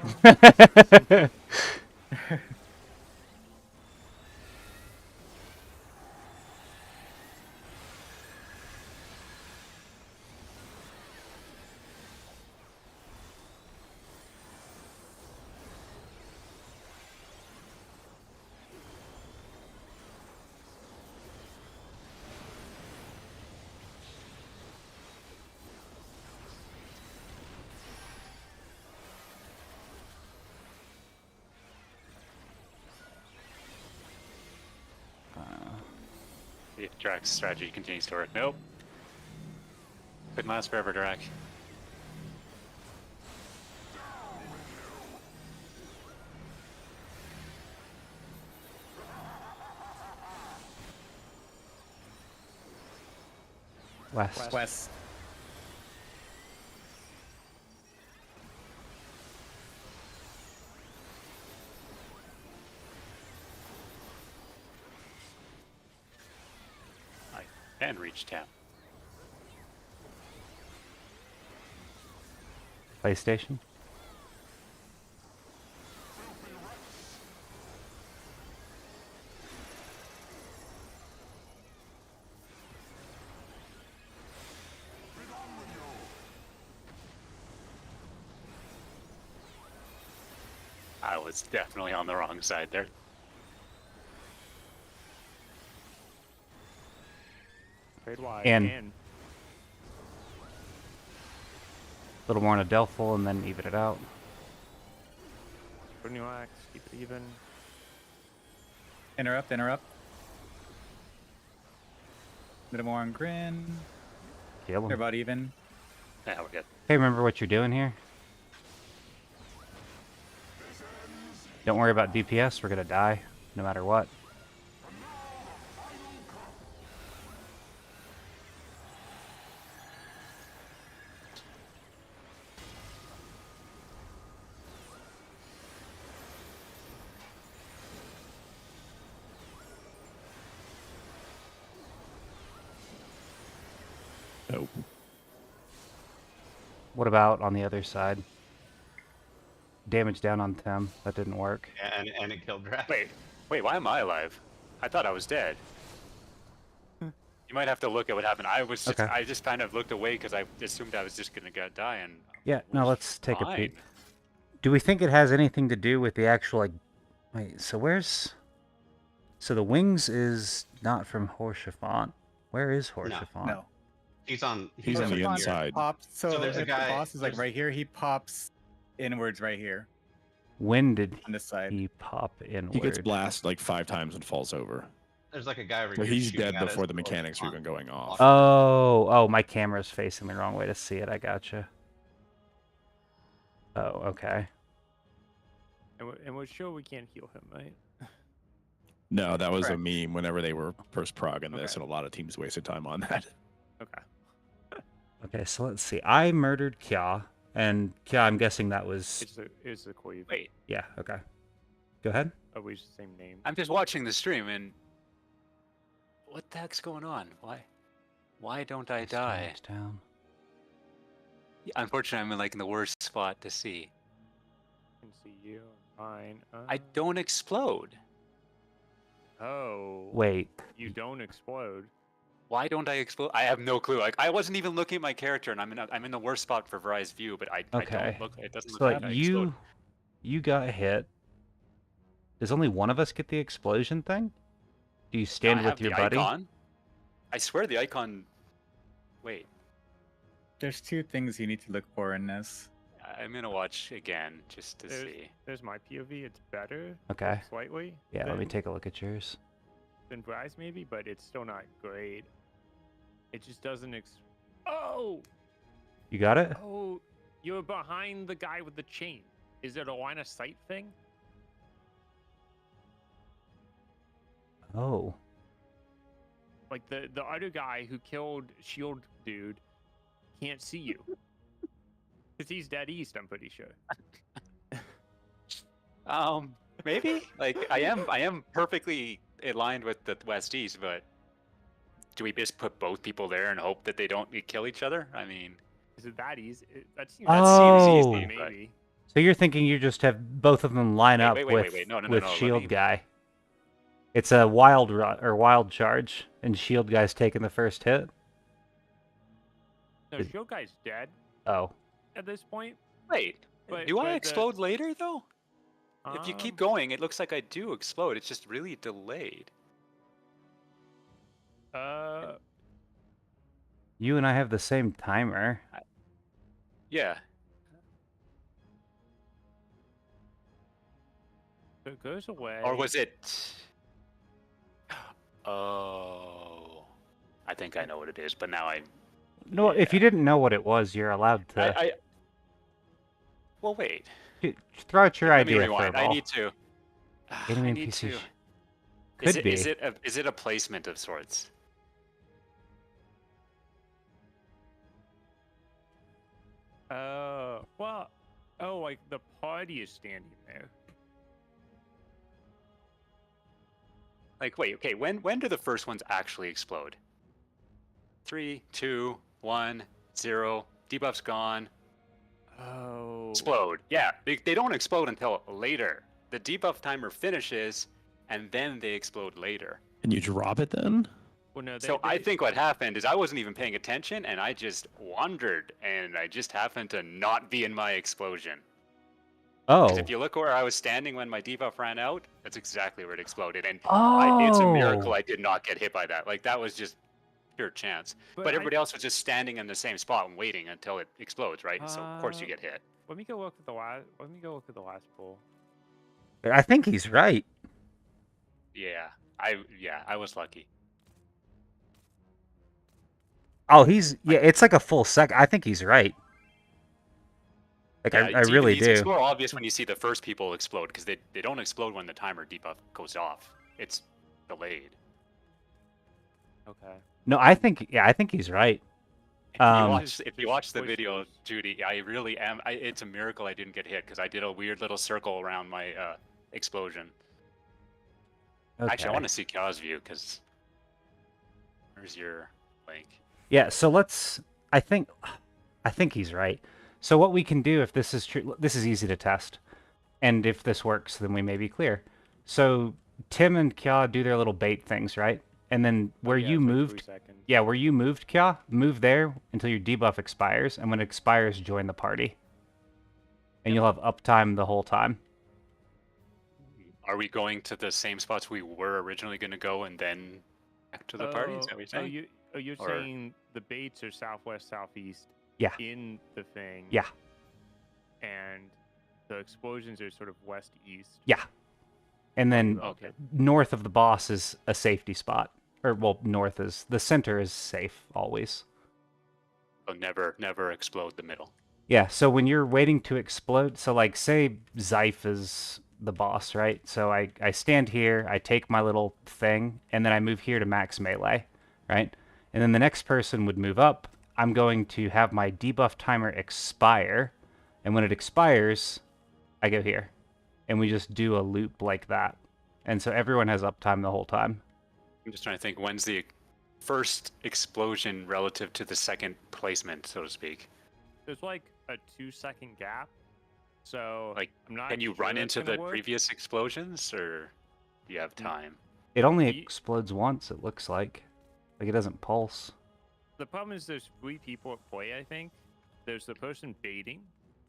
See if Drax's strategy continues to work. Nope. Couldn't last forever, Drax. West. West. I can reach 10. PlayStation. I was definitely on the wrong side there. Trade wide. In. In. A little more on a Delphal and then even it out. Put new axe. Keep it even. Interrupt. Interrupt. Little more on Grin. Kill They're him. about even. Yeah, we're good. Hey, remember what you're doing here? Don't worry about DPS. We're gonna die, no matter what. Nope. What about on the other side? Damage down on Tim. That didn't work. And it killed Drax. Wait, why am I alive? I thought I was dead. You might have to look at what happened. Okay. I just kind of looked away because I assumed I was just gonna die and Yeah, no, was let's take a peek. fine. Do we think it has anything to do with the actual, like... Wait, so where's... So the wings is not from Horschiffant. Where is Horschiffant? No. He's on He's on the over here. inside. Pops. So, So there's a if guy- the boss is like there's- right here, he pops inwards right here When did on this side. he pop inward? He gets blasted like 5 times and falls over. There's like a guy over So here. he's shooting dead at us before the with mechanics are on- even going off. Oh, my camera's facing the wrong way to see it. I gotcha. Oh, okay. And we're sure we can't heal him, right? No, that was Correct. a meme whenever they were first progging this, Okay. and a lot of teams wasted time on that. Okay. Okay, so let's see. I murdered Kya, and Kya, I'm guessing that was... It's the Queen. Wait, Yeah, okay. Go ahead. Are we the same name? I'm just watching the stream and what the heck's going on? Why don't I die? Damage down. Unfortunately, I'm in like in the worst spot to see. I can see you. Fine. I don't explode. Oh. Wait. You don't explode. Why don't I explode? I have no clue. Like I wasn't even looking at my character, and I'm in the worst spot for Vary's view, but I Okay. don't look. It doesn't look So like I explode. you got hit. Does only one of us get the explosion thing? Do you stand I with have your the buddy? Icon. I swear the icon. Wait, There's 2 things you need to look for in this. I'm gonna watch again just to There's- see. There's my POV. It's better. Okay. Slightly. Yeah, let me than- take a look at yours. Than Bryce maybe, but it's still not great. It just doesn't. Oh. You got it? Oh. You're behind the guy with the chain. Is it a line of sight thing? Oh. Like the other guy who killed Shield dude can't see you. Because he's dead east, I'm pretty sure. Maybe. Like I am perfectly aligned with the West East, but do we just put both people there and hope that they don't kill each other? I mean, Is it that easy? That seems, Oh. easy, but- maybe. So you're thinking you just have both of them line up wait, with no, with let Shield me- guy. It's a wild charge, and Shield guy's taking the first hit. No, Is- Shield guy's dead Oh. at this point. Wait, But- do I but the- explode later though? If you keep Um, going, it looks like I do explode. It's just really delayed. You and I have the same timer. Yeah. it goes away. Or was it? Oh, I think I know what it is, but now No, if you didn't know what it was, you're allowed to Well, wait. throw out your Let me idea rewind. for a I ball. need to. Enemy I need NPC. to. Could be. Is it a placement of sorts? Well, like the party is standing there. Like, wait, okay. When do the first ones actually explode? 3, 2, 1, 0. Debuff's gone. Oh. Explode. Yeah, they don't explode until later. The debuff timer finishes, and then they explode later. And you drop it then? Well, no, So I think what happened is I wasn't even paying attention, and I just wandered, and I just happened to not be in my explosion. Oh. 'Cause if you look where I was standing when my debuff ran out, that's exactly where it exploded. And Oh. it's a miracle I did not get hit by that. Like, that was just pure chance. But I- everybody else was just standing in the same spot and waiting until it explodes, right? So of course you Uh, get hit. Let me go look at the last. Let me go look at the last poll. I think he's right. Yeah, I was lucky. Oh, it's like a full sec. I think he's right. Like, Yeah, I really do. It's more obvious when you see the first people explode, because they don't explode when the timer debuff goes off. It's delayed. Okay. No, I think he's right. If you watch the video, Voices. Judy, I really am. It's a miracle I didn't get hit, because I did a weird little circle around my explosion. Actually, I want to see Kaw's view, because where's your link? Yeah, so I think he's right. So what we can do, if this is true, this is easy to test. And if this works, then we may be clear. So Tim and Kya do their little bait things, right? And then where Yeah, you it's like 3 moved, seconds. yeah, where you moved, Kya, move there until your debuff expires. And when it expires, join the party. And you'll have uptime the whole time. Are we going to the same spots we were originally going to go, and then back to the party? Is that what you're saying? You're Or- saying the baits are southwest, southeast. Yeah. In the thing. Yeah. And the explosions are sort of west, east. Yeah. And then Okay. north of the boss is a safety spot. Or, well, the center is safe always. So never explode the middle. Yeah, so when you're waiting to explode, so like say Zyph is the boss, right? So I stand here, I take my little thing, and then I move here to max melee, right? And then the next person would move up. I'm going to have my debuff timer expire, and when it expires, I go here. And we just do a loop like that. And so everyone has uptime the whole time. I'm just trying to think, when's the first explosion relative to the second placement, so to speak? There's like a 2-second gap. So Like, I'm not Can you sure run that's into gonna the work. previous explosions, or do you have time? It only Ye- explodes once, it looks like. Like it doesn't pulse. The problem is there's 3 people at play, I think. There's the person baiting.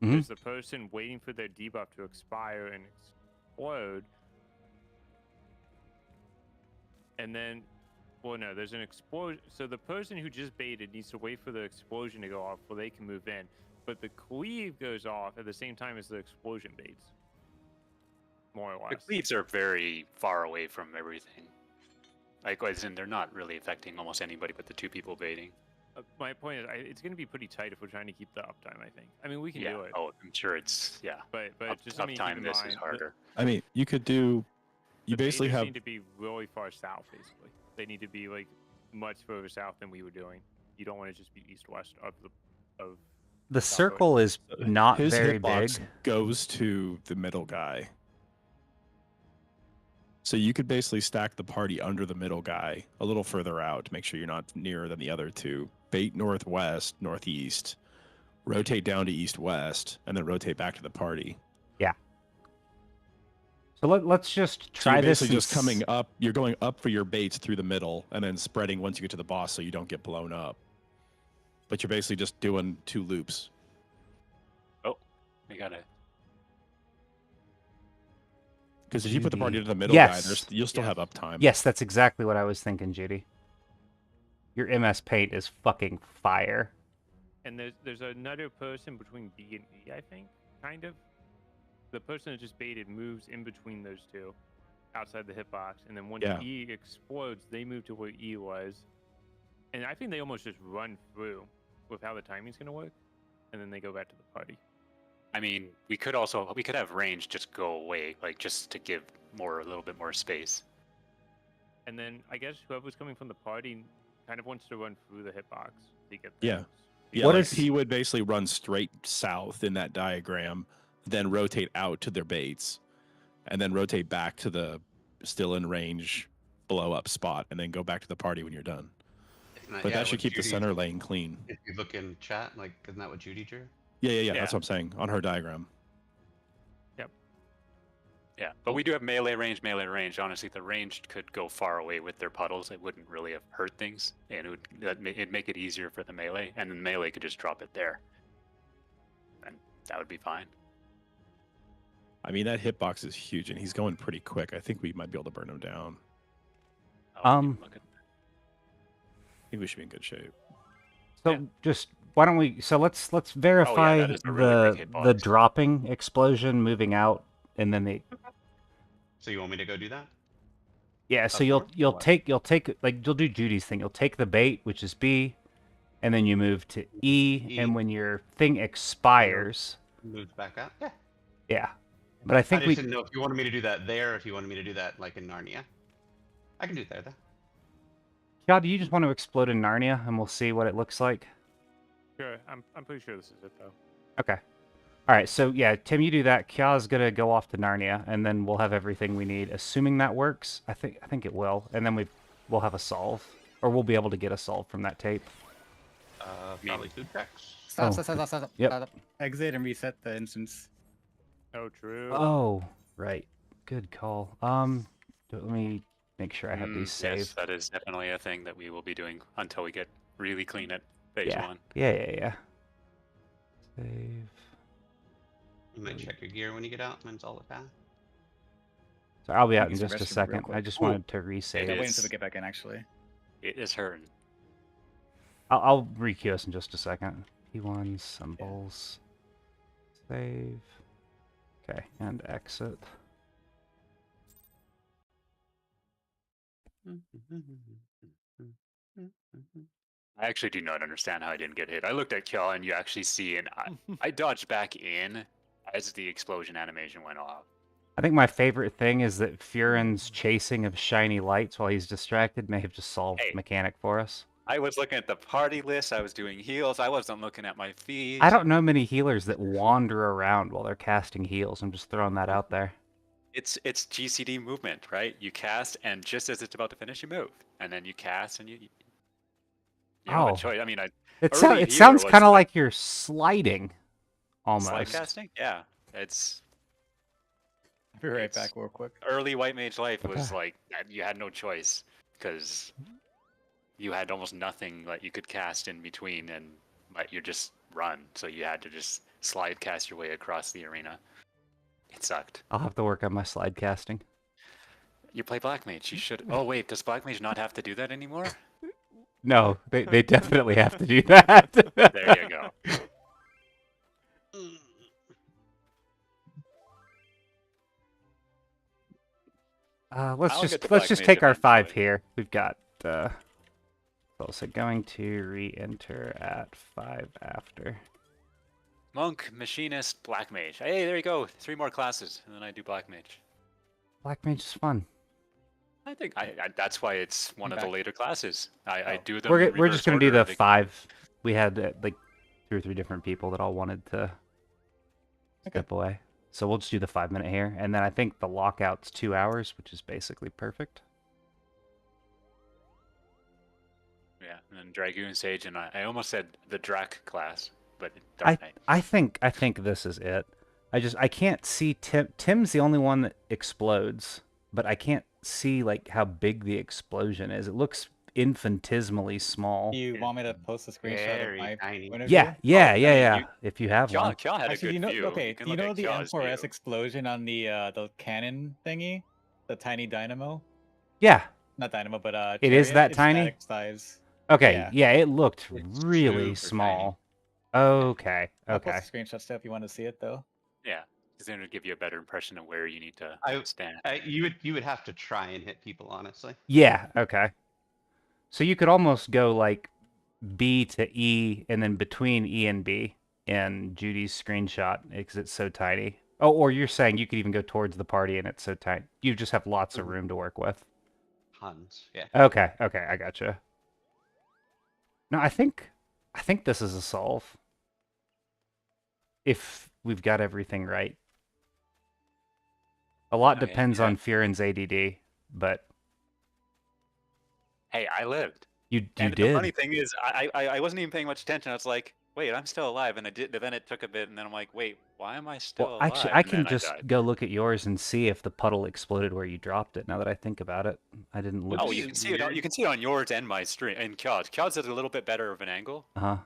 Mhm. There's the person waiting for their debuff to expire and explode. And then, well, no, there's an explosion. So the person who just baited needs to wait for the explosion to go off before they can move in. But the cleave goes off at the same time as the explosion baits. More or The less. cleaves are very far away from everything. Like, as in, they're not really affecting almost anybody but the 2 people baiting. My point is, it's going to be pretty tight if we're trying to keep the uptime. I think. I mean, we can Yeah. do it. Oh, I'm sure it's But just something to keep uptime. in This mind. is harder. I mean, you could do. You The basically Baders have. need to be really far south. Basically, they need to be like much further south than we were doing. You don't want to just be east-west of. The South circle is not his very hitbox big. goes to the middle guy. So you could basically stack the party under the middle guy a little further out to make sure you're not nearer than the other two. Bait northwest, northeast, rotate down to east-west, and then rotate back to the party. Yeah. So let's just So try you're this. basically just coming up. You're going up for your baits through the middle, and then spreading once you get to the boss, so you don't get blown up. But you're basically just doing 2 loops. Oh, we got it. Because if you put the party to the middle Yes. guy, you'll still have uptime. Yes, that's exactly what I was thinking, Judy. Your MS Paint is fucking fire. And there's another person between B and E, I think, kind of. The person that just baited moves in between those two, outside the hitbox, and then once Yeah. E explodes, they move to where E was, and I think they almost just run through with how the timing's gonna work, and then they go back to the party. I mean, we could have range just go away, like just to give a little bit more space. And then I guess whoever's coming from the party kind of wants to run through the hitbox to get Yeah. things. Yeah, What like is- he would basically run straight south in that diagram, then rotate out to their baits, and then rotate back to the still in range blow up spot, and then go back to the party when you're done. But that should keep the center lane clean. If you look in chat, like, isn't that what Judy drew? Yeah. That's Yeah. what I'm saying on her diagram. Yeah, but we do have melee range. Honestly, the range could go far away with their puddles. It wouldn't really have hurt things, and it'd make it easier for the melee, and then melee could just drop it there, and that would be fine. I mean, that hitbox is huge, and he's going pretty quick. I think we might be able to burn him down. Look at I think we should be in good shape. So Yeah. just why don't we? So let's verify that is a really big the hitbox. dropping explosion moving out, and then the So you want me to go do that? yeah. So Of you'll course. you'll What? take like you'll do Judy's thing. You'll take the bait, which is B, and then you move to E, E. and when your thing expires, Moved back out? Yeah. yeah. But I I think just we didn't know if you wanted me to do that there, or if you wanted me to do that like in Narnia. I can do it there, though. Kia, do you just want to explode in Narnia, and we'll see what it looks like? Sure, I'm pretty sure this is it though. Okay. All right, so yeah, Tim, you do that. Kia's gonna go off to Narnia, and then we'll have everything we need, assuming that works. I think it will, and then we'll have a solve, or we'll be able to get a solve from that tape. Probably food tracks. Stop, Oh. stop. Yep. Stop. Exit and reset the instance. Oh, true. Oh, right. Good call. Let me make sure I have these saved. Yes, that is definitely a thing that we will be doing until we get really clean at phase Yeah. 1. Yeah. Save. You might check your gear when you get out, and then it's all at path. So I'll be out in Use the just a restroom real second. I quick. just Ooh. wanted to Yeah, resave. wait is. until we get back in, actually. It is hurting. I'll re-queue us in just a second. P1 symbols. Save. Okay, and exit. I actually do not understand how I didn't get hit. I looked at Kjell, and you actually see, and I dodged back in as the explosion animation went off. I think my favorite thing is that Furin's chasing of shiny lights while he's distracted may have just solved Hey. the mechanic for us. I was looking at the party list. I was doing heals. I wasn't looking at my feed. I don't know many healers that wander around while they're casting heals. I'm just throwing that out there. It's GCD movement, right? You cast, and just as it's about to finish, you move, and then you cast, and you don't have Oh. a choice. I mean, It Early it healer sounds was kind of like- like you're sliding, almost. slide casting. Yeah, it's I'll be right It's- back real quick. early White Mage life was Okay. like you had no choice because you had almost nothing that you could cast in between, and you just run. So you had to just slide cast your way across the arena. It sucked. I'll have to work on my slide casting. You play Black Mage. You should. Oh wait, does Black Mage not have to do that anymore? No, they definitely have to do that. There you go. Let's I'll get to let's Black just Mage take our 5 eventually. here. We've got Also going to re-enter at 5 after. Monk, Machinist, Black Mage. Hey, there you go. 3 more classes, and then I do Black Mage. Black Mage is fun. I think that's why it's one of the later classes. I do them. We're just gonna do the order. 5. We had like 2 or 3 different people that all wanted to step away, so we'll just do the 5-minute here, and then I think the lockout's 2 hours, which is basically perfect. Yeah, and then Dragoon Sage, and I almost said the Drac class, but I think this is it. I can't see Tim's the only one that explodes, but I can't see like how big the explosion is. It looks infinitesimally small. Do you want me to post a screenshot of my tiny. point of view? Yeah. If you have one. Kya had Actually, a good view. okay, can do you look know at the Kya's M4S view. explosion on the cannon thingy? The tiny dynamo? Yeah. Not dynamo, but It is chariot? that It's tiny? static size. Okay, yeah, it looked It's really super small. Okay, I'll okay. post a screenshot still if you want to see it though. Yeah, because then it'll give you a better impression of where you need to stand. You would have to try and hit people, honestly. Yeah, okay. So you could almost go like B to E and then between E and B in Judy's screenshot because it's so tiny. Oh, or you're saying you could even go towards the party and it's so tiny. You just have lots of room to work with. Tons, yeah. Okay, I gotcha. No, I think this is a solve. If we've got everything right. A lot depends on Fieren's ADD, but Hey, I lived. you And did. the funny thing is, I wasn't even paying much attention. I was like, wait, I'm still alive, and then it took a bit, and then I'm like, wait, why am I still Well, alive? actually, I And can then just died. go look at yours and see if the puddle exploded where you dropped it. Now that I think about it, I didn't look. Oh, you can see it. You can see it on yours and my stream. And Kya's. Kya's at a little bit better of an angle. Uh-huh.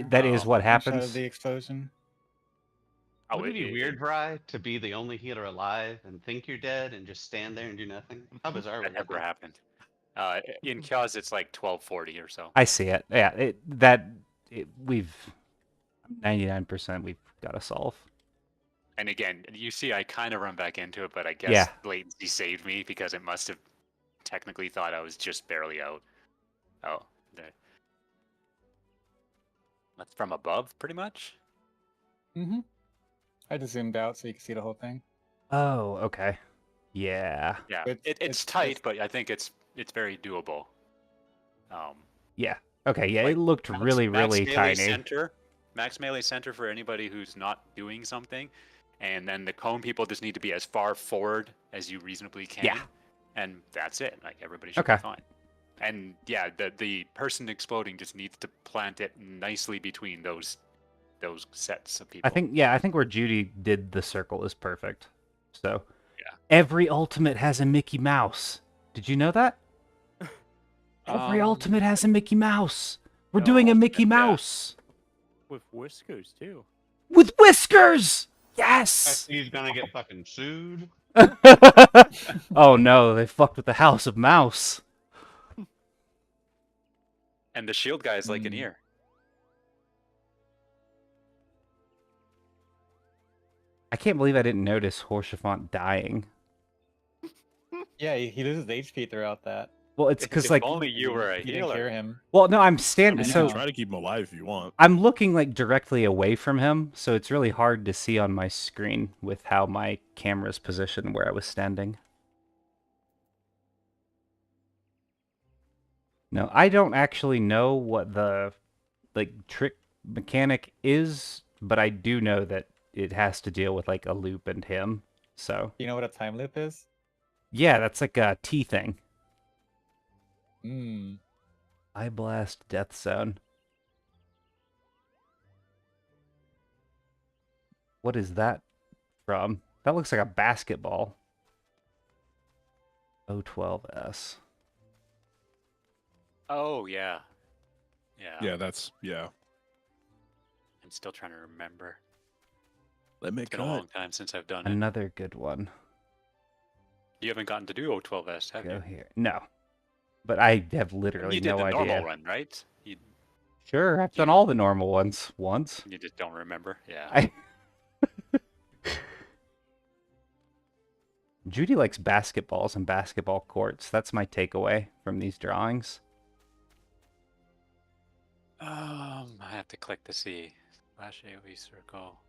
That is what Screenshot happens. of the explosion. Oh, Would it be weird, Bri, to be the only healer alive and think you're dead and just stand there and do nothing? How bizarre That would that never be? happened. In Kya's, it's like 1240 or so. I see it. Yeah, we've 99% we've got to solve. And again, you see, I kind of run back into it, but I guess latency saved me because it must have technically thought I was just barely out. Oh, that's from above, pretty much. Mm-hmm. I just zoomed out so you can see the whole thing. Oh, okay. Yeah. Yeah, It's- it's it's- tight, it's- but I think it's very doable. Yeah. Okay. Yeah, Like, it looked really melee tiny. Center, max melee center for anybody who's not doing something, and then the cone people just need to be as far forward as you reasonably can. Yeah. And that's it. Like everybody should Okay. be fine. And yeah, the person exploding just needs to plant it nicely between those sets of people. I think where Judy did the circle is perfect. So, Yeah. every ultimate has a Mickey Mouse. Did you know that? Every ultimate has a Mickey Mouse. We're doing a Mickey Mouse With whiskers too. with whiskers. Yes. He's gonna get fucking sued. Oh no, they fucked with the House of Mouse. And the shield guy is like an Hmm. ear. I can't believe I didn't notice Horsefant dying. Yeah, he loses HP throughout that. Well, it's because If like, only you were a You didn't healer. cure him. well, no, I'm I standing. mean, you So can try to keep him alive if you want. I'm looking like directly away from him, so it's really hard to see on my screen with how my camera's positioned where I was standing. No, I don't actually know what the like trick mechanic is, but I do know that it has to deal with like a loop and him. So You know what a time loop is? yeah, that's like a T thing. Hmm. Eye Blast Death Zone. What is that from? That looks like a basketball. O12S. Oh yeah. Yeah. Yeah, that's I'm still trying to remember. Let me It's been a long time since I've done it. Another good one. You haven't gotten to do O12S, have Go you? here. No. But I have literally You did no the idea. normal run, right? Sure, I've done all the normal ones once. You just don't remember. Yeah. I Judy likes basketballs and basketball courts. That's my takeaway from these drawings. to click to see. Slash AoE circle.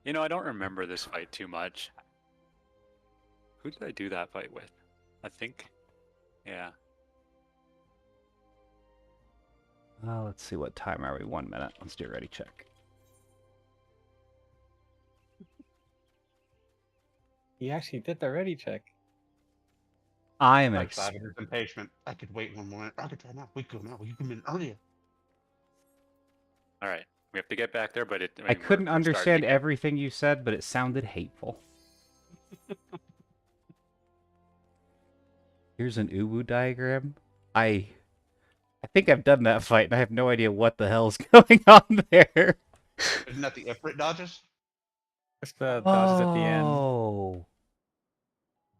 You know, I don't remember this fight too much. Who did I do that fight with? I think. Yeah. Let's see, what time are we? 1 minute. Let's do a ready check. You actually did the ready check. I am I'm impatient. I could wait 1 more. I could try now. We could go now. We could come in earlier. All right. We have to get back there, but I couldn't understand everything you said, but it sounded hateful. Here's an uwu diagram. I think I've done that fight, and I have no idea what the hell's going on there. Isn't that the Ifrit dodges? It's the dodges at the end. Oh.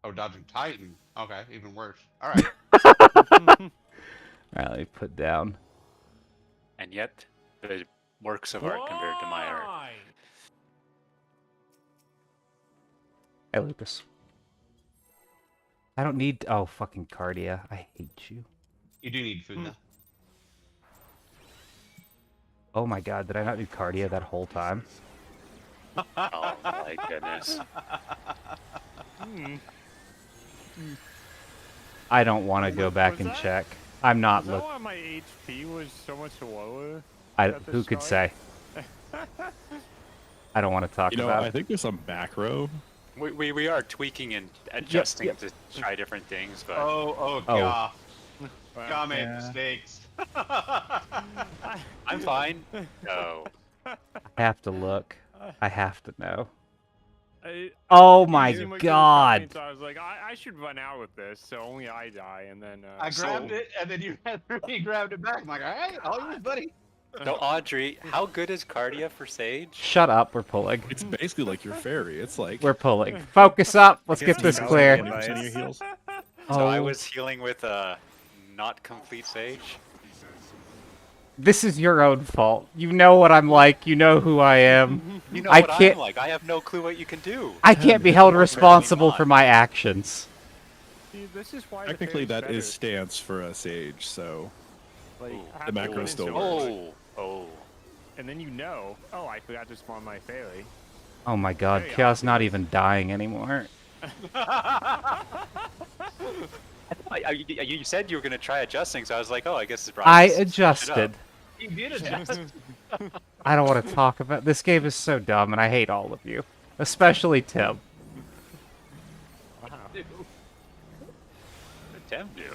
Oh, dodging Titan. Okay, even worse. All right. Alright, let me put down. And yet, the works of art compared to my art. Hey, Lucas. I don't need... Oh, fucking Cardia. I hate you. You do need food, though. Oh my god, did I not do Cardia that whole time? Oh my goodness. I don't want to go back and check. I'm not Is that looking. why my HP was so much lower? Who could say? I don't want to talk You know, about I it. think there's some back row. We are tweaking and adjusting to try different things, but Oh, Oh. God. Wow. God made Yeah. mistakes. I'm fine. No. I have to look. I have to know. I- Oh you my seem like you were god! coming, so I was like, I should run out with this, so only I die, and then. I grabbed it, and then you grabbed it back. I'm like, all right, all yours, buddy. So Audrey, how good is Cardia for Sage? Shut up, we're pulling. It's basically like your fairy. It's like We're pulling. Focus up, let's guess get this you clear. know. 20% of your heals. So I Oh. was healing with a not complete Sage. This is your own fault. You know what I'm like, you know who I am. You know I what can't- I'm like. I have no clue what you can do. I can't be held Apparently responsible not. for my actions. See, this is why the Technically, fairy's that is better. stance for a sage, so Like, Ooh. have The to macro win still so works. much, Oh. and then you know, oh, I forgot to spawn my fairy. Oh my god, Very Chaos not even dying anymore. You said you were gonna try adjusting, so I was like, oh, I guess it's I probably adjusted. You did adjust. I don't want to talk about this game is so dumb and I hate all of you. Especially Tim. Wow. Attempt you.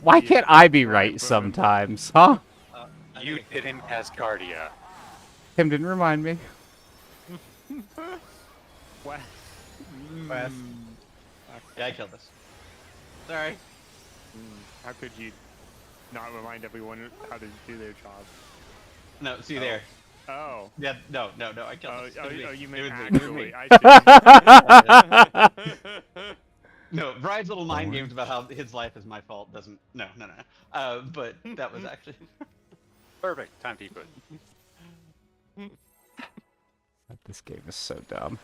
Why Yeah, can't I be right, right but- sometimes, huh? You didn't cast Cardia. Tim didn't remind me. What? West. Yeah, I killed this. Sorry. How could you not remind everyone how to do their job? No, see there. Oh. Yeah, no, I killed Oh, this. oh, It was me. oh, you It meant was me. It was me. actually. I see. No, Brian's little mind games about how his life is my fault doesn't. No. But that was actually. Perfect. Time to eat food. This game is so dumb.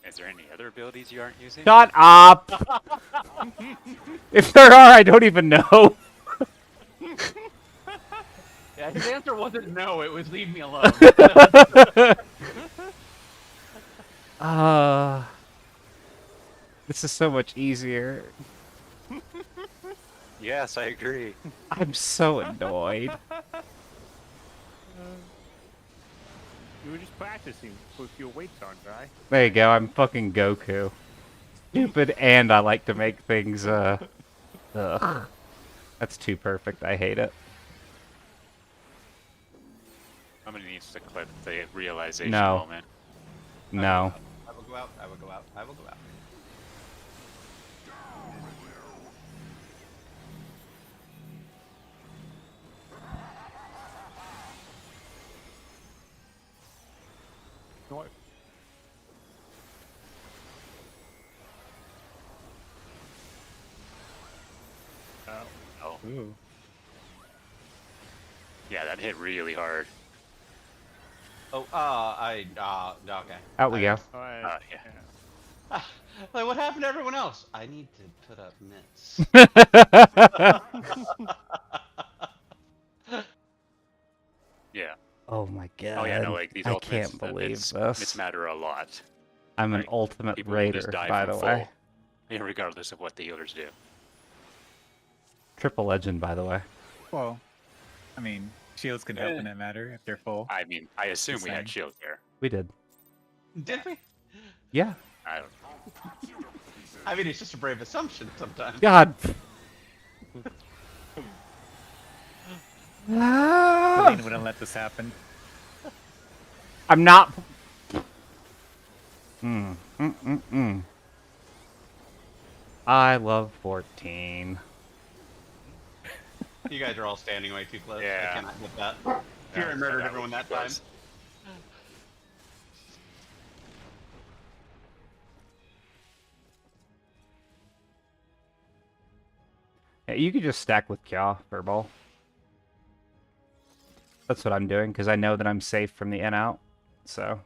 Is there any other abilities you aren't using? Shut up! If there are, I don't even know. Yeah, his answer wasn't no. It was leave me alone. This is so much easier. Yes, I agree. I'm so annoyed. You were just practicing with your weights on, right? There you go, I'm fucking Goku. Stupid, and I like to make things, ugh. That's too perfect, I hate it. Somebody needs to clip the realization No. moment. No. I will go out. I will go out. I will go out. What? Oh. Ooh. Yeah, that hit really hard. Oh, okay. Out we go. Alright. Yeah. Like, what happened to everyone else? I need to put up mitts. god. Oh yeah, no, like these I ultimates, can't believe it's this. matter a lot. I'm an Like, ultimate people will just raider, die by from the full, way. regardless of what the healers do. Triple legend, by the way. Well, I mean, shields can help in that matter if they're full. I mean, I assume we had Insane. shields there. We did. Did we? Yeah. I don't. I mean, it's just a brave assumption sometimes. God. Celine wouldn't let this happen. I'm not. I love 14. You guys are all standing way too close. Yeah. I cannot get that. Fury murdered everyone that time. Yeah, you could just stack with Kya, Furball. That's what I'm doing, because I know that I'm safe from the in-out, so...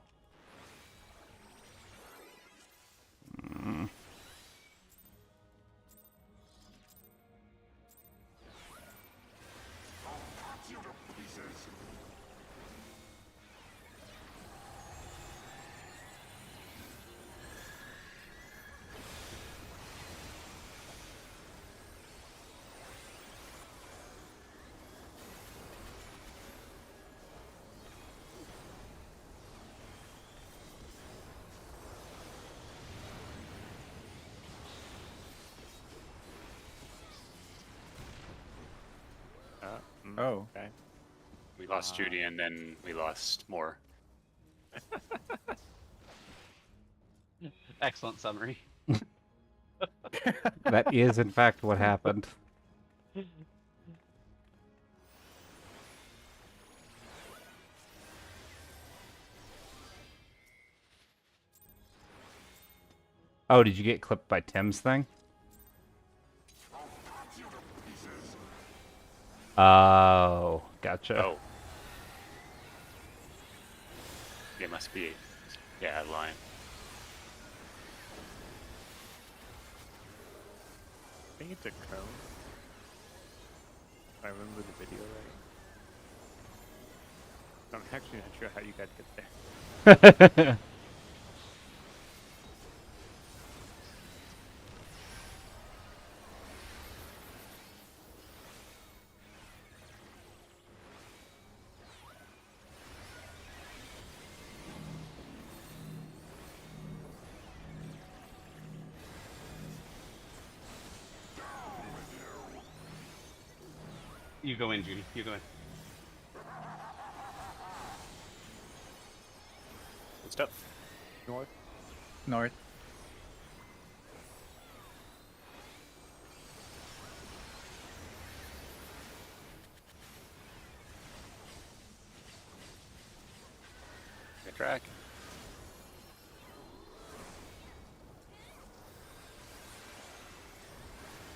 Oh. Okay. We lost Judy, and then we lost more. Excellent summary. That is, in fact, what happened. Oh, did you get clipped by Tim's thing? Oh, gotcha. Oh. It must be, yeah, a line. I think it's a cone. If I remember the video right. I'm actually not sure how you guys get there. You go in, Judy. You go in. Good stuff. North. North. Good track.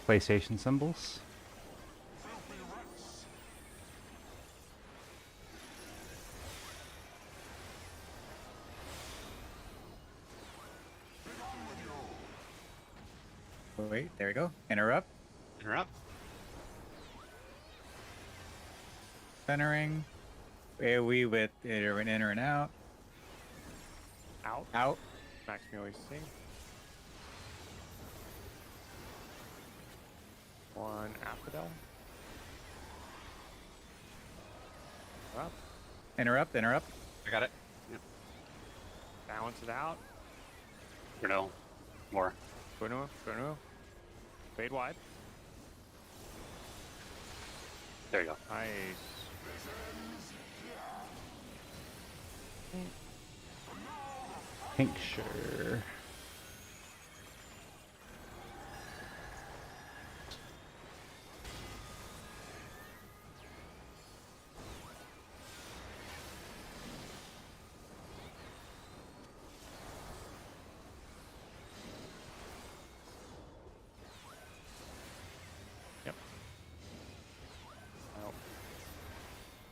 PlayStation symbols. Wait, there we go. Interrupt. Interrupt. Centering. AoE with enter and out. Out. Out. Max me always see. One Apodel. Up. Interrupt. Interrupt. I got it. Yep. Balance it out. Bruno. More. Bruno. Fade wide. There you go. Nice. Tincture.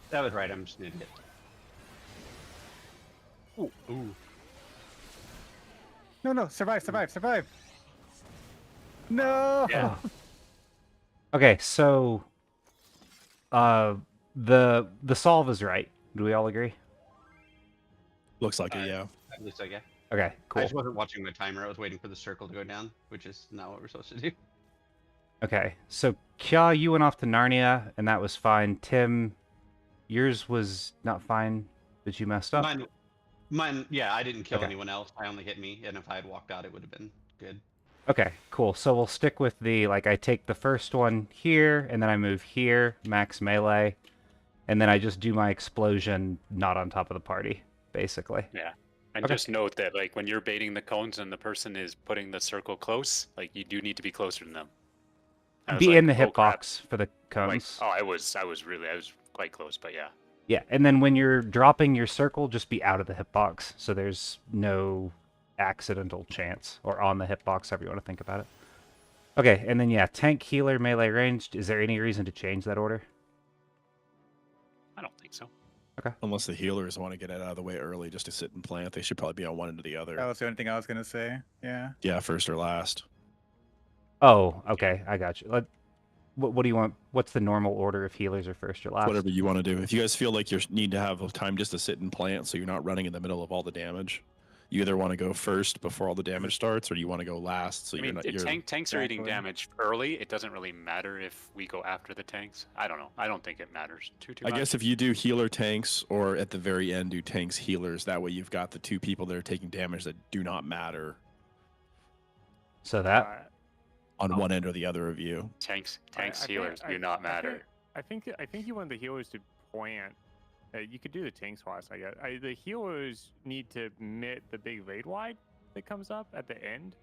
That was right. I'm just an idiot. Ooh. Ooh. No. Survive. No. Yeah. Okay, so the solve is right. Do we all agree? Looks like it, yeah. At least I guess. Okay, I cool. just wasn't watching my timer. I was waiting for the circle to go down, which is not what we're supposed to do. Okay, so Kya, you went off to Narnia, and that was fine. Tim, yours was not fine, but you messed up. Mine, yeah, I didn't kill Okay. anyone else. I only hit me, and if I had walked out, it would have been good. Okay, cool. So we'll stick with the, like, I take the first one here, and then I move here, max melee, and then I just do my explosion not on top of the party, basically. Yeah. And Okay. just note that, like, when you're baiting the cones and the person is putting the circle close, like, you do need to be closer to them. I was Be like, in the oh, crap. hitbox for the cones. Like, I was quite close, but yeah. Yeah, and then when you're dropping your circle, just be out of the hitbox, so there's no accidental chance, or on the hitbox, however you want to think about it. Okay, and then yeah, tank, healer, melee, ranged. Is there any reason to change that order? I don't think so. Unless the healers want to get it out of the way early just to sit and plant, they should probably be on one end or the other. That was the only thing I was gonna say. Yeah. Yeah, first or last. Oh, okay, I got you. What do you want? What's the normal order if healers are first or last? Whatever you want to do. If you guys feel like you need to have time just to sit and plant so you're not running in the middle of all the damage, you either want to go first before all the damage starts, or do you want to go last so I mean, you're not. if tanks are eating Exactly. damage early, it doesn't really matter if we go after the tanks. I don't know. I don't think it matters too I much. guess if you do healer tanks, or at the very end do tanks healers, that way you've got the two people that are taking damage that do not matter So that on one end or the other of you. Tanks I healers think- do not matter. I think you want the healers to plant. You could do the tanks last, I guess. The healers need to mitt the big raid wide that comes up at the end.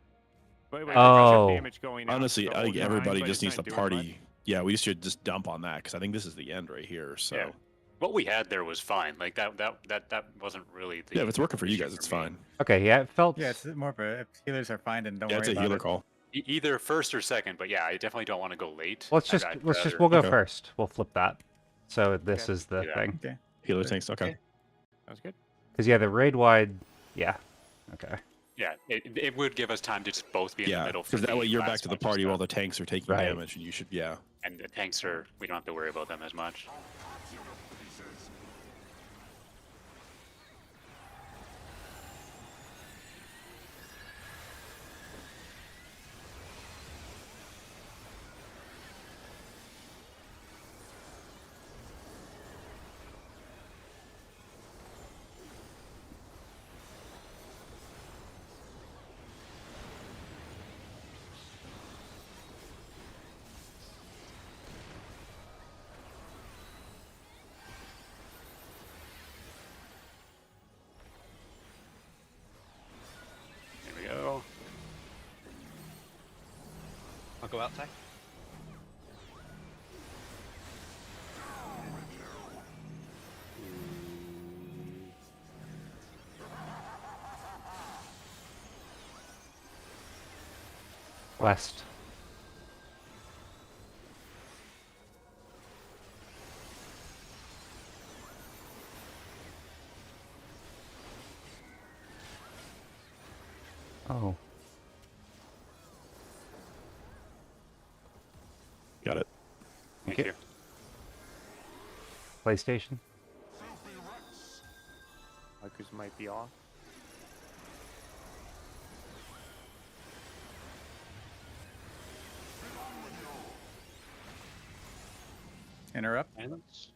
But like, Oh. damage going out Honestly, the I think whole time, everybody but just it's needs to not doing party. much. Yeah, we should just dump on that because I think this is the end right here. So Yeah. What we had there was fine. Like that wasn't really the yeah, if it's working for you issue guys, it's me. fine. okay, yeah, it felt. Yeah, it's more of a if healers are fine, then don't Yeah, worry it's a about healer it. call. Either first or second, but yeah, I definitely don't want to go late. Let's just I'd we'll rather- go Okay. first. We'll flip that. So this Okay. is the Yeah. thing. Healer tanks. Okay. Sounds good. Because yeah, the raid wide. Yeah. Okay. Yeah, it would give us time to just both be in the Yeah, middle. because that way you're back to the party while the tanks are taking Right. damage, and you should. Yeah. And the tanks are, we don't have to worry about them as much. Here we go. I'll go outside. West. Oh. Got it. Thank Okay. you. PlayStation. Markers might be off. Interrupt. Silence.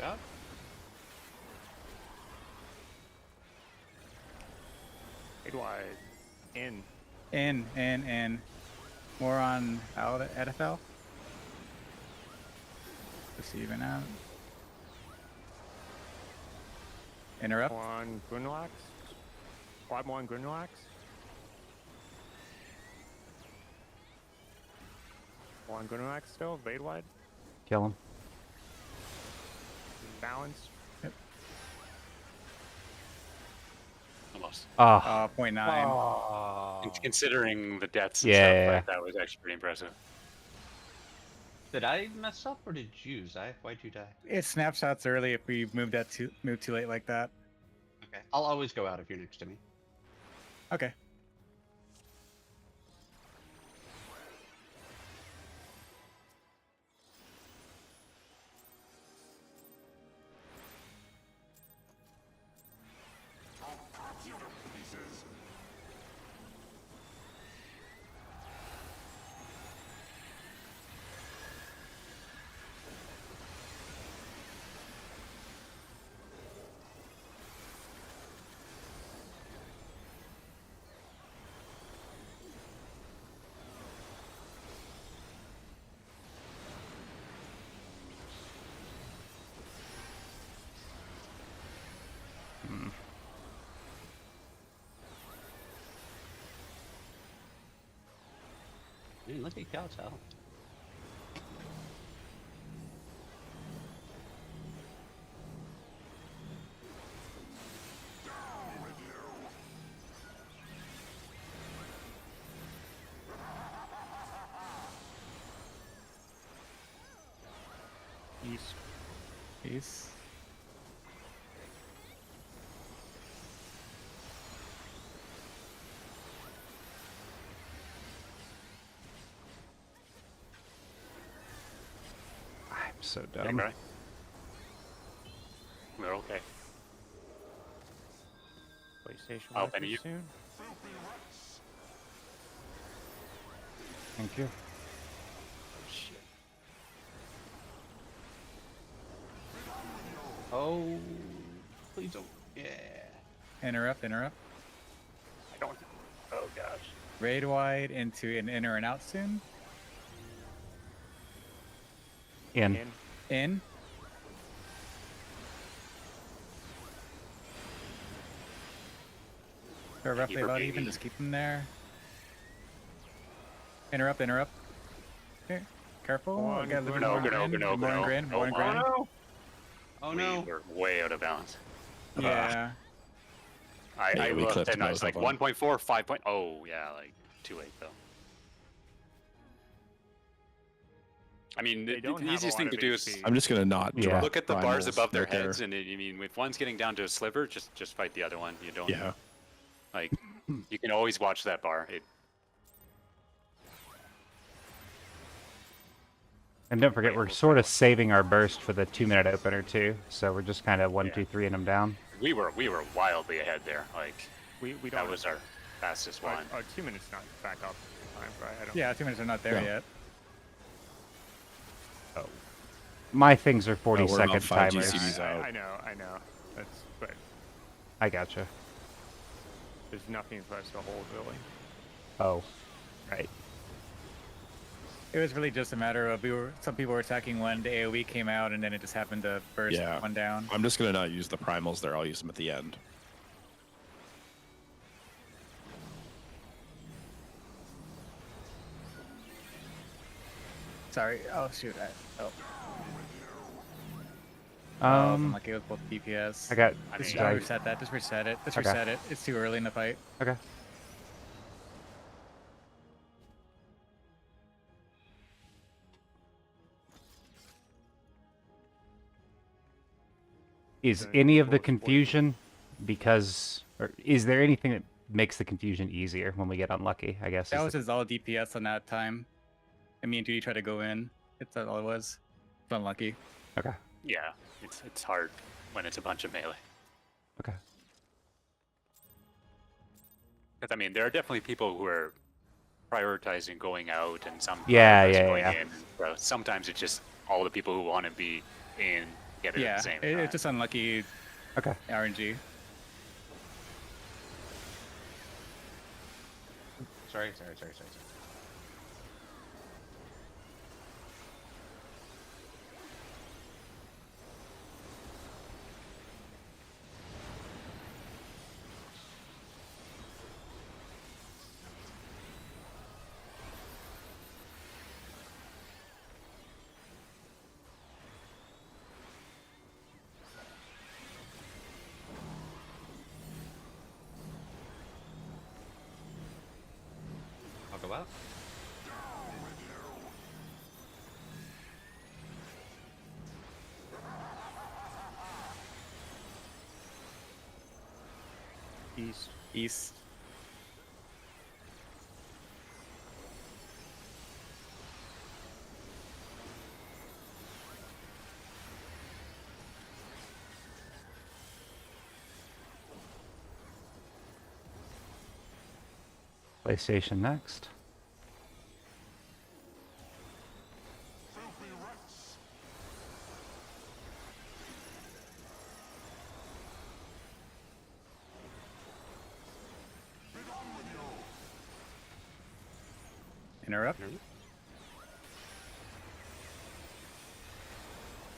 Yeah. Raid wide. In. In. More on out at FL. Just even out. Interrupt. One Grunlax. Quad one Grunlax. One Grunlax still. Raid wide. Kill him. Balanced. Almost. Oh. 0.9. Considering the deaths and Yeah, stuff, yeah, like, that was actually pretty impressive. Did I mess up or did you, Zai? Why'd you die? It snapshots early if we moved too late like that. Okay. I'll always go out if you're next to me. Okay. Holy cow, Sal. East. Peace. I'm so Hey, dumb. Brian. We're okay. PlayStation I'll Wi-Fi penny you. soon. Thank you. Oh, please don't. Yeah. Interrupt, interrupt. I don't. Oh gosh. Raid wide into an inner and out soon. In. In. They're roughly Keeper about baby. even. Just keep them there. Interrupt, interrupt. Okay. Careful. One, Got a little no, more no, in, no, more in no, grand, no, more in no, grand. no. Oh no. We were way out of balance. Yeah. I Yeah, we looked clipped and I was both like of them. 1.4, 5 point. Oh yeah, like too late though. I mean, They the don't have a easiest thing lot to of do is HP. I'm just gonna not Yeah. drop look at the bars primals above their right there. heads, and I mean, if one's getting down to a sliver, just fight the other one. You don't Yeah. like. You can always watch that bar. And don't forget, Wait, we're hold sort on. of saving our burst for the 2-minute opener too. So we're just kind of one, Yeah. two, three, and them down. We were wildly ahead there. Like We don't. that was our fastest one. Our 2 minutes not back up in time, right? I don't. Yeah, 2 minutes are not there Yeah. yet. My things are we're about 40-second 5 timers. GCDs out. I know. That's but I gotcha. there's nothing for us to hold really. Oh, right. It was really just a matter of some people were attacking when the AoE came out, and then it just happened to burst Yeah. one down. I'm just gonna not use the primals there. I'll use them at the end. Sorry. Oh shoot. I'm Um, lucky with both DPS. I got. I Just mean, reset that. Just reset it. Just Okay. reset it. It's too early in the fight. Okay. Is Okay, any of the force, force. confusion because, or is there anything that makes the confusion easier when we get unlucky? I guess. That is was the- just all DPS on that time. And me and Judy tried to go in. That's all it was. It's unlucky. Okay. yeah, it's hard when it's a bunch of melee. Okay. Because I mean, there are definitely people who are prioritizing going out, and some Yeah, prioritizing yeah, going yeah. in. So sometimes it's just all the people who want to be in get it Yeah, at the same it's time. just unlucky Okay. RNG. Sorry. I'll go out. East. PlayStation next. Interrupt.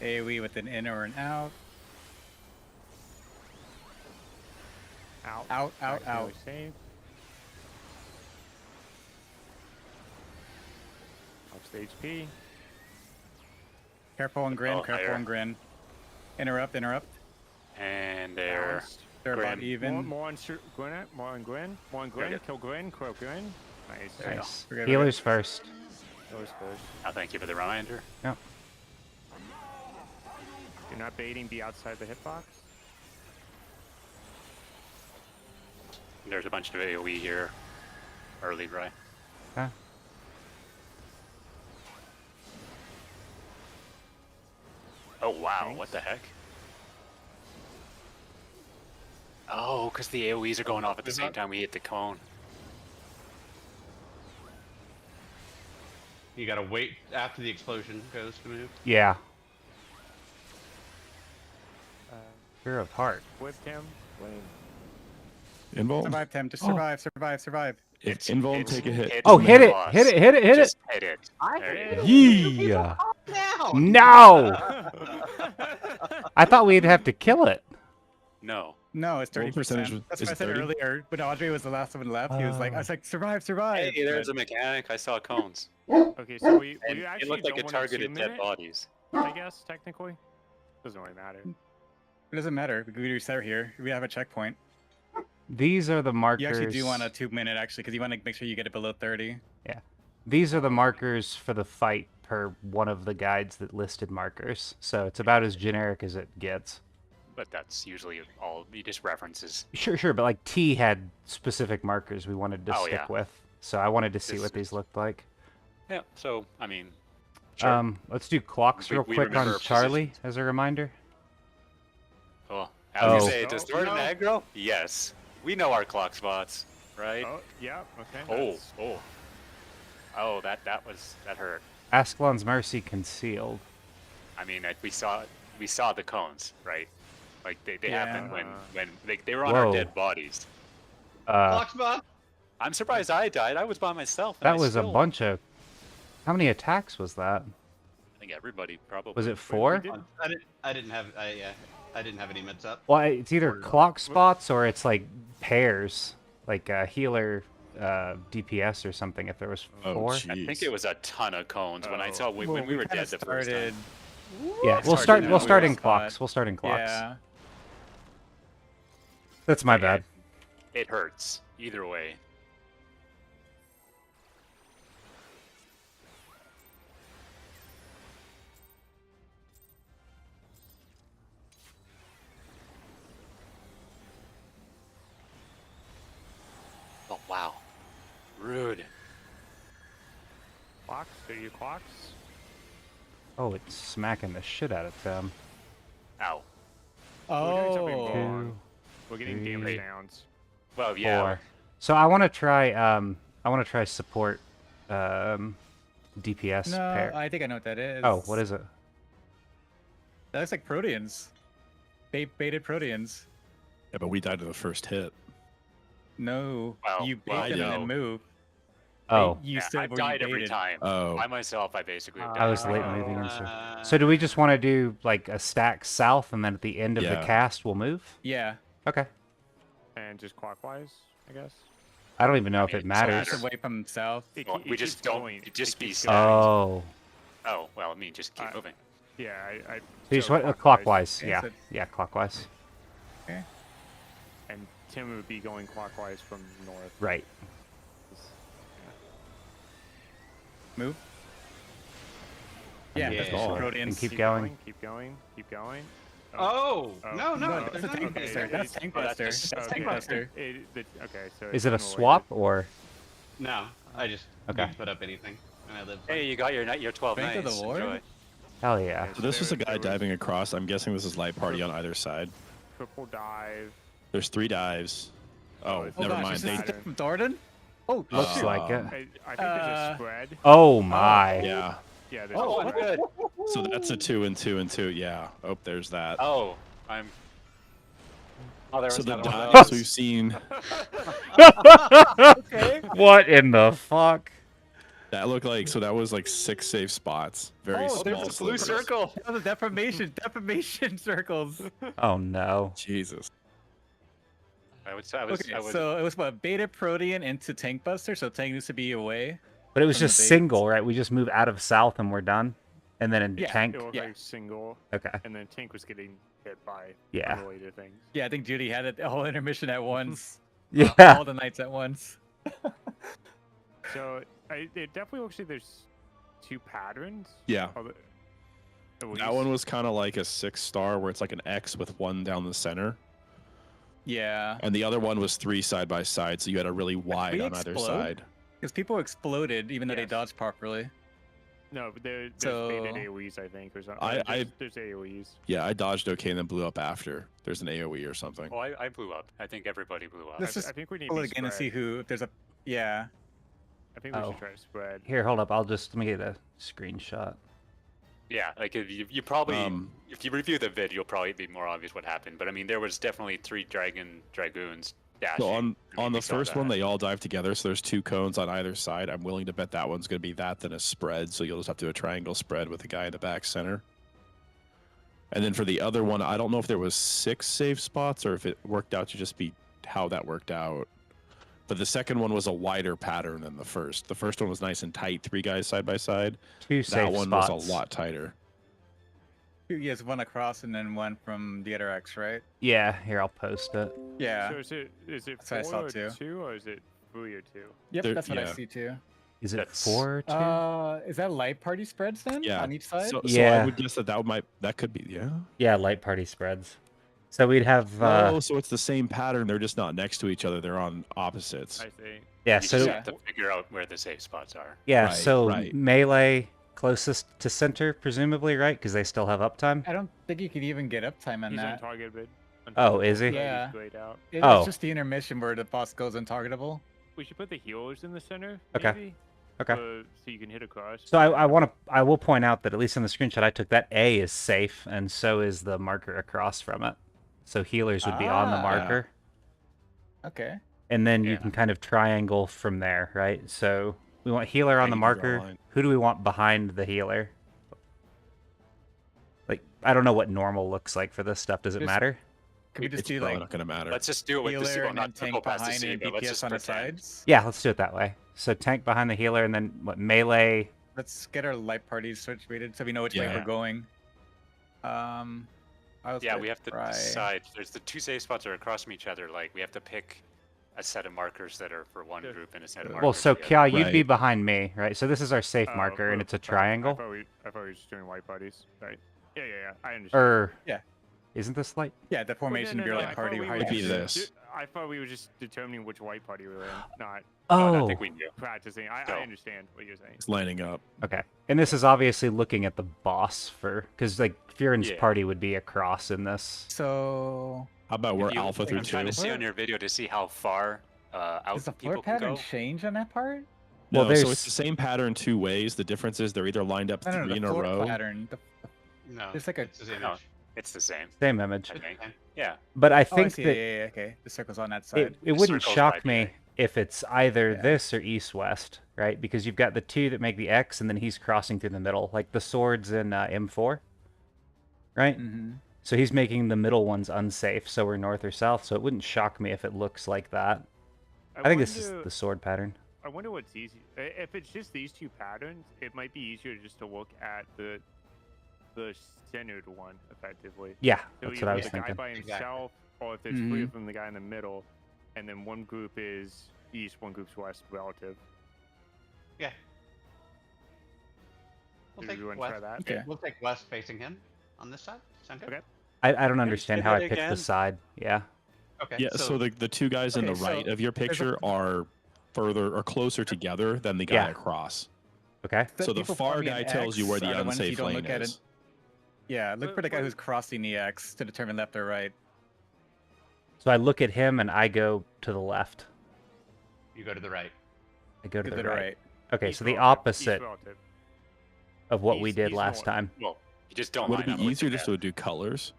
AoE with an in or an out. Out. Out, out, Right, out. Save. HP. Careful and grin. Oh, Careful higher. and grin. Interrupt. Interrupt. And there. Balanced. They're about Grin. even. More on Grin. More on Grin. More on Grin. good. Kill Grin. Kill Grin. Nice. There you go. Nice. We're good, we're Healers first. That was first. Oh, thank you for the reminder. Yep. You're not baiting. Be outside the hitbox. There's a bunch of AoE here. Early dry. Okay. Oh wow, Thanks. what the heck? Oh, because the AoEs are going off at the same time we hit the cone. You gotta wait after the explosion goes to move. Yeah. Uh, Fear of heart. whipped him. Wait. Invul. Survive, Tim. Just survive. Survive. Survive. Invul, take a hit. Oh, hit it! boss. Hit it! Hit it! Hit it! Just hit it. There you go. Yeah. Now. No! I thought we'd have to kill it. No. No, it's What 30%. percentage That's is what I said 30? earlier. When Audrey was the last one left, he was like, I was like, survive, survive. Hey, there's a mechanic. I saw cones. Okay, so we And actually it looked like don't it want to targeted assume dead it, bodies. I guess technically. Doesn't really matter. It doesn't matter. We reset here. We have a checkpoint. These are the markers. You actually do want a 2 minute actually, because you want to make sure you get it below 30. These are the markers for the fight per one of the guides that listed markers. So it's about as generic as it gets. But that's usually all he just references. Sure, but like T had specific markers we wanted to Oh, stick yeah. with. So I wanted to see This what these is- looked like. Yeah, so I mean, sure. Let's do clocks We- real we quick remember on our Charlie positions. as a reminder. Oh, I was Oh. gonna say, does Oh, Jordan no. aggro? Yes. We know our clock spots, right? Oh, yeah, okay. Oh, that's- oh, that hurt. Ascalon's Mercy concealed. I mean, we saw the cones, right? Like they Yeah. happened when they were on Whoa. our dead bodies. Block spot. I'm surprised I died. I was by myself. and That I was a still- bunch of... How many attacks was that? I think everybody probably. Was it we 4? did- I didn't have. I didn't have any mids up. Well, it's either clock spots or it's like pairs, like healer DPS or something. If there was Oh, 4, jeez. I think it was a ton of cones when I Oh. saw when Well, we were kinda dead the first started. time. yeah, It's we'll hard start. to We'll know start where in to clocks. spot. We'll start in clocks. Yeah. That's my Yeah, bad. It hurts either way. Oh wow, rude. Clocks? Do you clocks? Oh, it's smacking the shit out of them. Ow. We're doing something Oh. wrong. 2, We're getting 3, damage downs. Well, yeah. 4. So I want to try. I want to try support. DPS No, pair. I think I know what that is. Oh, what is it? That looks like Proteans. Baited Proteans. Yeah, but we died to the first hit. No, Well, you bait well, them and no. then move. Oh, You Yeah, still I were died you every baited. time. Oh. By myself, I basically. have I was died. late moving and stuff. Uh, So do we just want to do like a stack south, and then at the end of the Yeah. cast we'll move? Yeah. Okay. And just clockwise, I guess. I don't even know I if mean, it it's matters. Just away from south. Well, we just keeps don't- going. it just be keeps stacked. going. Oh. Oh well, I mean, just keep I- moving. Yeah, I So you just so went clockwise. Okay, Yeah. so- Yeah, clockwise. And Tim would be going clockwise from north. Right. Move. Yeah, Yeah. that's Oh. all. And Proteans. keep going. Keep going. Keep going. Oh, Oh. no, no. No, that's a not tank even- buster. That's tank Oh, that's buster. just- That's Okay. tank buster. Okay, so Is it a it's swap or? No, I just Okay. didn't put up anything, and I lived. Hey, you got your 12 Strength of the nights. Lord? Enjoy. Hell yeah. Okay. So this was a There- guy there was- diving across. I'm guessing this is light party on either side. Triple dive. There's 3 dives. Oh, it's- Oh never gosh, mind. is They, this the from Thornton? Oh, Looks shit. like it. I think there's a spread. Oh my. yeah. Yeah, there's Oh, a I'm spread. good. So that's a 2 and 2 and 2. Yeah. Oh, there's that. Oh, I'm. Oh, there was So the another one of dives those. we've seen, What in the fuck? that looked like, so that was like 6 safe spots. Very Oh, small. There's a blue slivers. circle. Oh, the deformation circles. Oh no. Jesus. I would. Okay, so it was what, beta protean into tank buster, so tank needs to be away. But it was from the just base. single, right? We just move out of south and we're done. And then in Yeah, tank. It was Yeah. like single, Okay. and then Tank was getting hit by Yeah. unrelated things. Yeah, I think Judy had it the whole intermission at once. Yeah. All the nights at once. So it definitely looks like there's 2 patterns. Yeah. At That least. one was kind of like a 6-star where it's like an X with 1 down the center. Yeah. And the other one was 3 side by side, so you had a really wide we on either explode? side. Because people exploded even though they Yes. dodged properly. No, but there's So- baited AoEs, I think, or something. There's AoEs. Yeah, I dodged okay and then blew up after. There's an AoE or something. Oh, I blew up. I think everybody blew up. Let's I just think we need pull to it again and see spread. who if there's a yeah. I think we Oh. should try to spread. Here, hold up. Let me get a screenshot. Yeah, like if you probably Um, if you review the vid, you'll probably be more obvious what happened. But I mean, there was definitely 3 dragoons dashing. So I on mean, the we saw first one, that. they all dive together, so there's 2 cones on either side. I'm willing to bet that one's going to be that, then a spread, so you'll just have to do a triangle spread with the guy in the back center. And then for the other one, I don't know if there was 6 safe spots or if it worked out to just be how that worked out. But the second one was a wider pattern than the first. The first one was nice and tight, 3 guys side by side. 2 safe That one spots. was a lot tighter. Yes, one across and then one from the other X, right? Yeah, here, I'll post it. Yeah. So is it That's what I 4 saw or too. 2 or is it 3 or 2? Yep, There- that's what I yeah. see too. Is it That's- 4 or 2? Is that light party spreads then? Yeah. On each side? So I Yeah. would guess that could be, yeah. Yeah, light party spreads. So we'd have, Oh, so it's the same pattern. They're just not next to each other. They're on opposites. I see. yeah, You so just have to figure out where the safe spots are. yeah, Right, so right. melee closest to center, presumably, right? Because they still have uptime. I don't think you could even get uptime on He's on that. target bid. Oh, is he? Yeah. Grayed out. It's Oh. just the intermission where the boss goes untargetable. We should put the healers in the center. Okay. Maybe, Okay. so you can hit across. So I will point out that at least in the screenshot I took, that A is safe, and so is the marker across from it. So healers would be on the Ah. marker, Okay. and then you Yeah. can kind of triangle from there, right? So we want healer on the you can draw a marker. line. Who do we want behind the healer? Like, I don't know what normal looks like for this stuff. Does it Just matter? Could we just It's do probably like not going to matter. Let's just do it with the healer well, and not then to go tank past the behind and Seagull, let's just DPS on the pretend. sides? Yeah, let's do it that way. So tank behind the healer, and then what, melee? Let's get our light parties situated so we know which way Yeah. we're going. I was Yeah, gonna we have to try- decide. There's the 2 safe spots are across from each other. Like we have to pick a set of markers that are for one Yeah. group and a set of markers. Well, so for the Kya, other. you'd be Right. behind me, right? So this is our safe Oh, marker, and it's a I triangle. thought we were just doing white parties. Right. Yeah. I understand. Or Yeah. isn't this light? Yeah, the formation of your I light thought party. we how were you Would be choose it. this. I thought we were just determining which white party we were in, not No, I Oh, think we knew. practicing. I So- understand what you're saying. It's lining up. okay. And this is obviously looking at the boss for, because like Furin's Yeah. party would be across in this. So How about we're If you- alpha through I'm trying 2? to see on your video to see how far out does the floor people can pattern go. change on that part? Well, No, so there's- it's the same pattern 2 ways. The difference is they're either lined up No, 3 the in a floor row. pattern. No, There's like a- it's the same No. image. It's the same. Same image. I think. Yeah. But I Oh, I think see. that Yeah, okay. The circle's on that it, side. it wouldn't circles shock by me BA. if it's either Yeah. this or east-west, right? Because you've got the 2 that make the X, and then he's crossing through the middle, like the swords in M4, right? Mm-hmm. So he's making the middle ones unsafe, so we're north or south, so it wouldn't shock me if it looks like that. I think this is wonder- the sword pattern. I wonder what's easy. If it's just these 2 patterns, it might be easier just to look at the centered one effectively. Yeah, So that's either what I was the guy thinking. by Exactly. himself, or if there's 3 Mhm. of them, the guy in the middle, and then one group is east, one group's west relative. Yeah. We'll Do take you want to try west. that? Okay. We'll take west facing him on this side. Sound good? Okay. I don't you understand say how I that picked again? the side. Yeah. Okay. Yeah, so the 2 guys in Okay, the right so of your there's a- picture are further or closer together than the guy Yeah. across. Okay. So the people far forming guy an tells you where X the are ones you unsafe don't lane look at is. it. Yeah, look for the guy who's crossing the X to determine left or right. So I look at him and I go to the left. You go to the right. I go to To the the right. right. Okay, East so the relative, east opposite relative. of what we East- did east last north. time. Well, you just don't Would line it up be with easier the just guy. to do colors?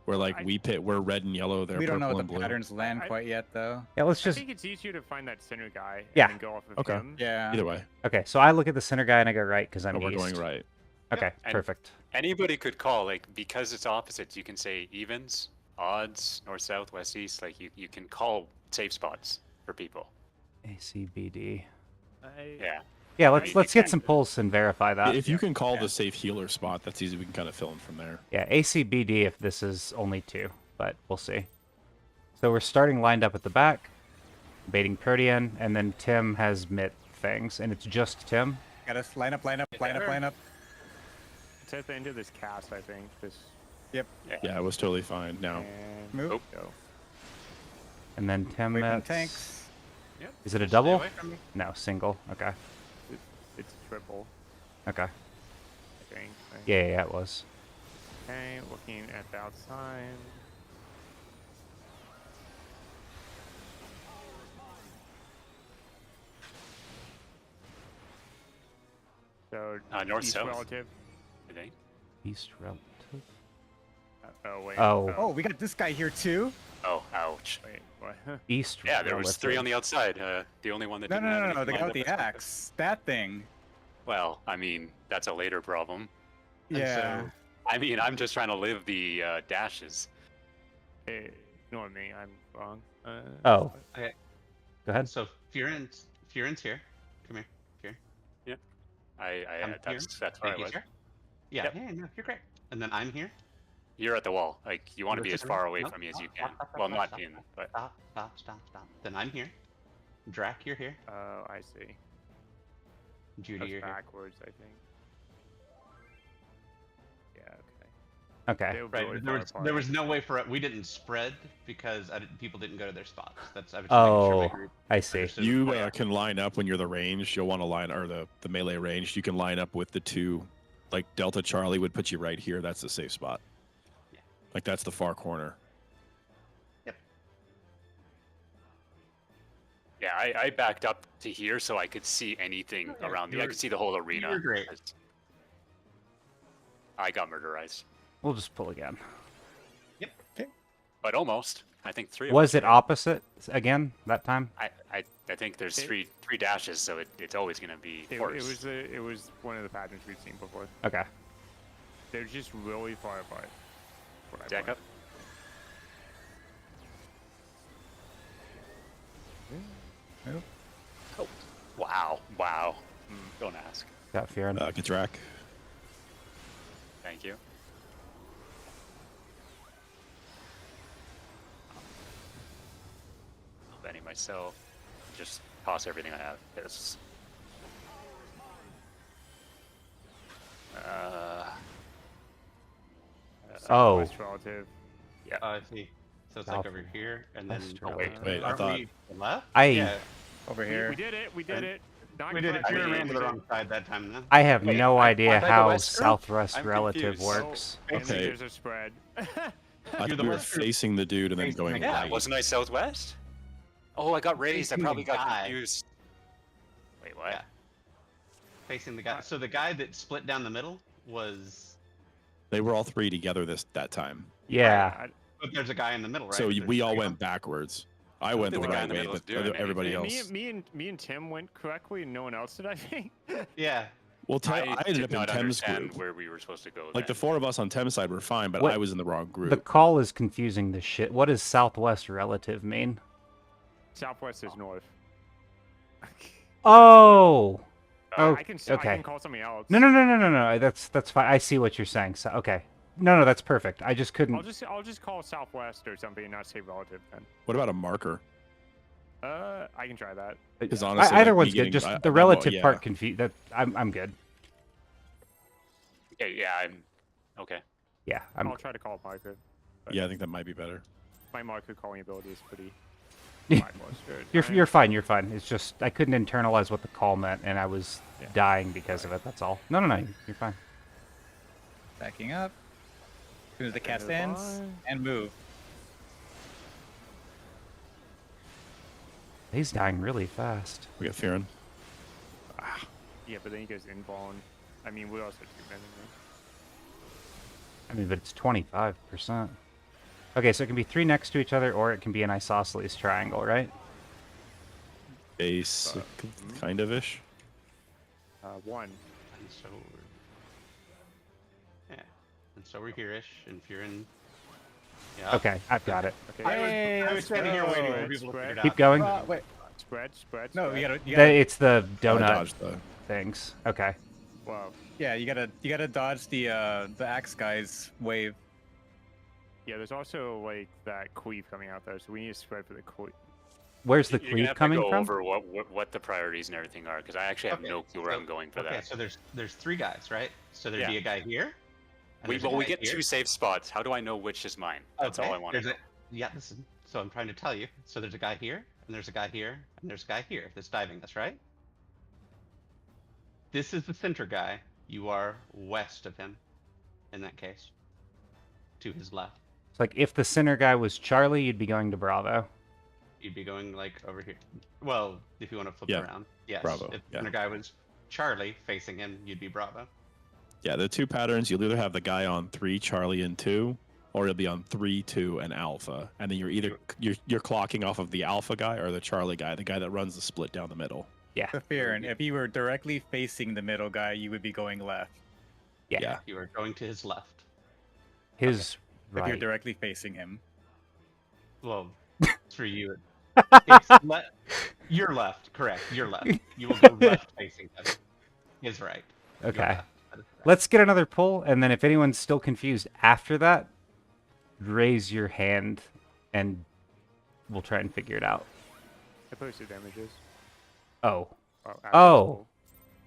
Where like we're red and yellow, they're We don't know purple what and the blue. patterns land I- quite yet, though. Yeah, let's I just think it's easier to find that center guy Yeah. and then go off of Okay. him. Yeah. Either way, okay. So I look at the center guy and I go right because I'm but we're east. going right. Okay, And- perfect. Anybody could call, like, because it's opposites, you can say evens, odds, north, south, west, east. Like, you can call safe spots for people. ACBD. Yeah. Yeah, I mean, let's get exactly. some pulse and verify that. If you can call the safe healer spot, that's easy. We can kind of fill in from there. Yeah, ACBD if this is only 2, but we'll see. So we're starting lined up at the back, baiting Protean, and then Tim has Mitt things, and it's just Tim. Got us line up. It's at the end of this cast, I think. This. Yep. Yeah, it was totally fine. Now, And Move. go. And then Tim Wait for Mitts. tanks. Yep. Is it a Stay double? away from me. No, single. Okay. It's triple, Okay. I think. Yeah, it was. Okay, looking at the outside. So North east south. relative. I think. East relative. Oh wait. Oh, we got this guy here too. Oh, ouch. Wait. What? East. Yeah, there was 3 on relative. the outside. The only one that No, didn't have the anything guy lined with the up was- axe. That thing. Well, I mean, that's a later problem. And Yeah. so- I mean, I'm just trying to live the dashes. Hey, ignore me. I'm wrong. Oh. Okay. Go ahead. So Furin's here. Come here. I'm That's where I He's was. here. Yeah, Yep. yeah, no, you're great. And then I'm here. You're at the wall. Like, you want to be as far away No, from me as you stop, can. stop, stop, Well, stop, not stop, in, but Stop. Then I'm here. Drac, you're here. Oh, I see. Judy, That's you're here. backwards, I think. Yeah. Okay. Okay. They were Right. really There far was apart. there was no way for it. We didn't spread because people didn't go to their spots. That's I was just Oh, making sure my group I see. understood. you Yeah. can line up when you're the range. You'll want to line, or the melee range. You can line up with the 2. Like Delta Charlie would put you right here. That's the safe spot. Yeah. Like that's the far corner. yeah, I backed up to here so I could see anything Okay, around me. you I were- could see the whole arena. were great. I got murderized, We'll just pull again. but almost. I think 3. of Was us it did. opposite again that time? I think there's It- three dashes, so it's always gonna be It forced. was one of the patterns we've seen before. Okay. They're just really far apart. What I Jack find. up. Oh, wow. Don't ask. Got Fearin. Gitrak. Thank you. I'll Benny myself. Just toss everything I have. Yes. Oh. West relative. Yeah. I see. So it's South like over here, and then west Oh, wait, wait, I aren't thought- we left? I Yeah, Over We here. did it. We did And- it. Not we did it. quite, You but ran we to the did wrong side that time. Then. I have Wait, no I idea thought the how West group? Southwest I'm relative confused. works. And then Okay. there's a spread. I You're think the we were West group. facing the dude and then Facing going the Yeah, right. wasn't I southwest? Oh, I got raised. I Facing the probably got guy. confused. Wait, what? Yeah. Facing the guy. So the guy that split down the middle was. They were all 3 together that time. Yeah. But there's a guy in the middle, right? So There's we a all guy. went backwards. I went the think the guy right in the way, middle was but doing everybody anything. else. Me and Tim went correctly, and no one else did. I think. Yeah. Well, I I ended did up in not Tem's understand group. where we were supposed to go. Like the then. 4 of us on Tem's side were fine, but What- I was in the wrong group. The call is confusing the shit. What does Southwest relative mean? Southwest is north. Oh. Oh, I can okay. call something else. No. That's fine. I see what you're saying. So okay. No, that's perfect. I just couldn't. I'll just call Southwest or something, and not say relative then. What about a marker? I can try that. Because honestly, Either like, one's me good. getting- Just I- the I'm- relative yeah. part confused. That I'm good. Yeah, I'm okay. Yeah, I'll try to call marker. Yeah, I think that might be better. My marker calling ability is pretty. You're fine. You're fine. It's just I couldn't internalize what the call meant, and I was Yeah. dying because of it. That's all. No. You're fine. Backing up. As soon as the End cast of the ends, line. and move. He's dying really fast. We got Fearin. Yeah, but then he goes inbound. I mean, we also 2 men in I mean, but it's 25%. Okay, so it can be 3 next to each other, or it can be an isosceles triangle, right? Base, kind of ish. there. 1. And so. Yeah. And so we're here-ish, and Furin. Yeah. Okay, I've got it. Okay. I was standing here waiting for it's people to figure it spread. out. Keep going. Wait. Spread. No, spread. you gotta. It's the donut dodge the. things. Okay. Well, Yeah, you gotta dodge the axe guy's wave. yeah. There's also like that queef coming out there, so we need to spread for the queef. Where's the You're gonna cleave have to coming go from? over what the priorities and everything are, because I actually have Okay, no clue where so- I'm going for Okay, that. so there's 3 guys, right? So there'd Yeah. be a guy here. and We there's a we guy get here. 2 safe spots. How do I know which is mine? That's all I want to know. Yeah, listen. So I'm trying to tell you. So there's a guy here, and there's a guy here, and there's a guy here that's diving us, right? This is the center guy. You are west of him, in that case. To his left. It's like if the center guy was Charlie, you'd be going to Bravo. You'd be going like over here. Well, if you want to flip Yeah, around. Yes. Bravo, If the yeah. center guy was Charlie facing him, you'd be Bravo. Yeah, the 2 patterns. You'll either have the guy on 3, Charlie, and 2, or you'll be on 3, 2, and Alpha. And then you're clocking off of the Alpha guy or the Charlie guy, the guy that runs the split down the middle. Yeah. The fear, and if you were directly facing the middle guy, you would be going left. Yeah. Yeah. You are going to his left. His If you're right. directly facing him. Well, for you, it's you're left. Correct. You're left. You will go left facing him. His right. Your Okay. left. That is correct. Let's get another pull, and then if anyone's still confused after that, raise your hand, and we'll try and figure it out. I posted images. Oh, After Oh. the poll.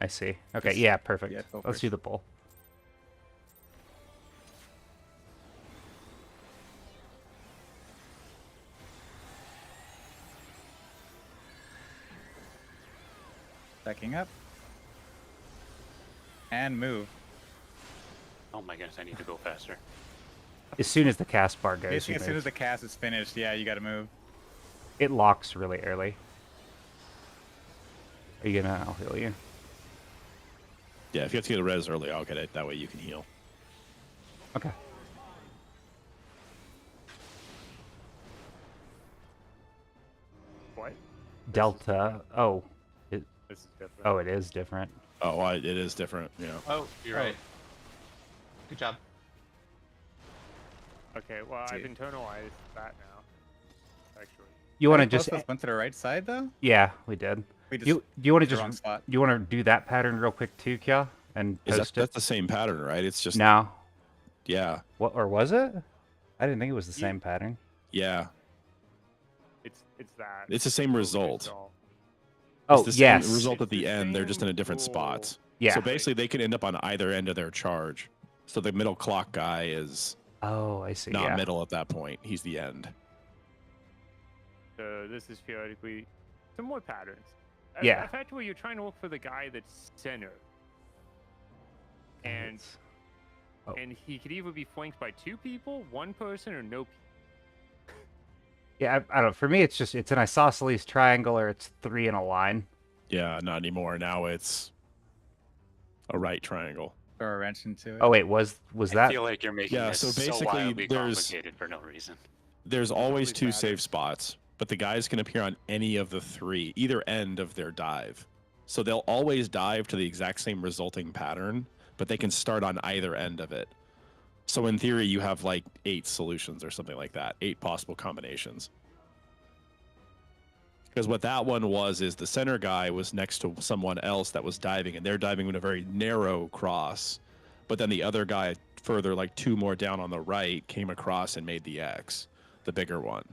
I see. Okay, Just- yeah, perfect. yeah, go Let's first. do the pull. Backing up. And move. Oh my goodness, I need to go faster. As soon as the cast bar goes, Basically, you as soon move. as the cast is finished, yeah, you gotta move. It locks really early. Are you gonna? I'll heal you. Yeah, if you have to get a res early, I'll get it. That way you can heal. Okay. What? Delta. Oh, This is different. oh, it is different. Oh, it is different. Yeah. Oh, you're Oh. right. Good job. Okay. Well, I've See. internalized that now. Actually. You want to Both just? of us went to the right side though. Yeah, we did. We just You want to the wrong just? spot. You want to do that pattern real quick too, Kya, and Is post that's it? the same pattern, right? It's just No. yeah, What or was it? I didn't think it was the You- same pattern. yeah. It's that. It's the same Full result. jigsaw. Oh, It's the same yes. result It's at the the end. They're just in a same different rule. spots. Yeah. So basically, they can end up on either end of their charge. So the middle clock guy is Oh, I see. not yeah. middle at that point. He's the end. So this is theoretically some more patterns. Yeah. Effectively, you're trying to look for the guy that's center, and It's- Oh. and he could either be flanked by 2 people, 1 person, or no people. Yeah, I don't know. For me, it's just it's an isosceles triangle, or it's 3 in a line. Yeah, not anymore. Now it's a right triangle. Throw a wrench into it. Oh wait, was I that? feel like you're making Yeah, this so so basically wildly there's- complicated for no reason. There's always really 2 bad. save spots, but the guys can appear on any of the 3, either end of their dive. So they'll always dive to the exact same resulting pattern, but they can start on either end of it. So in theory, you have like 8 solutions or something like that, 8 possible combinations. Because what that one was is the center guy was next to someone else that was diving, and they're diving in a very narrow cross. But then the other guy further, like 2 more down on the right, came across and made the X, the bigger one.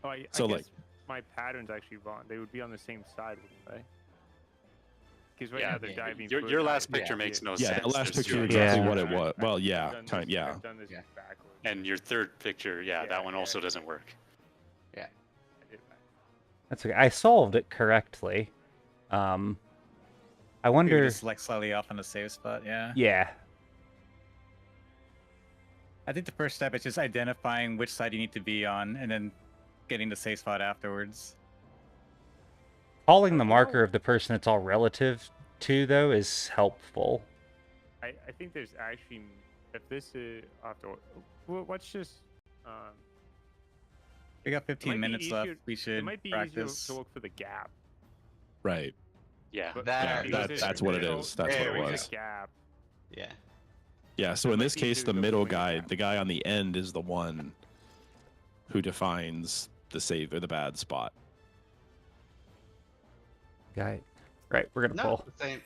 Oh, I So, guess like- my pattern's actually wrong. They would be on the same side, wouldn't they? Because right Yeah, now they're diving. Your further. last picture Yeah. makes no Yeah, sense. that last There's picture zero is Yeah. exactly trust. what it was. Well, I've yeah, done time, this- yeah. I've done this Yeah. backwards. And your third picture, yeah, Yeah, that one yeah. also doesn't work. I did that. That's okay. I solved it correctly. I You're wonder. just like slightly off on the save spot. Yeah. Yeah. I think the first step is just identifying which side you need to be on, and then getting the safe spot afterwards. Calling the Oh. marker of the person it's all relative to, though, is helpful. I think there's actually, if this is after, let's just We got might 15 be minutes left. easier- We it should might be practice. easier to look for the gap. Right. Yeah. But That- because that- if that's what it there's is. That's what it there is a was. Gap. Yeah. Yeah, so It in might this be case, easier the to go middle between guy, that. the guy on the end, is the one who defines the save or the bad spot. guy. Right, we're gonna No, pull. the same.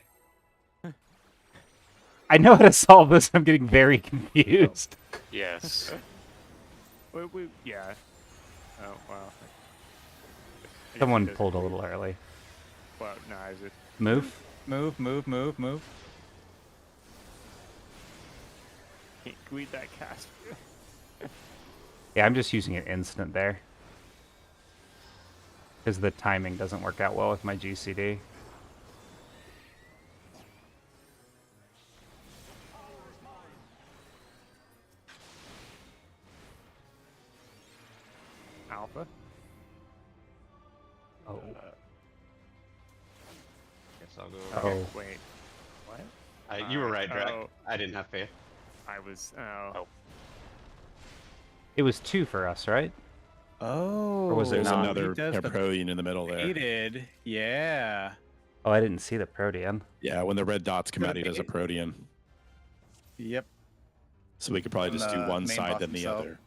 I know how to solve this. I'm getting very confused. Yes. Yeah. Oh, wow. I guess Someone it doesn't pulled a really- little early. Well, no, is it? Move. Move, move, move, move. Can't read that cast. Yeah, I'm just using an instant there. Because the timing doesn't work out well with my GCD. Alpha. Oh. Guess I'll go Oh. over here. Wait. What? You were right, Drac. Oh. I didn't have faith. I was. Oh. It was 2 for us, right? Oh, was it There's not? another He does the protein in the middle there. faded. Yeah. Oh, I didn't see the Protean. Yeah, when the red dots come out, he does a Could've protean. Yep. So we could probably From just do the one main side boss then the himself. other.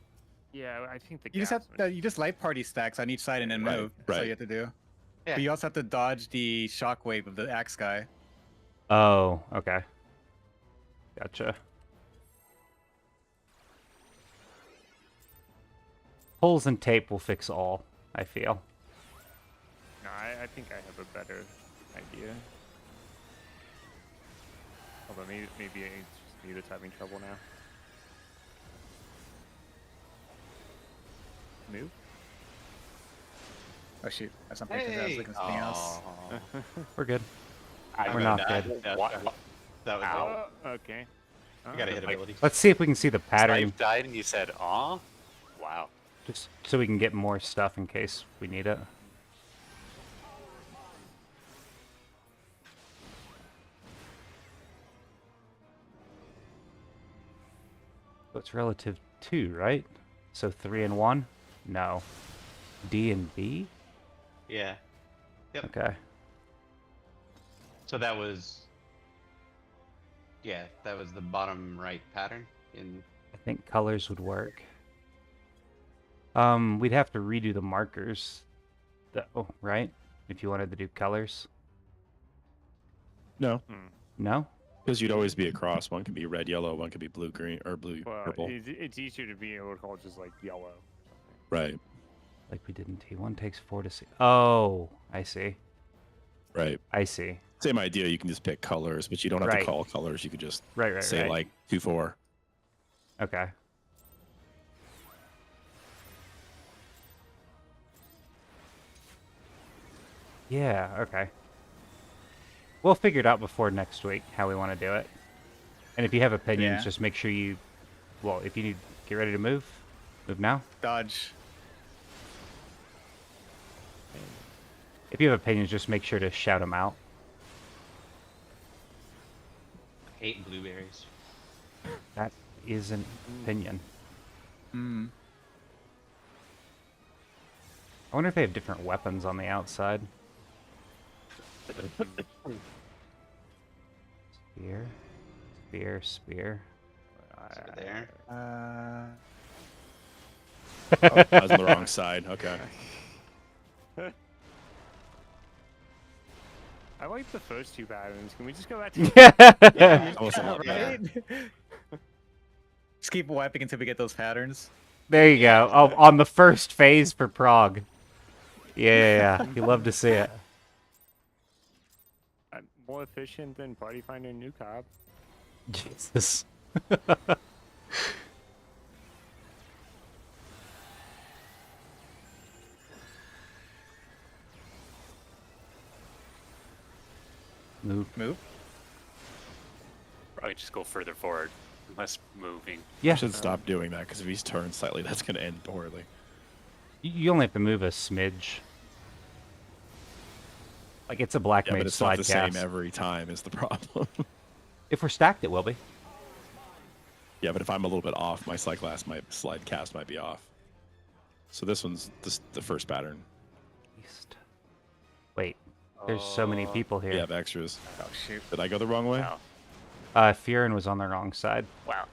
Yeah, I think the. You just have you just light party stacks on each side and then Right, move. That's all right. you have to do. Yeah. But you also have to dodge the shockwave of the axe guy. Oh, okay. Gotcha. Holes and tape will fix all, I feel. No, I think I have a better idea. Although maybe it's just me that's having trouble now. Move. Oh shoot, that's something. I was Hey! looking at something else. Aw. We're good. I We're gonna not die. good. That's What- right. what- That was Ow. it. Okay. You gotta hit Like- abilities. Let's see if we can see the pattern, Snipe died and you said, "Aw." Wow. just so we can get more stuff in case we need it. So it's relative 2, right? So 3 and 1? No. D and B? Yeah. Okay. So that was. Yeah, that was the bottom right pattern in. I think colors would work. We'd have to redo the markers, though, right? If you wanted to do colors. No, No? because you'd always be across. One could be red, yellow. One could be blue, green, or blue, Well, purple. it's easier to be able to call just like yellow. Right, Like we did in T1 takes 4 to 6. Oh, I see. right. I see. Same idea. You can just pick colors, but you don't have Right. to call colors. You could just Right, say right. like 2-4. Okay. Yeah, okay. We'll figure it out before next week how we want to do it. And if you have opinions, Yeah. just make sure you, well, if you need, get ready to move now. Dodge. If you have opinions, just make sure to shout them out. Hate blueberries. That is an opinion. Hmm. I wonder if they have different weapons on the outside. Spear, spear, spear. Over there. I was on the wrong side. Okay. I like the first two patterns. Can we just go back to? Yeah. Almost a lot better. Right? Just keep wiping until we get those patterns. There you go. Oh, on the first phase for Prague. Yeah. You love to see it. More efficient than Party Finder and New Cobb. Jesus. Move. Move. Probably just go further forward, less moving. Yeah. I should stop doing that because if he's turned slightly, that's going to end poorly. You only have to move a smidge. Like it's a black Yeah, mage but it's not slide the cast. same every time is the problem. If we're stacked, it will be. Yeah, but if I'm a little bit off, my slide cast might be off. So this one's the first pattern. East. Wait. There's so many people We here. have extras. Oh shoot. Did I go the wrong way? Wow. Furin was on the wrong side. Wow,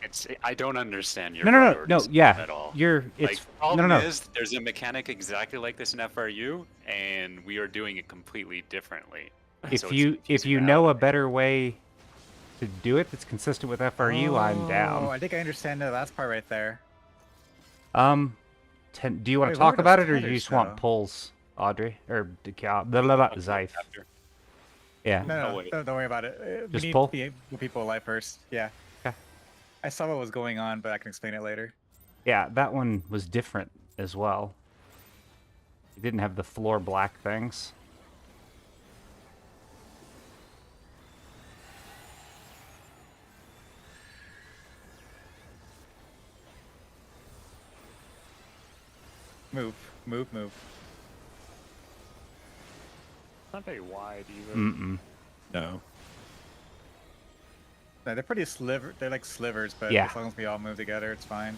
I don't understand your No. priorities Yeah. at all. You're. Like, It's. the problem No. is there's a mechanic exactly like this in FRU, and we are doing it completely differently. If So you it's easier to know have. a better way to do it that's consistent with FRU, I'm Oh, down. I think I understand the last part right there. Do you want Wait, to what talk were about those it, or do you tethers, just want though? pulls, Audrey, or I'll do it Zyph? after. Yeah, No, Oh, no, wait. don't worry about it. We Just need pull? the people alive first. Yeah. Okay. I saw what was going on, but I can explain it later. Yeah, that one was different as well. It didn't have the floor black things. Move, move, move. Not very wide either. Mm-mm. No. No, they're pretty sliver. They're like slivers, but Yeah. as long as we all move together, it's fine.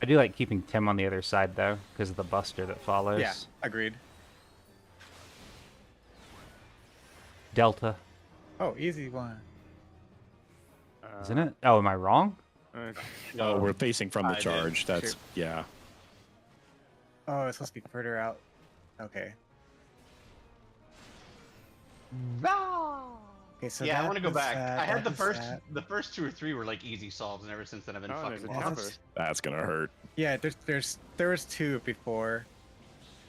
I do like keeping Tim on the other side, though, because of the buster that follows. Yeah, agreed. Delta, Oh, easy one. isn't it? Oh, am I wrong? No, we're facing from the I did. charge. That's Shoot. yeah. Oh, it's supposed to be further out. Okay. Okay, so Yeah, I that want to go was back. that, I had that the was first, that. the first 2 or 3 were like easy solves, and ever since then I've been Oh, there's fucking a lost. tower. That's gonna hurt. Yeah, there was 2 before.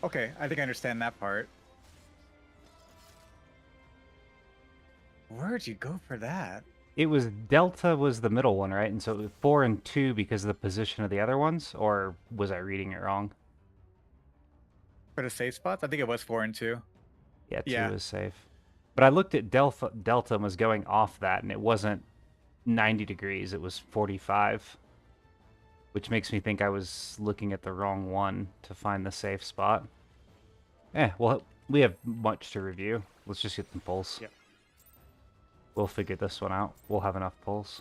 Okay, I think I understand that part. Where'd you go for that? It was Delta was the middle one, right? And so it was 4 and 2 because of the position of the other ones, or was I reading it wrong? For the safe spots? I think it was 4 and 2. Yeah, 2 Yeah. was safe. But I looked at Delta and was going off that, and it wasn't 90 degrees, it was 45. Which makes me think I was looking at the wrong one to find the safe spot. Well, we have much to review. Let's just get some pulls. Yep. We'll figure this one out. We'll have enough pulls.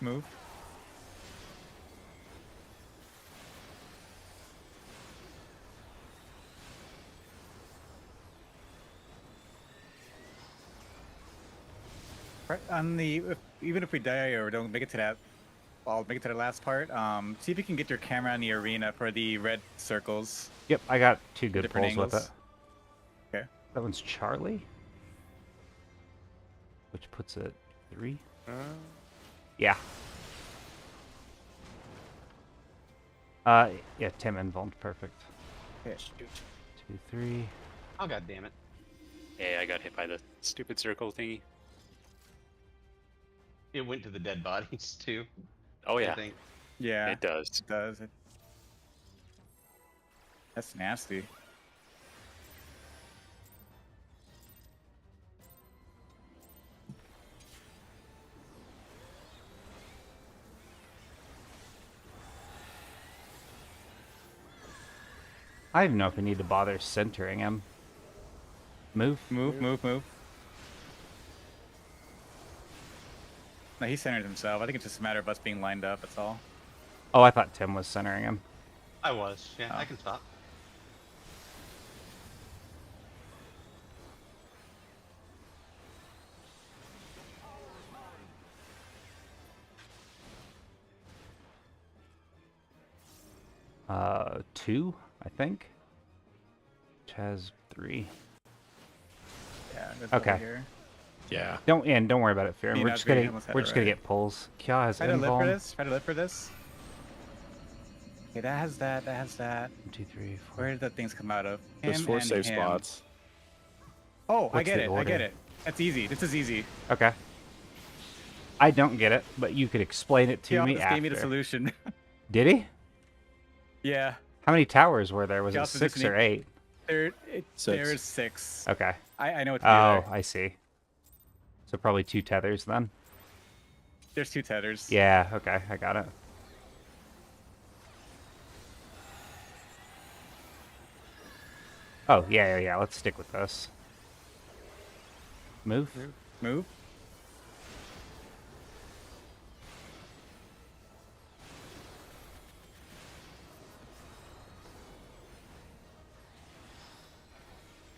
Move. Right, on the even if we die or don't make it to that, I'll make it to the last part. See if you can get your camera in the arena for the red circles. Yep, I got 2 good Different pulls with angles. it. Okay. That one's Charlie. Which puts it 3. Yeah. Yeah, Tim involved. Perfect. Okay. 2, 3. Oh god damn it! Hey, I got hit by the stupid circle thingy. It went to the dead bodies too. Oh I yeah, think. Yeah, it does. it does. That's nasty. I don't even know if we need to bother centering him. Move. Move, move, move. No, he centered himself. I think it's just a matter of us being lined up. That's all. Oh, I thought Tim was centering him. I was. Yeah, Oh. I can stop. Two, I think. Which has 3. Yeah. That's Okay. over here. Yeah. Don't worry about it, Fear. Me We're not just being gonna almost had we're it just gonna right. get pulls. Kya has Try to live for involved. this. Try to live for this. Okay, that has that. That has that. 1, 2, 3, 4. Where did the things come out of? There's Him 4 and safe him. spots. Oh, I What's get the it. I order? get it. That's easy. This is easy. Okay. I don't get it, but you could explain it to He me just after. gave me the solution. Did he? Yeah. How many towers were there? Was it Just 6 or 8? There, Six. there's 6. Okay. I know what to do Oh, there. I see. So probably 2 tethers then. There's 2 tethers. Yeah. Okay, I got it. Oh yeah. Let's stick with this. Move. Move.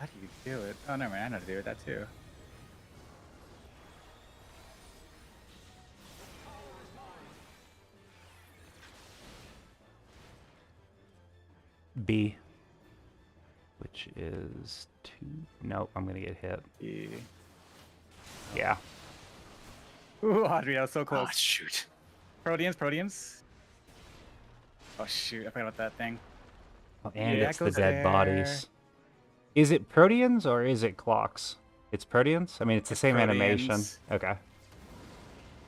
How do you do it? Oh, never mind. I know how to do it. That too. B. Which is 2. Nope, I'm gonna get hit. E. Yeah. Ooh, Audrey, that was so Oh, close. shoot. Proteans. Oh shoot, I forgot about that thing. Oh, and Yeah, it's it the goes dead there. bodies. Is it Proteans or is it clocks? It's Proteans? I mean, it's the It's same animation. Proteans. Okay.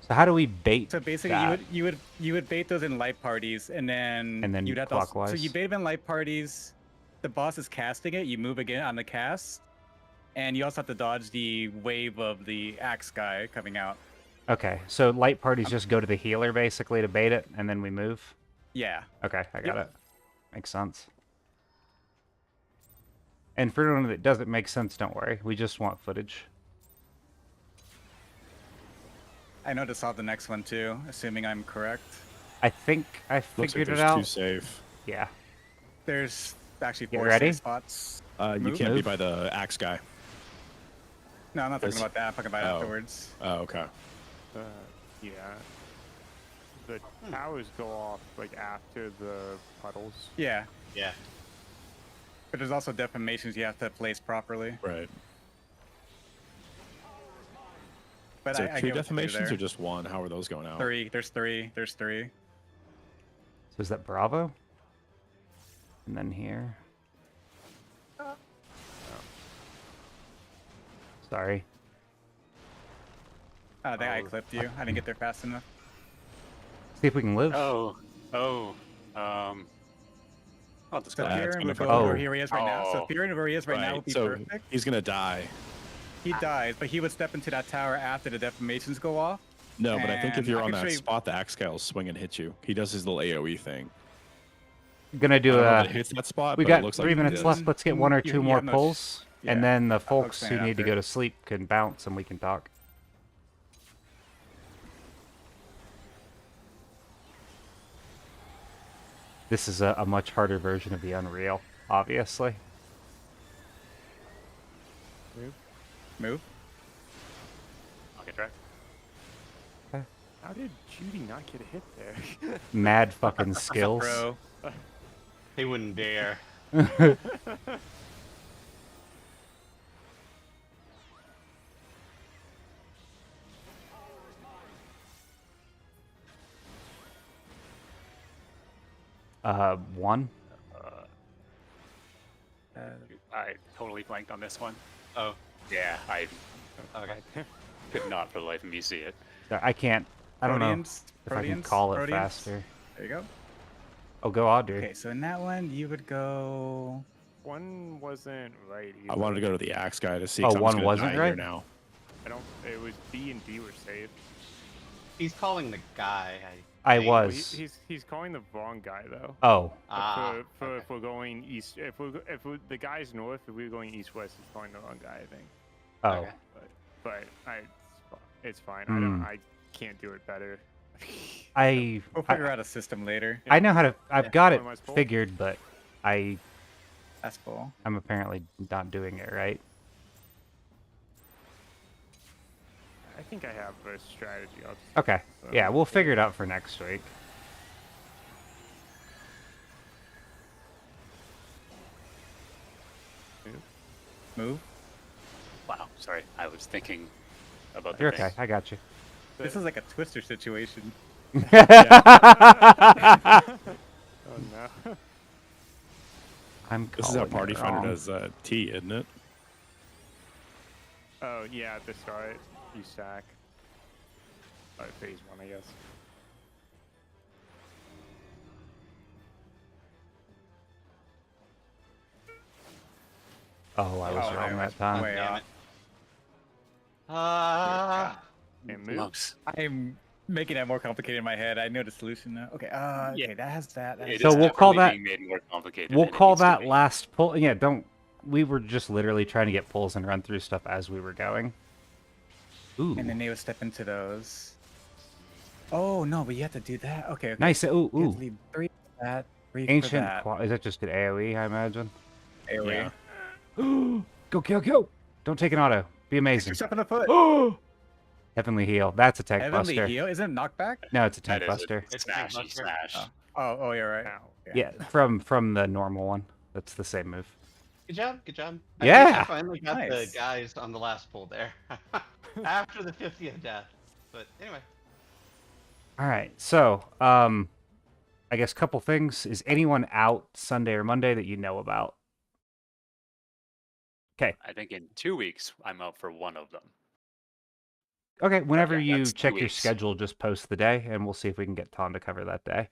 So how do we bait So basically, that? you would bait those in light parties, and then And you'd have to also, so clockwise? you bait them in light parties. The boss is casting it. You move again on the cast, and you also have to dodge the wave of the axe guy coming out. Okay, so light parties just go to the healer basically to bait it, and then we move? Yeah. Okay, I got Yep. it. Makes sense. And for anyone that doesn't make sense, don't worry. We just want footage. I know to solve the next one too, assuming I'm correct. I think I Looks like figured there's it out. 2 safe. Yeah. There's actually Get 4 ready? safe spots. You Move? can't be Move. by the axe guy. No, I'm not talking This- about that. I'm talking about Oh. afterwards. Oh, okay. Yeah. The towers go off like after the puddles. Yeah, Yeah. but there's also deformations you have to place properly. Right. But Is there I 2 get what you do deformations there. or just 1? How are those going out? 3. There's 3. There's 3. So is that Bravo? And then here. Sorry. I think I Oh. clipped you. I didn't get there fast enough. See if we can live. Oh. I'll just So go. Yeah, Fear it's would gonna go go- where he is right now. So Oh. Fear where he is right now would be so perfect. he's gonna die. He dies, but he would step into that tower after the deformations go off. No, but I think if And you're I on can that show you- spot, the axe guy will swing and hit you. He does his little AOE thing. Gonna I do don't know a. if it hits that spot. We but got it looks 3 like minutes it left. does. Let's get 1 or You- 2 you more have no sh- pulls, and yeah, then the I'll folks who explain need to after. go to sleep can bounce, and we can talk. This is a much harder version of the Unreal, obviously. Move. Okay, track. How did Judy not get a hit there? Mad fucking skills. Bro. They wouldn't dare. One. I totally blanked on this one. Oh. Yeah, I Okay. could not for the life of me see it. I can't. I don't know Proteans, if I can Proteans, call it Proteans. faster. There you go. Oh, go Audrey. Okay, so in that one, you would go. One wasn't right. I Either. wanted to go to the axe guy to see. Oh, 'cause I'm just one gonna wasn't die here right? now. I don't. It was B and D were safe. He's calling the guy. I think. Well, was. he's calling the wrong guy though. Oh, If we're going east, the guy's north, if we're going east west, he's calling the wrong guy. I think. oh. Okay. But it's fine. Hmm. I can't do it better. I We'll figure out a system later. I know how to. I've got it Am I full? figured, but I'm That's cool. apparently not doing it right. I think I have a strategy. I'll just, Okay. Yeah, we'll figure it out for next week. Move. Wow, sorry. I was thinking about the You're thing. okay. I got you. This is like a Twister situation. Oh no. I'm. This is how calling Party it Finder wrong. does T, isn't it? Oh yeah, at the start you stack. Phase 1, I guess. Oh, I was Oh, wrong way that off. time. Way Damn off. it. Ah. And move. Lumps. I'm making that more complicated in my head. I know the solution now. Okay. Okay. That has that. It So is we'll call definitely that- being made more complicated We'll than it call needs to that be. last pull. Yeah, don't. We were just literally trying to get pulls and run through stuff as we were going. Ooh, And then they would step into those. Oh no, but you have to do that. Okay. Okay. nice. Ooh, You have ooh. to leave 3 for that. 3 for Ancient. that. Is that just an AOE? I imagine. AoE. Yeah. Go, go, go! Don't take an auto. Be amazing. Yourself in the foot. Oh! Heavenly Heal. That's a tank Heavenly buster. heal? Isn't it knockback? No, it's a That tank is buster. a It's a tank smashy buster. smash. Oh, you're right. Ow. Yeah, from the normal one. That's the same move. Good job. Good job. Yeah. I think I finally got Nice. the guys on the last pull there. After the 50th death. But anyway. All right. So, I guess a couple things. Is anyone out Sunday or Monday that you know about? Okay. I think in 2 weeks I'm out for one of them. Okay. Whenever yeah, you that's 2 check your weeks. schedule, just post the day, and we'll see if we can get Ton to cover that day.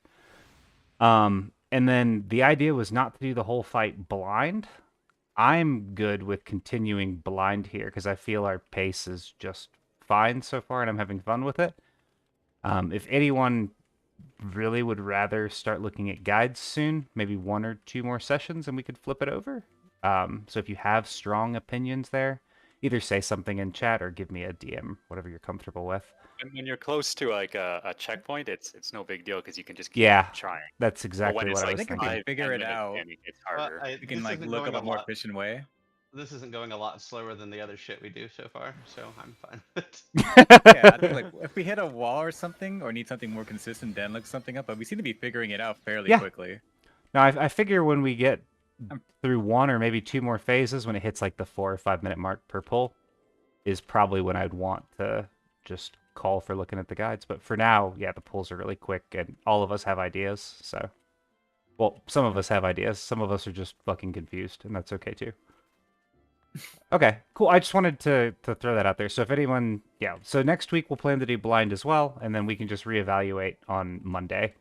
And then the idea was not to do the whole fight blind. I'm good with continuing blind here because I feel our pace is just fine so far, and I'm having fun with it. If anyone really would rather start looking at guides soon, maybe 1 or 2 more sessions, and we could flip it over. So if you have strong opinions there, either say something in chat or give me a DM, whatever you're comfortable with. And when you're close to like a checkpoint, it's no big deal because you can just keep Yeah, trying. that's But exactly when it's what I like was think if thinking. we 5, figure 10 it minutes out, in, it gets harder. We can This like isn't look going up a more efficient way. This isn't going a lot slower than the other shit we do so far, so I'm fine. Yeah, I think like if we hit a wall or something, or need something more consistent, then look something up. But we seem to be figuring it out fairly Yeah. quickly. Now, I figure when we get Um, through 1 or maybe 2 more phases, when it hits like the 4 or 5 minute mark per pull, is probably when I'd want to just call for looking at the guides. But for now, yeah, the pulls are really quick, and all of us have ideas. So, well, some of us have ideas. Some of us are just fucking confused, and that's okay too. Okay, cool. I just wanted to throw that out there. So if anyone, yeah, so next week we'll plan to do blind as well, and then we can just reevaluate on Monday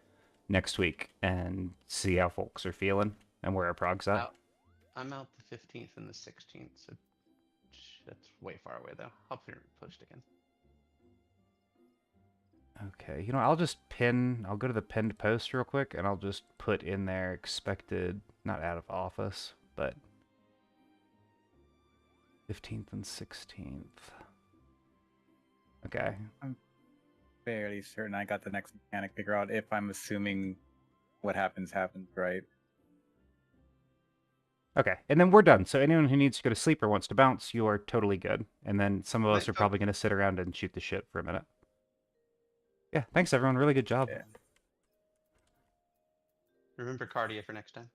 next week and see how folks are feeling and where our prog's at. I'm out the 15th and the 16th, so that's way far away though. I'll post again. Okay, I'll go to the pinned post real quick, and I'll just put in there expected, not out of office, but 15th and 16th. Okay. I'm fairly certain I got the next mechanic figured out. If I'm assuming what happens, right? Okay, and then we're done. So anyone who needs to go to sleep or wants to bounce, you are totally good. And then some of us Nice, are probably going to sit around and shoot the shit for a minute. Yeah, thanks everyone. Really good job. Yeah. Remember cardia for next time.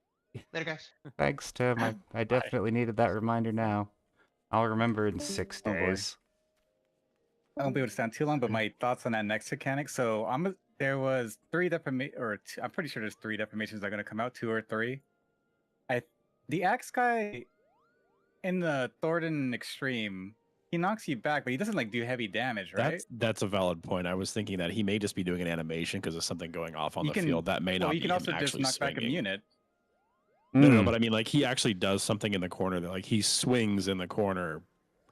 Later, guys. Thanks, Tim. I definitely needed that reminder now. I'll remember in 6 Oh, boy. days. I won't be able to stand too long, but my thoughts on that next mechanic. So there was 3 I'm pretty sure there's 3 deformations that are going to come out, 2 or 3. The axe guy in the Thornton Extreme, he knocks you back, but he doesn't like do heavy damage, right? That's a valid point. I was thinking that he may just be doing an animation because of something going off on You the field. That may not Well, be you can him also just actually knock back a swinging. unit. No, Mm. but I mean, like he actually does something in the corner that, like, he swings in the corner,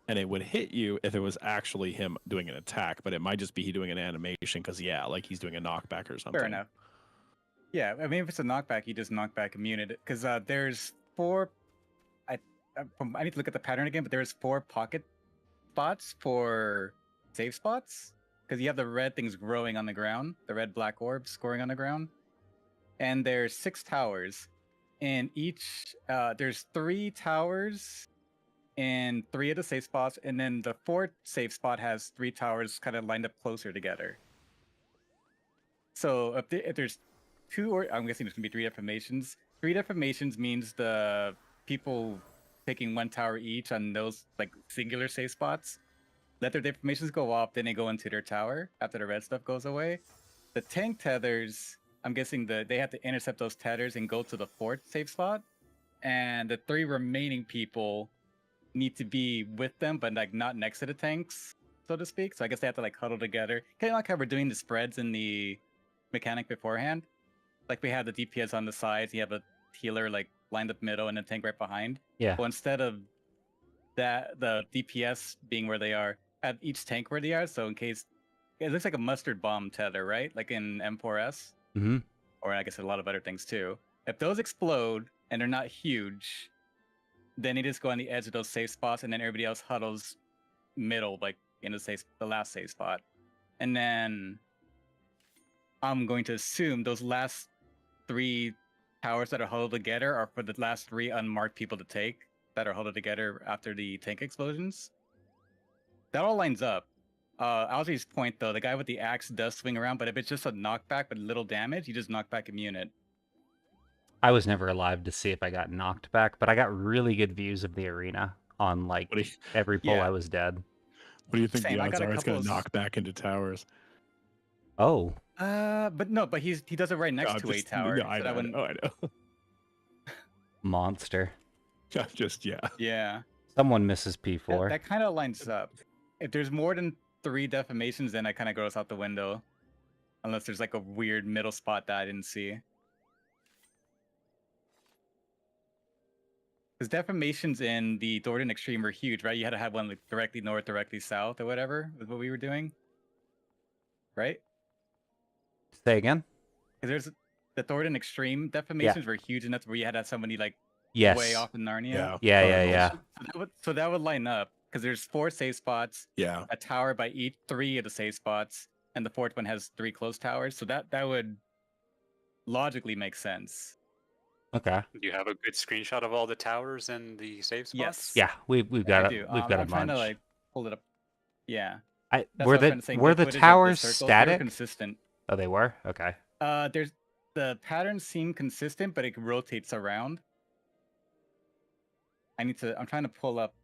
and it would hit you if it was actually him doing an attack. But it might just be he doing an animation because, yeah, like he's doing a knockback or something. Fair enough. Yeah, I mean, if it's a knockback, you just knock back a unit. Because there's 4. I need to look at the pattern again, but there's 4 pocket spots for save spots. Because you have the red things growing on the ground, the red black orbs scoring on the ground. And there's 6 towers. And each, there's 3 towers in 3 of the safe spots. And then the 4th safe spot has 3 towers kind of lined up closer together. So if there's 2, or I'm guessing there's going to be 3 deformations. 3 deformations means the people taking 1 tower each on those like singular safe spots. Let their deformations go off, then they go into their tower after the red stuff goes away. The tank tethers, I'm guessing they have to intercept those tethers and go to the 4th safe spot. And the 3 remaining people need to be with them, but like not next to the tanks, so to speak. So I guess they have to like huddle together. Kind of like how we're doing the spreads in the mechanic beforehand. Like we have the DPS on the sides, you have a healer like lined up middle and a tank right behind. Yeah. Well, instead of that, the DPS being where they are, at each tank where they are. So in case it looks like a mustard bomb tether, right? Like in M4S, Mm-hmm. or I guess a lot of other things too. If those explode and they're not huge, then they just go on the edge of those safe spots, and then everybody else huddles middle, like in the last safe spot. And then I'm going to assume those last 3 towers that are huddled together are for the last 3 unmarked people to take. that are huddled together after the tank explosions. That all lines up. Algi's point though, the guy with the axe does swing around, but if it's just a knockback with little damage, you just knock back immune it. I was never alive to see if I got knocked back, but I got really good views of the arena on like What do you, every pull Yeah. I was dead. what do you think Same, the I odds got a are it's going couple to of knock back into towers? Oh, But no, but he does it right next I'm to a just- tower. No, I so that know, wouldn't. I know. monster. Just yeah. Yeah. Someone misses That, P4. that kind of lines up. If there's more than 3 defamations, then that kind of goes out the window. Unless there's like a weird middle spot that I didn't see. Because defamations in the Thornton Extreme were huge, right? You had to have one like directly north, directly south, or whatever, was what we were doing. Right? Say again? Because there's the Thornton Extreme defamations were huge, and that's where you had to have somebody like Yes. way off in Narnia. Yeah. So that would line up because there's 4 safe spots, Yeah. a tower by each 3 of the safe spots, and the 4th one has 3 close towers. So that would logically make sense. Okay. Do you have a good screenshot of all the towers and the safe spots? Yes. Yeah, we've got I it. do. We've got a I'm trying bunch. to like pull it up. Yeah. Were what I was trying the to say, were good the footage of towers circles, they were static? consistent. Oh, they were. Okay. There's the patterns seem consistent, but it rotates around. I'm trying to pull up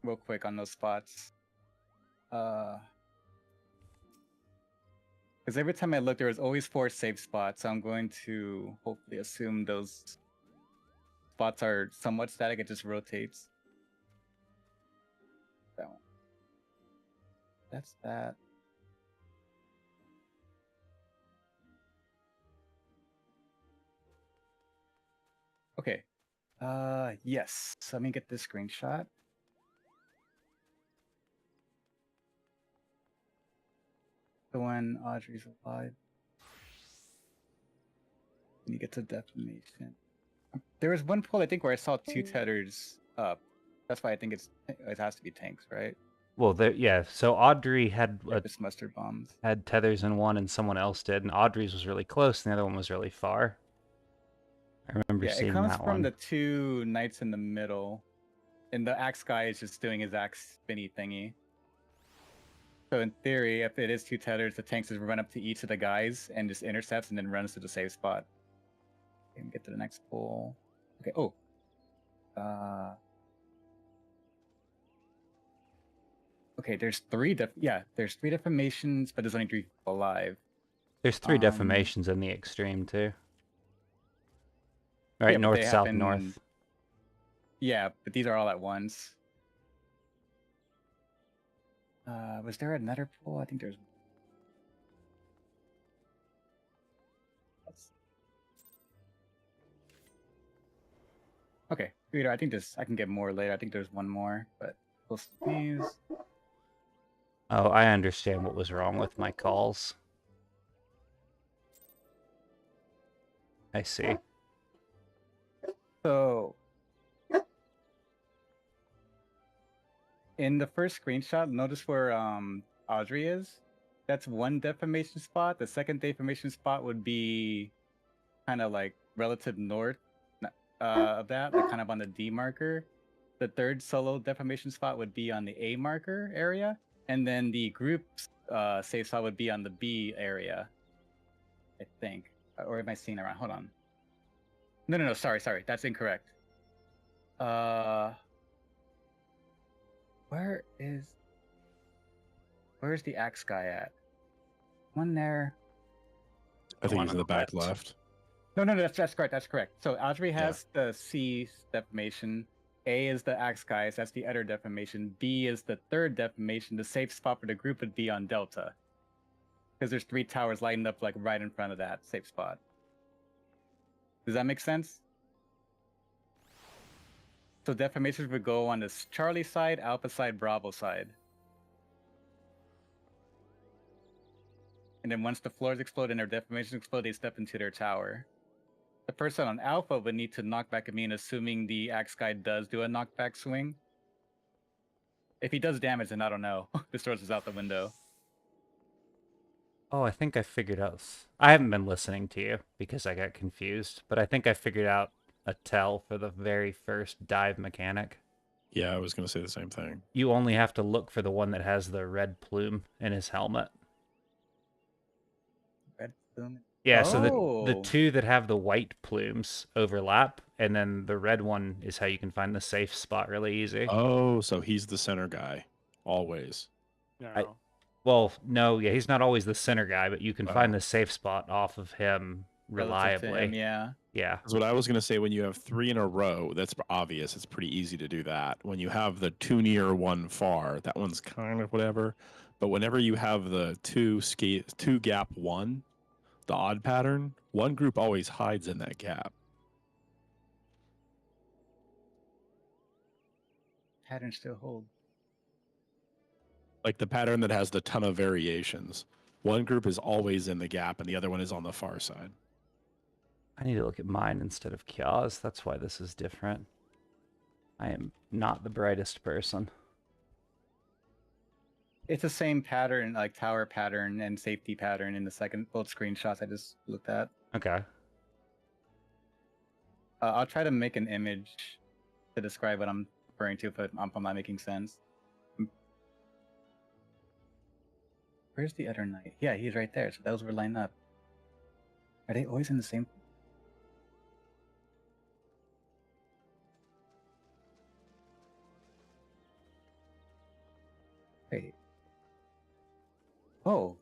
real quick on those spots. Because every time I look, there was always 4 safe spots. So I'm going to hopefully assume those spots are somewhat static. It just rotates. That one. That's that. Okay. Yes. So let me get this screenshot. The one Audrey's alive. When you get to defamation. There was one poll I think where I saw 2 tethers up. That's why I think it has to be tanks, right? Well, yeah. So Audrey had Just mustard bombs. had tethers in one, and someone else did, and Audrey's was really close, and the other one was really far. I remember Yeah, seeing it comes that from one. the 2 knights in the middle, and the axe guy is just doing his axe spinny thingy. So in theory, if it is 2 tethers, the tanks just run up to each of the guys and just intercepts and then runs to the safe spot. Okay, get to the next poll. Okay. Oh. Okay. There's 3 there's 3 defamations, but there's only 3 people alive. There's 3 defamations in the extreme too. Right, Yeah, but north, they south, happen- north. Yeah, but these are all at once. Was there another poll? I think there's. Okay, Peter, I think I can get more later. I think there's one more, but we'll sneeze. Oh, I understand what was wrong with my calls. I see. So, in the first screenshot, notice where Audrey is. That's one defamation spot. The second defamation spot would be kind of like relative north of that, like kind of on the D marker. The third solo defamation spot would be on the A marker area, and then the group's safe spot would be on the B area, I think. Or am I seeing it wrong? Hold on. No, sorry, that's incorrect. Where's the axe guy at? One there. I think one he's on in the the back left. left. No, that's correct. That's correct. So Audrey has the C defamation. A is the axe guys. That's the utter defamation. B is the third defamation. The safe spot for the group would be on Delta, because there's 3 towers lighting up like right in front of that safe spot. Does that make sense? So defamations would go on the Charlie side, Alpha side, Bravo side. And then once the floors explode and their defamations explode, they step into their tower. The person on Alpha would need to knock back immune, assuming the axe guy does do a knockback swing. If he does damage, then I don't know. This throws us out the window. Oh, I think I figured out. I haven't been listening to you because I got confused, but I think I figured out a tell for the very first dive mechanic. Yeah, I was gonna say the same thing. You only have to look for the one that has the red plume in his helmet. Red plume. Yeah, so the Oh. two that have the white plumes overlap, and then the red one is how you can find the safe spot really easy. Oh, so he's the center guy, always. No. Well, no, yeah, he's not always the center guy, but you can find Oh. the safe spot off of him Relative to reliably. him, yeah. Yeah. That's what I was gonna say. When you have 3 in a row, that's obvious. It's pretty easy to do that. When you have the 2 near, 1 far, that one's kind of whatever. But whenever you have the 2 gap 1, the odd pattern, one group always hides in that gap. Pattern still hold. Like the pattern that has the ton of variations. One group is always in the gap, and the other one is on the far side. I need to look at mine instead of Kya's. That's why this is different. I am not the brightest person. It's the same pattern, like tower pattern and safety pattern in the second both screenshots I just looked at. Okay. I'll try to make an image to describe what I'm referring to if I'm not making sense. Where's the other knight? Yeah, he's right there. So those were lined up. Are they always in the same? Wait. Oh,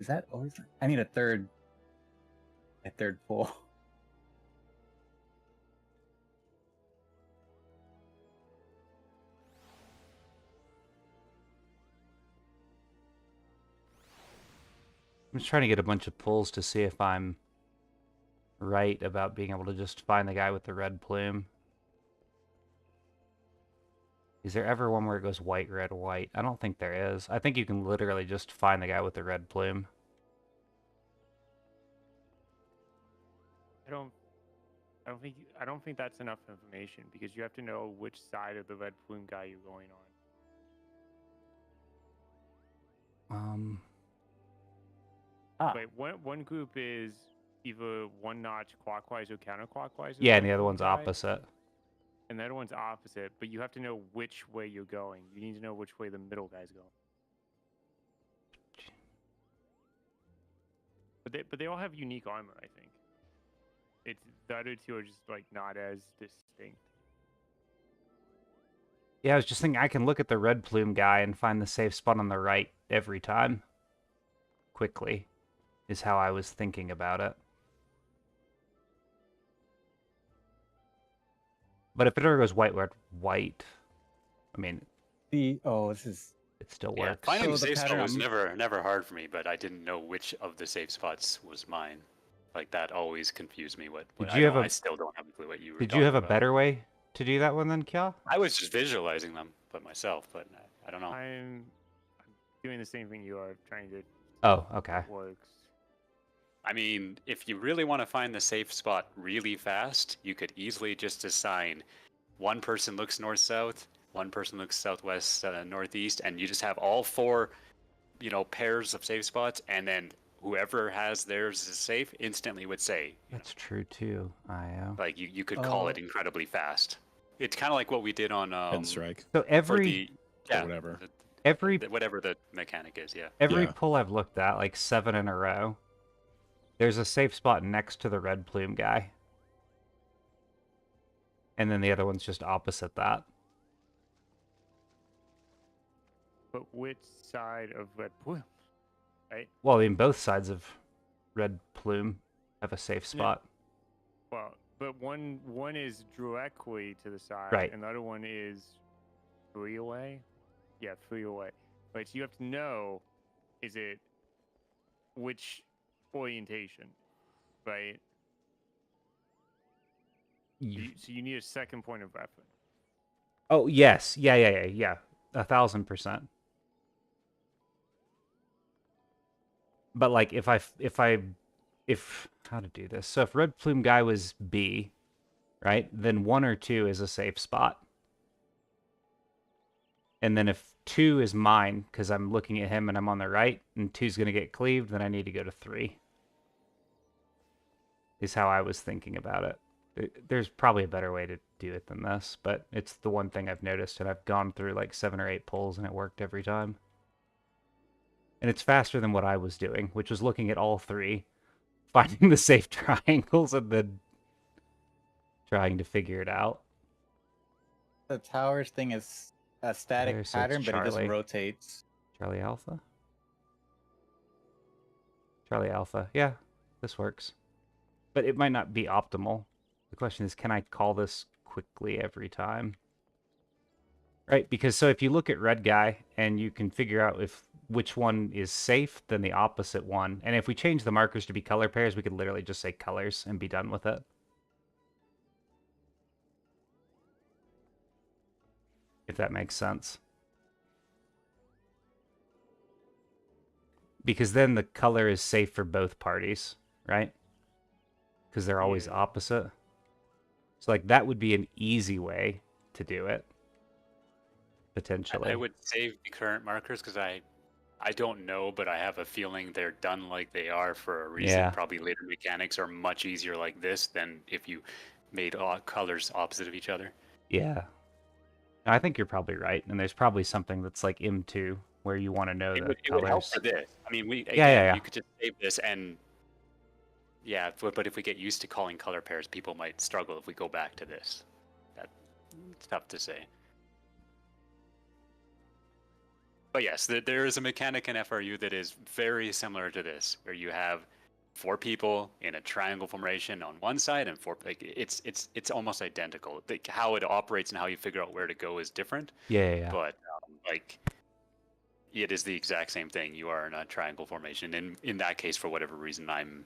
is that always? I need a third pull. I'm just trying to get a bunch of pulls to see if I'm right about being able to just find the guy with the red plume. Is there ever one where it goes white, red, white? I don't think there is. I think you can literally just find the guy with the red plume. I don't think that's enough information because you have to know which side of the red plume guy you're going on. Ah, Wait, one group is either one notch clockwise or counterclockwise. Yeah, and the other one's opposite. And the other one's opposite, but you have to know which way you're going. You need to know which way the middle guy's going. But they all have unique armor, I think. It's the other two are just like not as distinct. Yeah, I was just thinking I can look at the red plume guy and find the safe spot on the right every time. Quickly, is how I was thinking about it. But if it ever goes white, red, white, I mean, this is. it still Yeah, works. finding So the the safe spot pattern was I'm- never hard for me, but I didn't know which of the safe spots was mine. Like that always confused me. I still don't have a clue what you were. Did you have a talking about. better way to do that one then, Kya? I was just visualizing them, but myself. But I don't know. I'm doing the same thing you are, trying to Oh, okay. works. I mean, if you really want to find the safe spot really fast, you could easily just assign one person looks north-south, one person looks southwest, northeast, and you just have all 4, pairs of safe spots, and then whoever has theirs is safe instantly would say. That's true too. Like you could call it incredibly fast. It's kind of like what we did on Head strike. So for the whatever. whatever the mechanic is. Yeah. Every Yeah. pull I've looked at, like 7 in a row, there's a safe spot next to the red plume guy. And then the other one's just opposite that. But which side of red plume? Right? Well, I mean, both sides of red plume have a safe spot. Well, but one is directly to the side, Right. and the other one is 3 away. Yeah, 3 away. Right, so you have to know, is it which orientation, right? So you need a second point of reference. Oh, yes. Yeah. 1,000%. But like if how to do this? So if red plume guy was B, right? Then 1 or 2 is a safe spot. And then if 2 is mine, because I'm looking at him and I'm on the right, and 2's going to get cleaved, then I need to go to 3. Is how I was thinking about it. There's probably a better way to do it than this, but it's the one thing I've noticed, and I've gone through like 7 or 8 pulls, and it worked every time. And it's faster than what I was doing, which was looking at all 3, finding the safe triangles, and then trying to figure it out. The towers thing is a static There, so it's pattern, but it just Charlie. rotates. Charlie Alpha? Charlie Alpha. Yeah, this works. But it might not be optimal. The question is, can I call this quickly every time? Right, because so if you look at red guy and you can figure out which one is safe, then the opposite one. And if we change the markers to be color pairs, we could literally just say colors and be done with it. If that makes sense. Because then the color is safe for both parties, right? Because they're always opposite. So like that would be an easy way to do it. Potentially. I would save the current markers because I don't know, but I have a feeling they're done like they are for a reason. Yeah. Probably later mechanics are much easier like this than if you made all colors opposite of each other. Yeah. I think you're probably right. And there's probably something that's like M2 where you want to know the It colors. would help for this. I mean, Yeah. you could just save this and yeah, but if we get used to calling color pairs, people might struggle if we go back to this. It's tough to say. But yes, there is a mechanic in FRU that is very similar to this, where you have 4 people in a triangle formation on one side and 4 like it's almost identical. Like how it operates and how you figure out where to go is different. Yeah. But like it is the exact same thing. You are in a triangle formation, and in that case, for whatever reason, I'm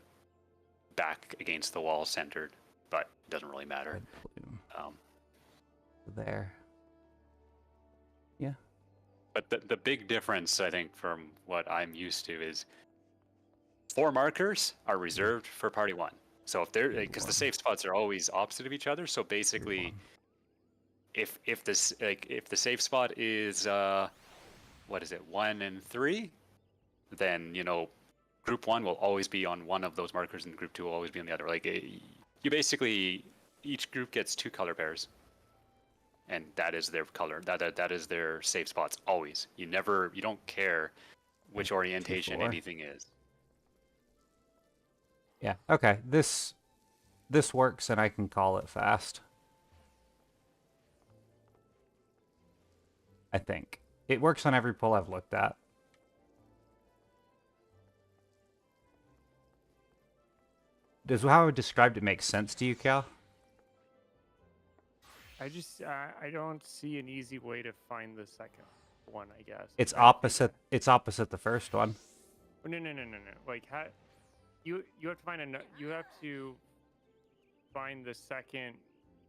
back against the wall centered, but it doesn't really matter. There. Yeah. But the big difference, I think, from what I'm used to is 4 markers are reserved for party 1. So if they're because the safe spots are always opposite of each other. So basically, if the safe spot is what is it, 1 and 3, then group 1 will always be on one of those markers, and group 2 will always be on the other. Like you basically each group gets 2 color pairs. And that is their color. That is their safe spots always. You don't care which orientation 2-4. anything is. Yeah. Okay. This works, and I can call it fast. I think it works on every pull I've looked at. Does how I described it make sense to you, Cal? I don't see an easy way to find the second one, I guess. It's opposite. It's opposite the first one. Oh, no. Like how you have to find you have to find the second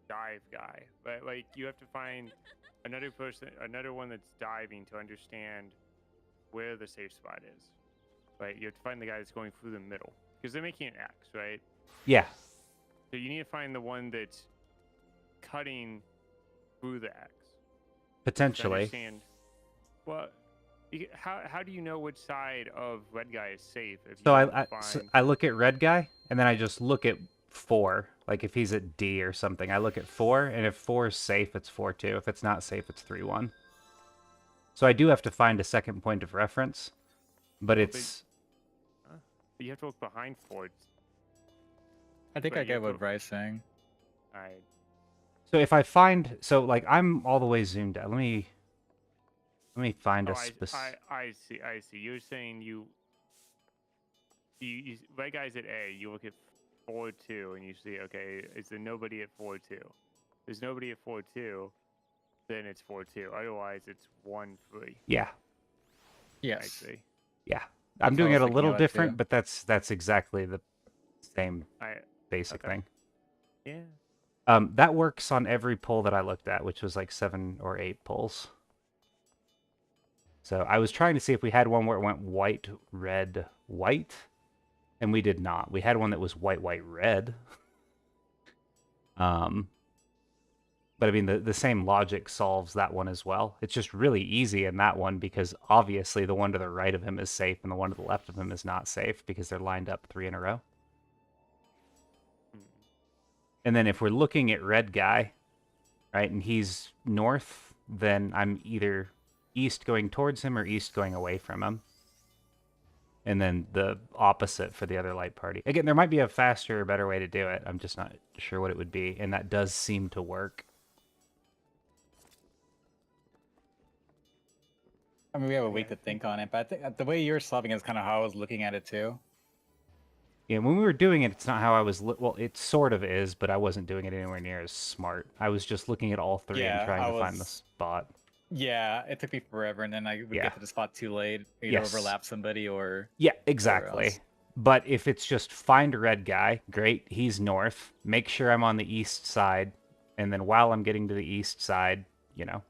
dive guy, but like you have to find another one that's diving to understand where the safe spot is. Right? You have to find the guy that's going through the middle because they're making an X, right? Yeah. So you need to find the one that's cutting through the X. Potentially. Well, how do you know which side of red guy is safe? If So you I look at red guy, and then I just look at 4. Like if he's at D or something, I look at 4, and if 4 is safe, it's 4-2. If it's not safe, it's 3-1. So I do have to find a second point of reference, but it's. But you have to look behind Ford. I think But I you get have what to- Bry's saying. So if I find, so like I'm all the way zoomed out. Let me find a specific. I see. You're saying you red guy's at A. You look at 4-2, and you see, okay, is there nobody at 4-2? There's nobody at 4-2, then it's 4-2. Otherwise, it's 1-3. Yeah, Yes. I see. yeah. That's I'm doing what I it a was little thinking about, different, too. but that's exactly the same basic okay. thing. Yeah. That works on every pull that I looked at, which was like 7 or 8 pulls. So I was trying to see if we had one where it went white, red, white, and we did not. We had one that was white, white, red. But I mean, the same logic solves that one as well. It's just really easy in that one because obviously the one to the right of him is safe and the one to the left of him is not safe because they're lined up 3 in a row. And then if we're looking at red guy, right, and he's north, then I'm either east going towards him or east going away from him. And then the opposite for the other light party. Again, there might be a faster or better way to do it. I'm just not sure what it would be, and that does seem to work. I mean, we have a week to think on it, but I think the way you're solving it is kind of how I was looking at it too. Yeah, when we were doing it, it's not how I was... well, it sort of is, but I wasn't doing it anywhere near as smart. I was just looking at all three and Yeah, trying I to find the was- spot. Yeah, it took me forever, and then I would Yeah. get to the spot too late, either Yes. overlap somebody or... Yeah, exactly. else. But if it's just find a red guy, great, he's north. Make sure I'm on the east side, and then while I'm getting to the east side, you know,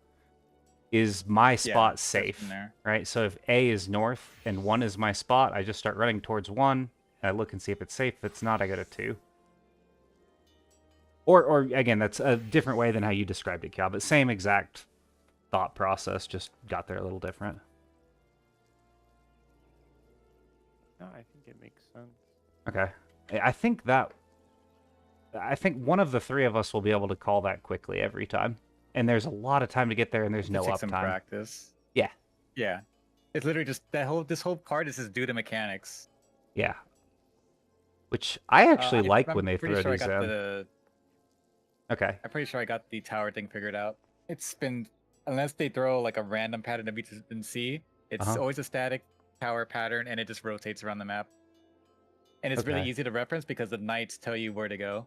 is my spot just safe, from there. right? So if A is north and 1 is my spot, I just start running towards 1. I look and see if it's safe. If it's not, I go to 2. Or again, that's a different way than how you described it, Cal, but same exact thought process, just got there a little different. No, I think it makes sense. Okay. I think one of the three of us will be able to call that quickly every time. And there's a lot of time to get there, and there's no It takes some uptime. practice. Yeah. Yeah. It's literally just this whole part is just due to mechanics. Yeah. Which I actually like I'm when they pretty throw sure I these got in. Okay. I'm pretty sure I got the tower thing figured out. It's been, unless they throw like a random pattern that we just didn't see, it's Uh-huh. always a static tower pattern, and it just rotates around the map. And it's really Okay. easy to reference because the knights tell you where to go.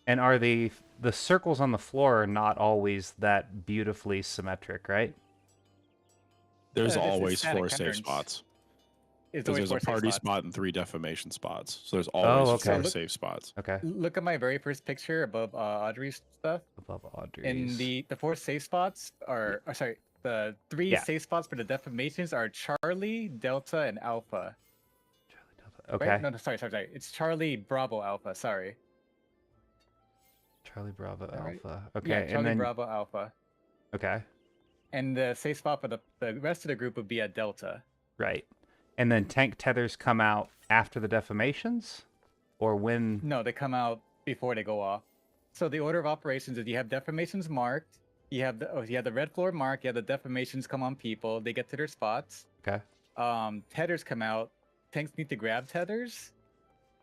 And are the circles on the floor are not always that beautifully symmetric, right? There's it's always static 4 safe patterns. spots. It's Because always there's a 4 safe party spots. spot and 3 defamation spots. So there's always okay. 4 Look- safe spots. Okay. Look at my very first picture above Audrey's stuff. Above Audrey's. And the 4 safe spots are, sorry, the 3 Yeah. safe spots for the defamations are Charlie, Delta, and Alpha. Okay. Right? No, sorry. It's Charlie, Bravo, Alpha. Sorry. Charlie Bravo that right? Alpha. Okay. Yeah, and Charlie, then Bravo, Alpha. okay. And the safe spot for the rest of the group would be at Delta. Right. And then tank tethers come out after the defamations? Or when? No, they come out before they go off. So the order of operations is you have defamations marked, you have the red floor marked, you have the defamations come on people, they get to their spots. Okay. Tethers come out, tanks need to grab tethers,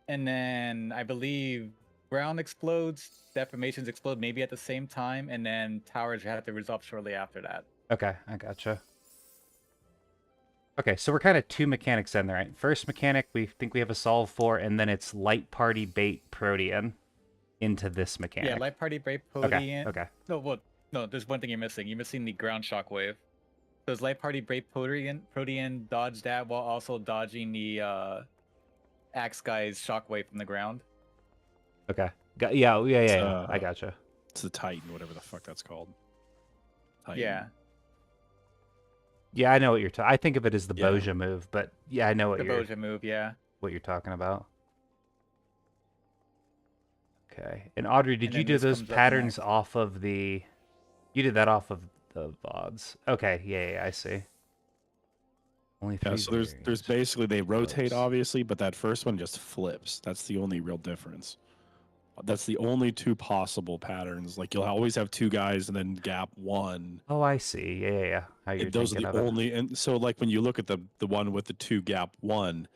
and then I believe ground explodes, defamations explode maybe at the same time, and then towers have to resolve shortly after that. Okay, I gotcha. Okay, so we're kind of 2 mechanics in there, right? First mechanic we think we have a solve for, and then it's light party bait Protean into this mechanic. Yeah, light party break Okay, Podian. okay. No, there's one thing you're missing. You're missing the ground shockwave. Does light party break Protean dodge that while also dodging the axe guy's shockwave from the ground? Okay. Yeah, It's, I gotcha. It's the Titan, whatever the fuck that's called. Titan. Yeah. Yeah, I know what you're talking. I think of it as the Yeah. Boja move, but yeah, I know what The you're Boja move, yeah. talking about. Okay. And Audrey, did And you then do this those comes up patterns next. off of the? You did that off of the VODs. Okay. Yeah, I see. Only 3 Yeah, so there's variants. basically they rotate Close. obviously, but that first one just flips. That's the only real difference. That's the only 2 possible patterns. Like you'll always have 2 guys and then gap 1. Oh, I see. Yeah. How you're Those are thinking the of it. only, and so like when you look at the one with the 2 gap 1,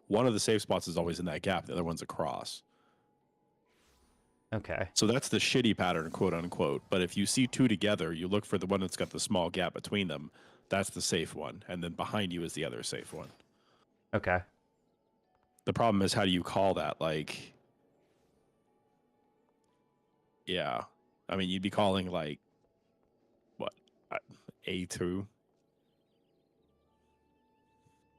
one of the safe spots is always in that gap. The other one's across. Okay. So that's the shitty pattern, quote unquote. But if you see 2 together, you look for the one that's got the small gap between them. That's the safe one, and then behind you is the other safe one. Okay. The problem is, how do you call that? Like, yeah, I mean, you'd be calling like what, A2.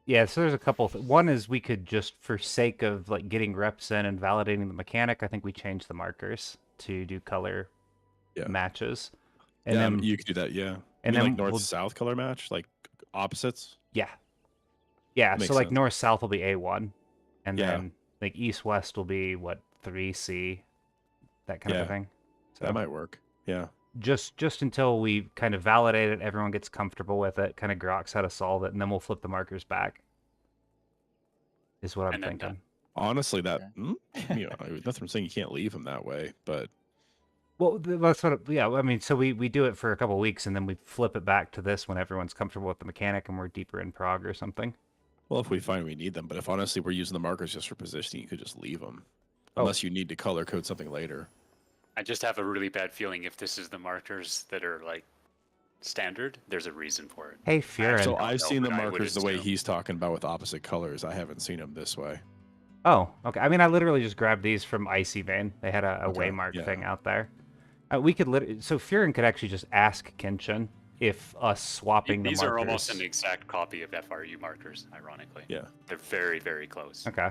Yeah, so there's a couple. One is we could just, for sake of like getting reps in and validating the mechanic, I think we change the markers to do color Yeah. matches, and Yeah, then you could do that. Yeah, and you mean then like north we'll- south color match, like opposites. yeah. Makes So like sense. north south will be A1, and Yeah. then like east west will be what 3C, that kind of Yeah. a thing. So That might work. Yeah. just until we kind of validate it, everyone gets comfortable with it, kind of groks how to solve it, and then we'll flip the markers back. Is what I'm And then thinking. done. Honestly, that Okay. you know, nothing from saying you can't leave them that way, but Well, that's what. Yeah, I mean, so we do it for a couple weeks and then we flip it back to this when everyone's comfortable with the mechanic and we're deeper in prog or something. Well, if we find we need them, but if honestly we're using the markers just for positioning, you could just leave them, Oh. unless you need to color code something later. I just have a really bad feeling if this is the markers that are like standard, there's a reason for it. Hey, Furin. So don't I've know, seen the but I would markers the way assume. he's talking about with opposite colors. I haven't seen them this way. Oh, okay. I mean, I literally just grabbed these from Icy Vein. They had a Okay, waymark yeah. thing out there. We could so Furin could actually just ask Kenshin if us swapping These the are markers. almost an exact copy of FRU markers, ironically. Yeah. They're very, very close. Okay.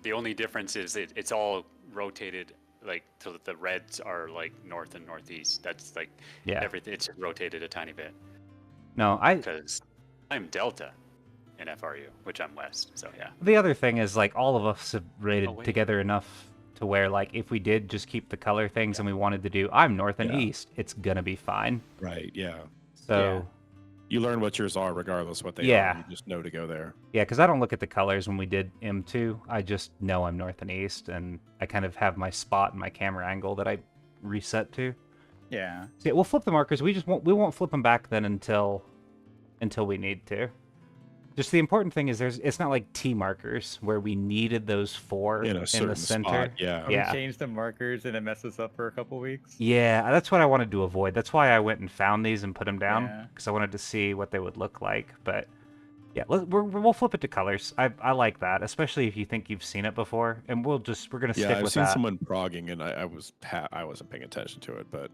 The only difference is it's all rotated, like, so that the reds are like north and northeast. That's like Yeah. everything. It's rotated a tiny bit No, because I'm delta in FRU, which I'm west. So yeah. The other thing is like all of us have rated Oh, wait. together enough to where like if we did just keep the color things and we wanted to do I'm north and Yeah. east, it's gonna be fine. Right. Yeah. So You learn what yours are regardless what they Yeah. are. You just know to go there. yeah, because I don't look at the colors when we did M2. I just know I'm north and east, and I kind of have my spot and my camera angle that I reset to. Yeah. So yeah, we'll flip the markers. We won't flip them back then until we need to. Just the important thing is it's not like T markers where we needed those 4 In a the certain center. spot. Yeah. Yeah. We changed the markers and it messed us up for a couple weeks. Yeah, that's what I wanted to avoid. That's why I went and found these and put them down Yeah. because I wanted to see what they would look like. But yeah, we'll flip it to colors. I like that, especially if you think you've seen it before. And we're gonna stick Yeah, I've with seen that. someone progging, and I wasn't paying attention to it, but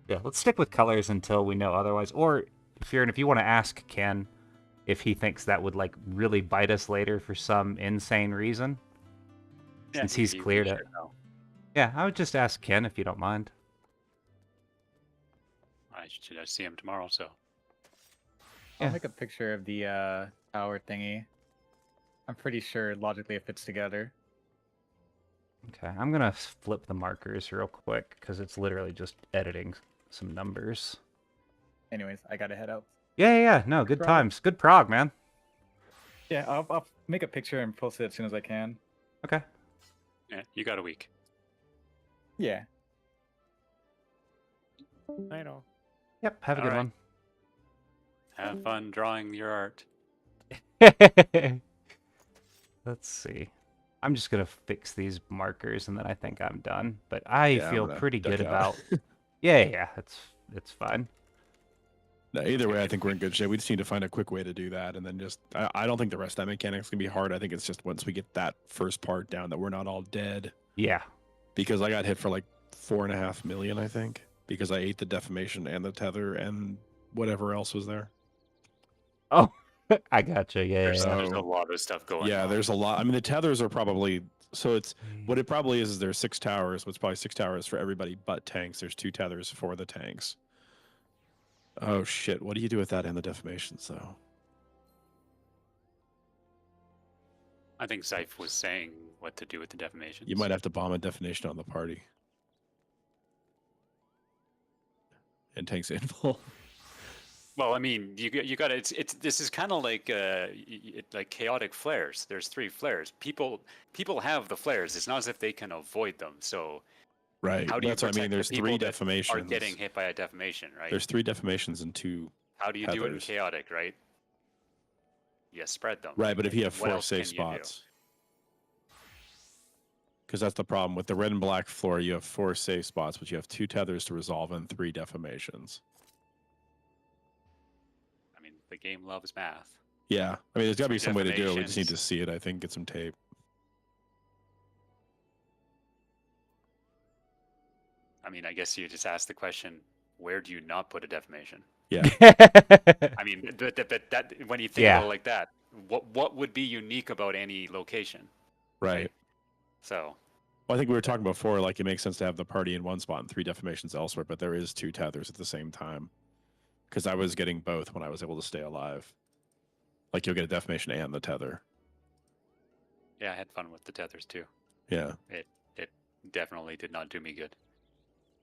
Yeah, let's stick with colors until we know otherwise. Or Fearon, if you want to ask Ken if he thinks that would like really bite us later for some insane reason, since he's cleared it. Yeah, I would just ask Ken if you don't mind. I should see him tomorrow. So Yeah. I'll make a picture of the tower thingy. I'm pretty sure logically it fits together. Okay, I'm gonna flip the markers real quick because it's literally just editing some numbers. Anyways, I gotta head out. Yeah. No, good prog. times. Good prog, man. Yeah, I'll make a picture and post it as soon as I can. Okay. yeah, you got a week. Yeah. I know. Yep. Have a good Alright. Have fun drawing your art. one. Let's see. I'm just gonna fix these markers and then I think I'm done. But I Yeah, I'm feel gonna pretty duck good out. about. Yeah. It's fine. no, either way, I think we're in good shape. We just need to find a quick way to do that, and then just I don't think the rest of that mechanic's gonna be hard. I think it's just once we get that first part down that we're not all dead. Yeah. Because I got hit for like 4.5 million, I think, because I ate the defamation and the tether and whatever else was there. Oh, I gotcha. Yeah. There's yeah. a lot of stuff going Yeah, on. there's a lot. I mean, the tethers are probably so it's what it probably is there's 6 towers. What's probably 6 towers for everybody but tanks. There's 2 tethers for the tanks. Oh shit! What do you do with that and the defamations though? I think Zyph was saying what to do with the defamation. You might have to bomb a defamation on the party. And tanks info. Well, I mean, you got it's this is kind of like like chaotic flares. There's 3 flares. People have the flares. It's not as if they can avoid them. So Right. how do you That's what I protect mean. There's the 3 people that defamations. are getting hit by a defamation, right? There's 3 defamations and 2. How do you do it in tethers. chaotic, right? You spread them. Right, but if you have What 4 else safe can you do? spots. Because that's the problem with the red and black floor. You have 4 safe spots, but you have 2 tethers to resolve and 3 defamations. I mean, the game loves math. Yeah, I mean, there's got to be some way to do it. We just need Defamations. to see it. I think get some tape. I mean, I guess you just ask the question, where do you not put a defamation? Yeah, I mean, that when you think Yeah. about it like that, what would be unique about any location? right. So Well, I think we were talking before. Like, it makes sense to have the party in one spot and 3 defamations elsewhere, but there is 2 tethers at the same time. Because I was getting both when I was able to stay alive. Like, you'll get a defamation and the tether. yeah, I had fun with the tethers too. Yeah, It definitely did not do me good.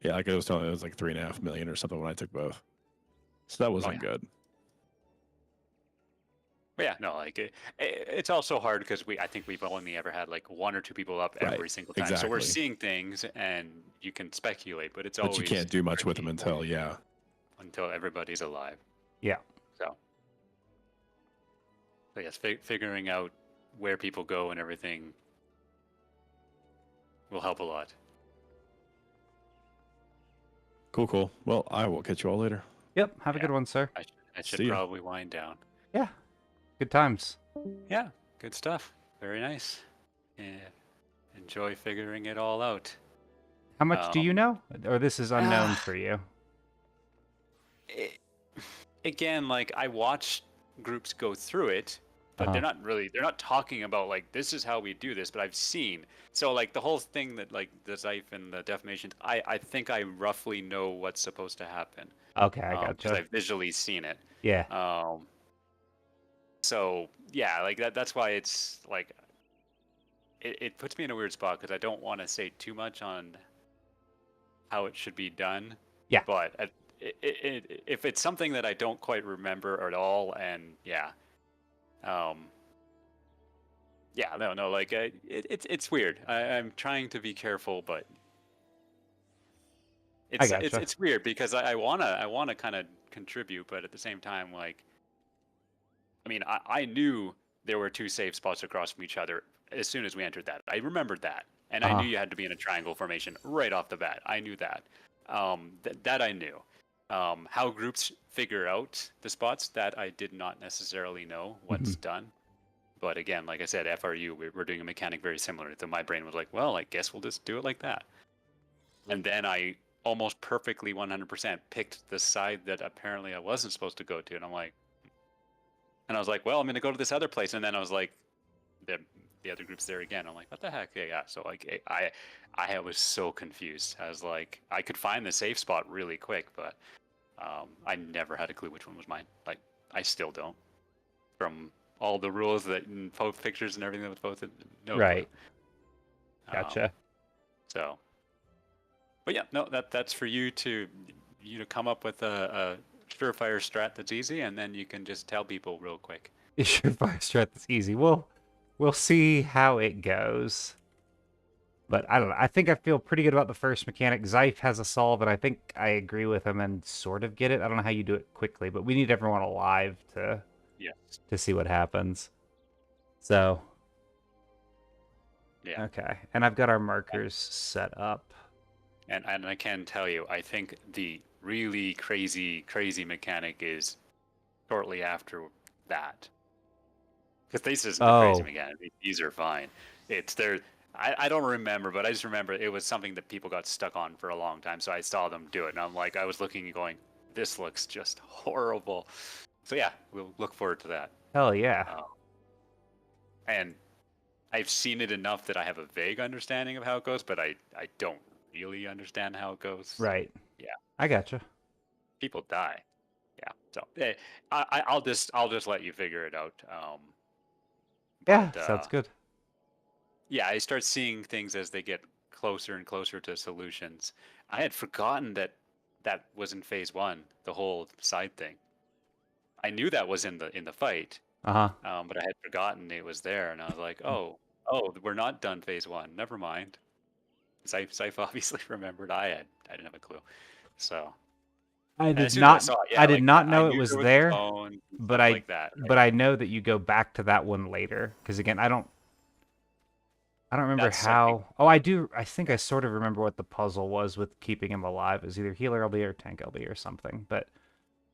yeah. Like I was telling you, it was like 3.5 million or something when I took both. So that wasn't yeah. good. But yeah, no, like it's also hard because I think we've only ever had like 1 or 2 people up Right, every single time. So we're exactly. seeing things and you can speculate, but it's But always you can't do much with them tricky until everybody's alive. Yeah. So yes, figuring out where people go and everything will help a lot. Cool. Well, I will catch you all later. Yep. Have a Yeah. good one, sir. I should See ya. probably wind down. Yeah. Good times. Yeah, good stuff. Very nice. Yeah, enjoy figuring it all out. How much do you know? Or this is unknown Ah. for you? Again, like I watch groups go through it, but they're not talking about like this is how we do this, but I've seen. So like the whole thing that like the Zyph and the defamations, I think I roughly know what's supposed to happen. Okay, I Because gotcha. I've visually seen it. Yeah. So yeah, like that's why it's like it puts me in a weird spot because I don't want to say too much on how it should be done. Yeah. But if it's something that I don't quite remember at all, and yeah, no, like it's weird. I'm trying to be careful, but I gotcha. it's weird because I wanna kind of contribute, but at the same time, like, I mean, I knew there were 2 safe spots across from each other as soon as we entered that. I remembered that, and I knew you had to be in a triangle formation right off the bat. I knew that. That I knew. How groups figure out the spots, that I did not necessarily know what's done. But again, like I said, FRU, we're doing a mechanic very similar. So my brain was like, well, I guess we'll just do it like that. And then I almost perfectly 100% picked the side that apparently I wasn't supposed to go to. And I was like, well, I'm going to go to this other place. And then I was like, the other group's there again. I'm like, what the heck? Yeah. So like, I was so confused. I was like, I could find the safe spot really quick, but I never had a clue which one was mine. Like, I still don't. From all the rules that and pictures and everything that was posted, no Right. clue. Gotcha. But yeah, no, that's for you to come up with a surefire strat that's easy, and then you can just tell people real quick. Surefire strat that's easy. We'll see how it goes. But I don't know. I think I feel pretty good about the first mechanic. Zyph has a solve, and I think I agree with him and sort of get it. I don't know how you do it quickly, but we need everyone alive to see what happens. So, yeah. Okay. And I've got our markers set up. And I can tell you, I think the really crazy mechanic is shortly after that. Because this isn't a crazy mechanic. These are fine. It's there. I don't remember, but I just remember it was something that people got stuck on for a long time. So I saw them do it, and I'm like, I was looking and going, this looks just horrible. So yeah, we'll look forward to that. Hell yeah. And I've seen it enough that I have a vague understanding of how it goes, but I don't really understand how it goes. Right. Yeah. I gotcha. People die. Yeah. So I'll just let you figure it out. Yeah, sounds good. Yeah, I start seeing things as they get closer and closer to solutions. I had forgotten that was in phase 1, the whole side thing. I knew that was in the fight. But I had forgotten it was there, and I was like, oh, we're not done phase 1. Never mind. Scythe obviously remembered. I didn't have a clue. So I did not know it was there, but I know that you go back to that one later, because again, I don't remember how. Oh, I do. I think I sort of remember what the puzzle was with keeping him alive. It was either healer LB or tank LB or something, but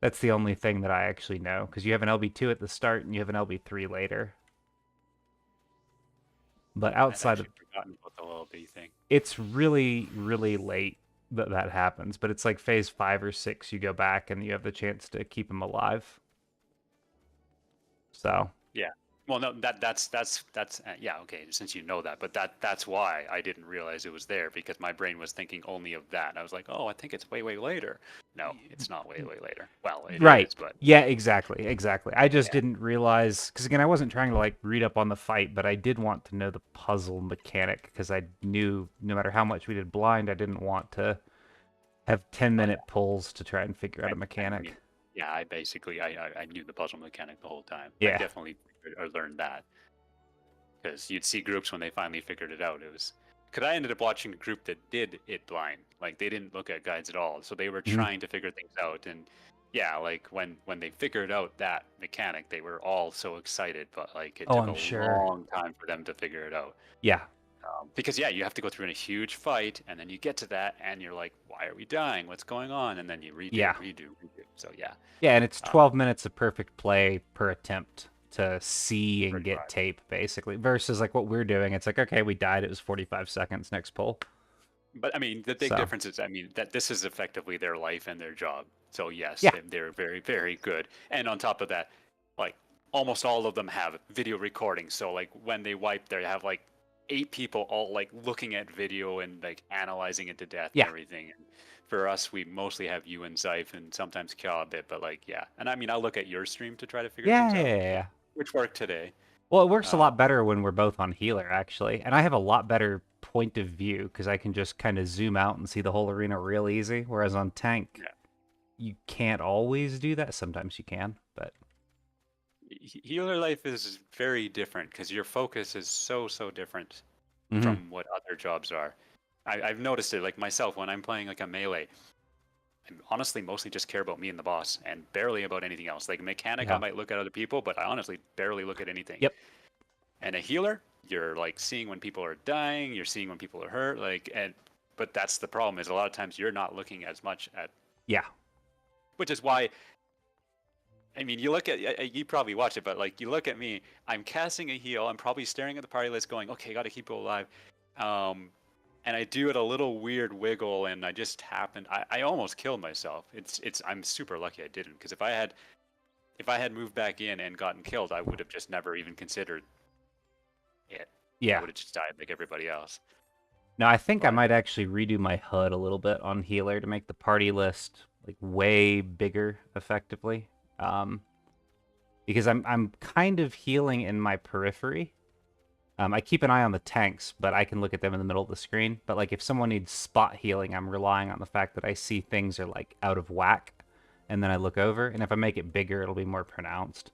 that's the only thing that I actually know, because you have an LB2 at the start and you have an LB3 later. But outside of forgotten about the LB thing, it's really, really late that happens. But it's like phase 5 or 6. You go back and you have the chance to keep him alive. So yeah. Well, no, that's yeah, okay, since you know that, but that's why I didn't realize it was there, because my brain was thinking only of that. I was like, oh, I think it's way later. No, it's not way later. Well, it is, but yeah, exactly. I just didn't realize, because again, I wasn't trying to like read up on the fight, but I did want to know the puzzle mechanic, because I knew no matter how much we did blind, I didn't want to have 10-minute pulls to try and figure out a mechanic. Yeah, I knew the puzzle mechanic the whole time. I Yeah. definitely learned that because you'd see groups when they finally figured it out. It was because I ended up watching a group that did it blind, like they didn't look at guides at all, so they were Mhm. trying to figure things out. And yeah, like when they figured out that mechanic, they were all so excited, but like it Oh, took I'm a sure. long time for them to figure it out. Yeah. Because yeah, you have to go through in a huge fight, and then you get to that, and you're like, why are we dying? What's going on? And then you redo, Yeah. redo. So yeah. Yeah, and it's Um, 12 minutes of perfect play per attempt to see and Pretty get much. tape, basically. Versus like what we're doing, it's like, okay, we died. It was 45 seconds. Next pull. But I mean, the big So. difference is, I mean, that this is effectively their life and their job. So yes, Yeah. they're very, very good. And on top of that, like almost all of them have video recording. So like when they wipe, they have like 8 people all like looking at video and like analyzing it to death Yeah. and everything. And for us, we mostly have you and Zyph and sometimes Kya a bit, but like yeah. And I mean, I'll look at your stream to try to figure Yeah, things out, yeah. which worked today. Well, it works a lot better when we're both on healer, actually. And I have a lot better point of view because I can just kind of zoom out and see the whole arena real easy. Whereas on tank, Yeah. you can't always do that. Sometimes you can, but Healer life is very different because your focus is so different Mhm. from what other jobs are. I've noticed it, like myself, when I'm playing like a melee, I honestly mostly just care about me and the boss and barely about anything else. Like mechanic, Yeah. I might look at other people, but I honestly barely look at anything. Yep. And a healer, you're like seeing when people are dying, you're seeing when people are hurt, but that's the problem is a lot of times you're not looking as much at, yeah, which is why. I mean, you look at you probably watch it, but like you look at me, I'm casting a heal. I'm probably staring at the party list, going, "Okay, got to keep it alive," and I do it a little weird wiggle, and I just happened. I almost killed myself. I'm super lucky I didn't, because if I had moved back in and gotten killed, I would have just never even considered it. I yeah. would have just died like everybody else. No, I think I But- might actually redo my HUD a little bit on healer to make the party list like way bigger, effectively. Because I'm kind of healing in my periphery. I keep an eye on the tanks, but I can look at them in the middle of the screen. But like if someone needs spot healing, I'm relying on the fact that I see things are like out of whack, and then I look over, and if I make it bigger, it'll be more pronounced.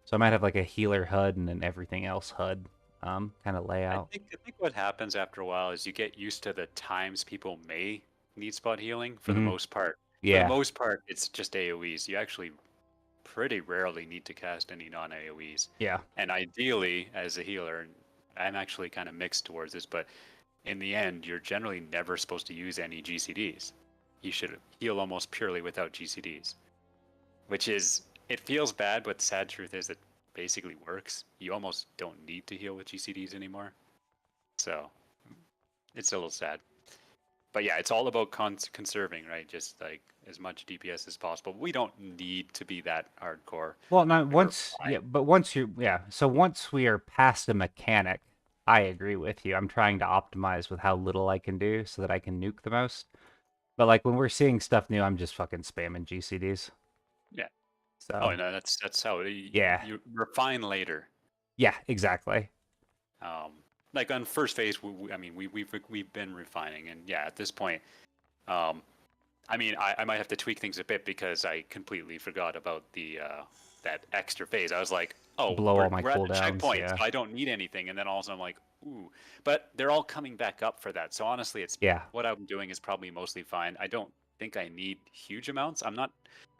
So I might have like a healer HUD and then everything else HUD kind of layout. I think what happens after a while is you get used to the times people may need spot healing for the Mhm. most part. For Yeah. the most part, it's just AoEs. You actually pretty rarely need to cast any non-AoEs. Yeah. And ideally, as a healer, and I'm actually kind of mixed towards this, but in the end, you're generally never supposed to use any GCDs. You should heal almost purely without GCDs, which is, it feels bad, but the sad truth is it basically works. You almost don't need to heal with GCDs anymore. So it's a little sad. But yeah, it's all about conserving, right? Just like as much DPS as possible. We don't need to be that hardcore. Well, no, We're once, fine. yeah, but once you, yeah, so once we are past a mechanic, I agree with you. I'm trying to optimize with how little I can do so that I can nuke the most. But like when we're seeing stuff new, I'm just fucking spamming GCDs. Yeah. So, Oh no, that's how Yeah. you refine later. yeah, exactly. Like on first phase, I mean, we've been refining, and yeah, at this point, I mean, I might have to tweak things a bit because I completely forgot about the that extra phase. I was like, oh, Blow all my we're at the cooldowns, checkpoint, yeah. so I don't need anything, and then all of a sudden I'm like, ooh, but they're all coming back up for that. So honestly, it's Yeah. what I'm doing is probably mostly fine. I don't think I need huge amounts. I'm not.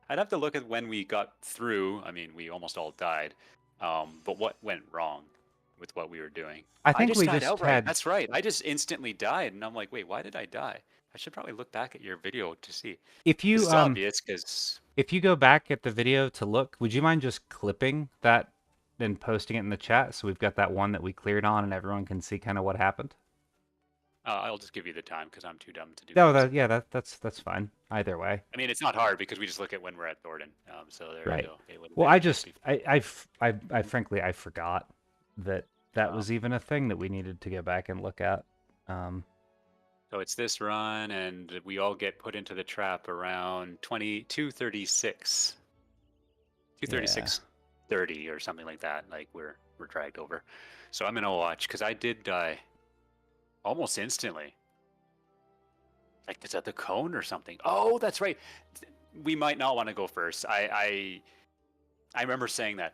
I'd have to look at when we got through. I mean, we almost all died, but what went wrong with what we were doing? I think just we died just outright. had, That's right. I just instantly died, and I'm like, wait, why did I die? I should probably look back at your video to see. if you, It's obvious because if you go back at the video to look, would you mind just clipping that and posting it in the chat so we've got that one that we cleared on and everyone can see kind of what happened? I'll just give you the time because I'm too dumb to do. No, this. that's fine. Either way. I mean, it's not hard because we just look at when we're at Thornton. So there Right. we go. It would've Well, been I just just, before. I frankly, I forgot that that Oh. was even a thing that we needed to go back and look at. So it's this run, and we all get put into the trap around 236. 236.30 or something like that. Like we're dragged over. So I'm gonna watch because I did die almost instantly. Like is that the cone or something? Oh, that's right. we might not want to go first. I remember saying that.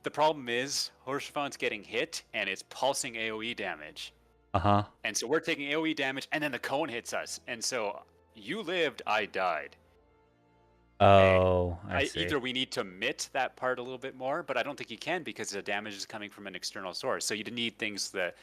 The problem is Horsefant's getting hit and it's pulsing AoE damage. Uh-huh. And so we're taking AoE damage and then the cone hits us. And so you lived, I died. Oh, I see. Either we need to mitt that part a little bit more, but I don't think you can because the damage is coming from an external source. So you'd need things that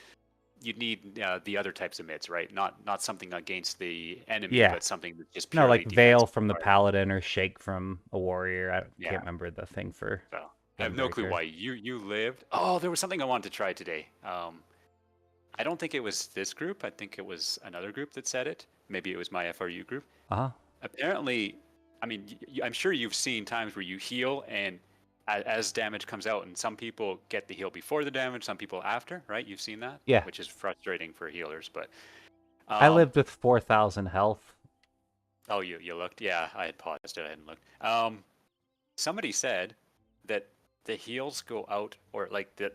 you'd need the other types of mitts, right? Not something against the enemy, Yeah. but something that's just No, purely like Veil defensive from the part. Paladin or Shake from a Warrior. I Yeah. can't remember the thing for. So I have no clue Gunbreaker. why you lived. Oh, there was something I wanted to try today. I don't think it was this group. I think it was another group that said it. Maybe it was my FRU group. Uh-huh. Apparently, I mean, I'm sure you've seen times where you heal and as damage comes out, and some people get the heal before the damage, some people after, right? You've seen that? Yeah. Which is frustrating for healers, but... I lived with 4,000 health. Oh, you looked? Yeah, I had paused it. I hadn't looked. Somebody said that the heals go out, or like the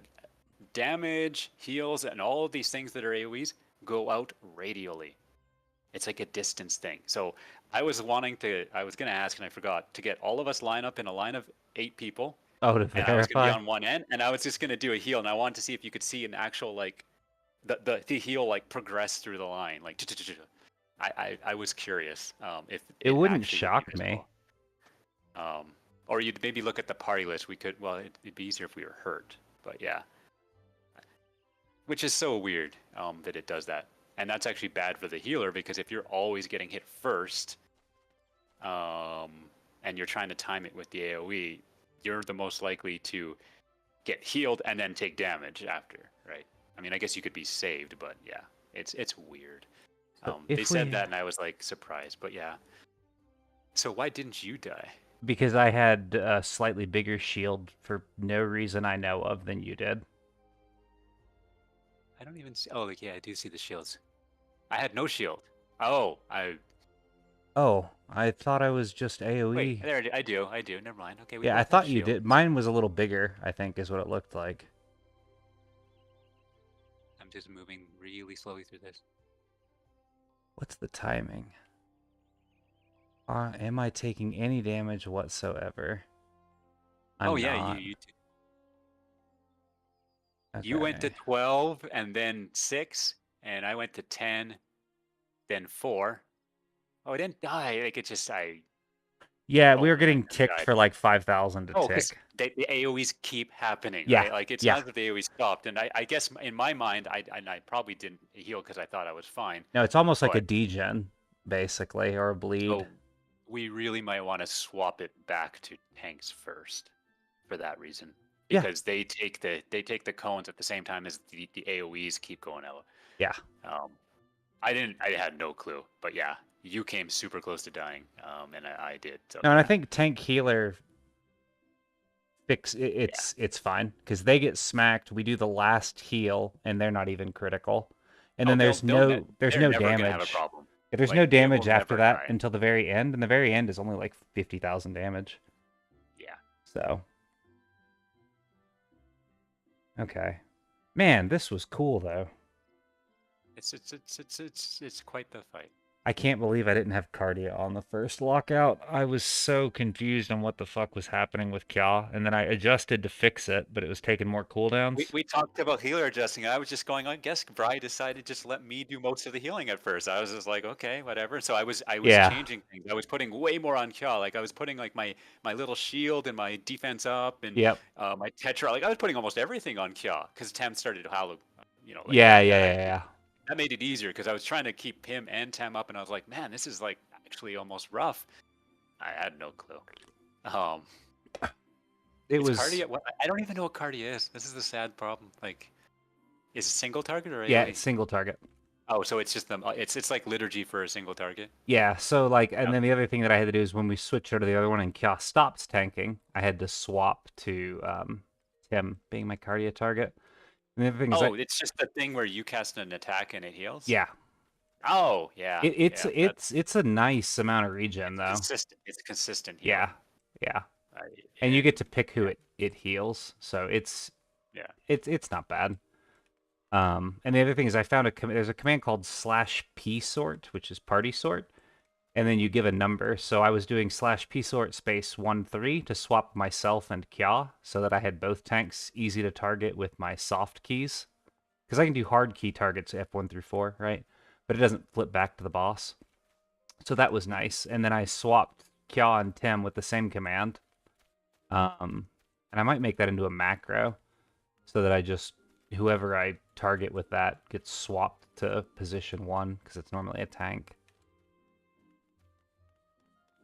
damage, heals, and all of these things that are AoEs go out radially. It's like a distance thing. So I was going to ask, and I forgot, to get all of us line up in a line of 8 people. Oh, to And I was going to verify? be on one end, and I was just going to do a heal, and I wanted to see if you could see an actual, like, the heal, like, progress through the line. Like, I was curious if It wouldn't actually shock would be me. visible. Or you'd maybe look at the party list. We could, well, it'd be easier if we were hurt, but yeah. Which is so weird that it does that. And that's actually bad for the healer, because if you're always getting hit first, and you're trying to time it with the AoE, you're the most likely to get healed and then take damage after, right? I mean, I guess you could be saved, but yeah, it's weird. So They if said we- that, and I was like surprised, but yeah. So why didn't you die? Because I had a slightly bigger shield for no reason I know of than you did. I don't even see. Oh, like, yeah, I do see the shields. I had no shield. Oh, Oh, I thought I was just AoE. wait. There, I do. Never mind. Okay. We Yeah, both I have thought you shields. did. Mine was a little bigger, I think, is what it looked like. I'm just moving really slowly through this. What's the timing? Am I taking any damage whatsoever? I'm Oh yeah, not. you went to Okay. 12 and then 6, and I went to 10, then 4. Oh, I didn't die. Like, it just Yeah, Oh, we were man, getting I ticked died. for like 5,000 to Oh, because tick. the AoEs keep happening. Yeah, Right? Like, it's yeah. not that the AoE stopped, and I guess in my mind, I probably didn't heal because I thought I was fine. No, it's almost like a But- degen, basically, or a bleed. So we really might want to swap it back to tanks first, for that reason. Yeah. Because they take the cones at the same time as the AoEs keep going out. Yeah. I had no clue, but yeah, you came super close to dying, and I did. So No, and I yeah. think tank healer it's fine because they get smacked. We do the last heal, and they're not even critical. And then they're there's no never gonna have a damage. problem. Yeah, there's Like, no they will damage after never that die. until the very end, and the very end is only like 50,000 damage. Yeah. So. Okay. Man, this was cool though. It's quite the fight. I can't believe I didn't have Cardia on the first lockout. I was so confused on what the fuck was happening with Kya, and then I adjusted to fix it, but it was taking more cooldowns. We talked about healer adjusting. I was just going, I guess Bri decided to just let me do most of the healing at first. I was just like, okay, whatever. So I was Yeah. changing things. I was putting way more on Kya. Like, I was putting like my little shield and my defense up and Yep. my Tetra. Like, I was putting almost everything on Kya because Tem started to howl, like, Yeah. that made it easier because I was trying to keep him and Tem up, and I was like, man, this is like actually almost rough. I had no clue. It Is was Cardia, I don't even know what Cardia is. This is the sad problem. Like, is it single target or yeah, AoE? it's single target. Oh, so it's just it's like liturgy for a single target. Yeah, so like, and Yep. then the other thing that I had to do is when we switched over to the other one and Kya stops tanking, I had to swap to Tim being my Cardia target. And the other thing is Oh, it's just the thing where you cast an attack and it heals. yeah, Oh, yeah. it's a nice amount of regen though. consistent. It's consistent. Healing. Yeah. I- And you yeah. get to pick who it heals, so it's not bad. And the other thing is I found there's a command called /p sort, which is party sort, and then you give a number. So I was doing /p sort space 1-3 to swap myself and Kya so that I had both tanks easy to target with my soft keys. Because I can do hard key targets F1 through 4, right? But it doesn't flip back to the boss. So that was nice. And then I swapped Kya and Tim with the same command. And I might make that into a macro so that I just, whoever I target with that gets swapped to position 1 because it's normally a tank.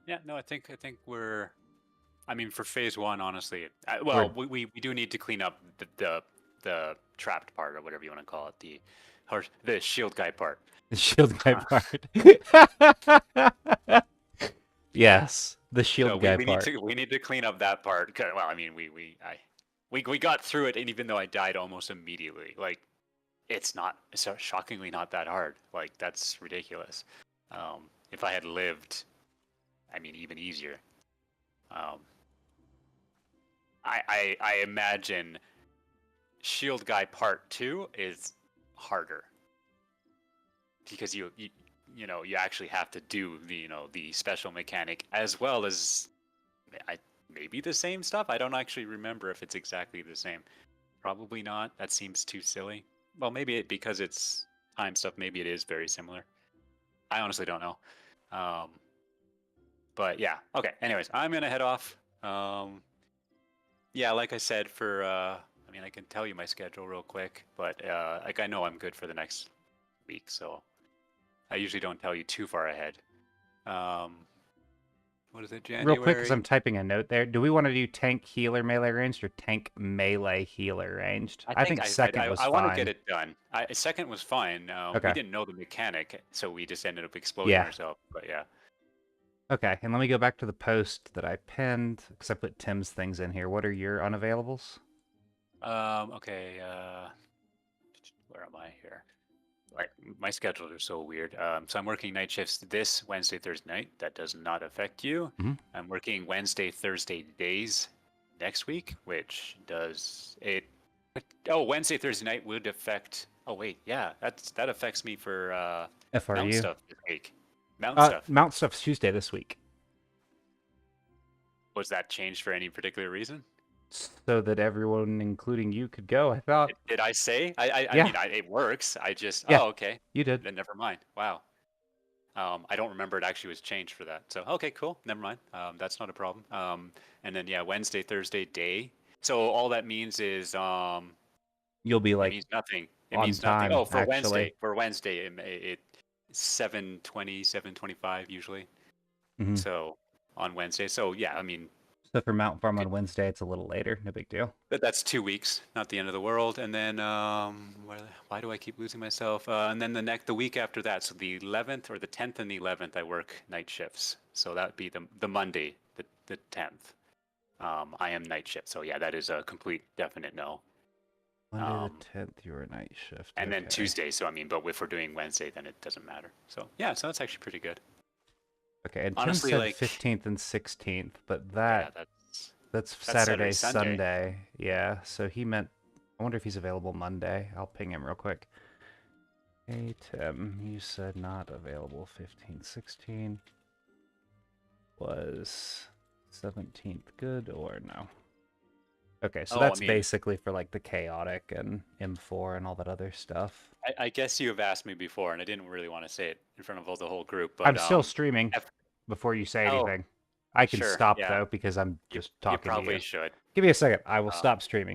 Yeah, no, I think we're. I mean, for phase 1, honestly, well, we do need to clean up the trapped part or whatever you want to call it, the shield guy part. The shield guy part. Yes, the shield guy part. We need to clean up that part. Well, I mean, we got through it, and even though I died almost immediately, like it's shockingly not that hard. Like that's ridiculous. If I had lived, I mean, even easier. I imagine Shield Guy Part 2 is harder because you actually have to do the special mechanic as well as maybe the same stuff. I don't actually remember if it's exactly the same. Probably not. That seems too silly. Well, maybe because it's time stuff. Maybe it is very similar. I honestly don't know. But yeah. Okay. Anyways, I'm gonna head off. Yeah, like I said, I mean, I can tell you my schedule real quick, but like I know I'm good for the next week, so I usually don't tell you too far ahead. What is it, January? Real quick, because I'm typing a note there. Do we want to do tank healer melee ranged or tank melee healer ranged? I think second was fine. I want to get it done. Second was fine. Okay. We didn't know the mechanic, so we just ended up exploding ourselves. But yeah. Okay, and let me go back to the post that I pinned because I put Tim's things in here. What are your unavailables? Okay. Where am I here? Right, my schedules are so weird. So I'm working night shifts this Wednesday, Thursday night. That does not affect you. Mm-hmm. I'm working Wednesday, Thursday days next week, which does it. Oh, Wednesday, Thursday night would affect. Oh wait, yeah, that affects me for FRU mount stuff this week. Stuff. Mount stuff's Tuesday this week. Was that changed for any particular reason? So that everyone, including you, could go. I thought. Did I say? I Yeah. mean, it works. I just. Yeah, Oh, okay. You did. Then never mind. Wow. I don't remember it actually was changed for that. So okay, cool. Never mind. That's not a problem. And then yeah, Wednesday, Thursday day. So all that means is You'll be like. It means nothing. It on means time, nothing. Oh, for actually. Wednesday. For Wednesday, it 7:20, 7:25 usually. Mm-hmm. So on Wednesday. So yeah, I mean. So for Mount Farm on Wednesday, it's a little later. No big deal. But that's 2 weeks, not the end of the world. And then why do I keep losing myself? And then the week after that, so the 11th or the 10th and the 11th, I work night shifts. So that would be the Monday, the 10th. I am night shift. So yeah, that is a complete definite no. Monday the 10th, you're a night shift. And then Tuesday. So I mean, but if we're doing Wednesday, then it doesn't matter. So yeah, so that's actually pretty good. Okay, and honestly, Tim said 15th and 16th, but that's Saturday, Sunday. Yeah, so he meant. I wonder if he's available Monday. I'll ping him real quick. Hey Tim, you said not available 15th, 16th. Was 17th good or no? Okay, so that's basically for like the chaotic and M4 and all that other stuff. I guess you have asked me before, and I didn't really want to say it in front of the whole group. But I'm still streaming. Before you say anything, I can stop though because I'm just talking to you. You probably should. Give me a second. I will stop streaming.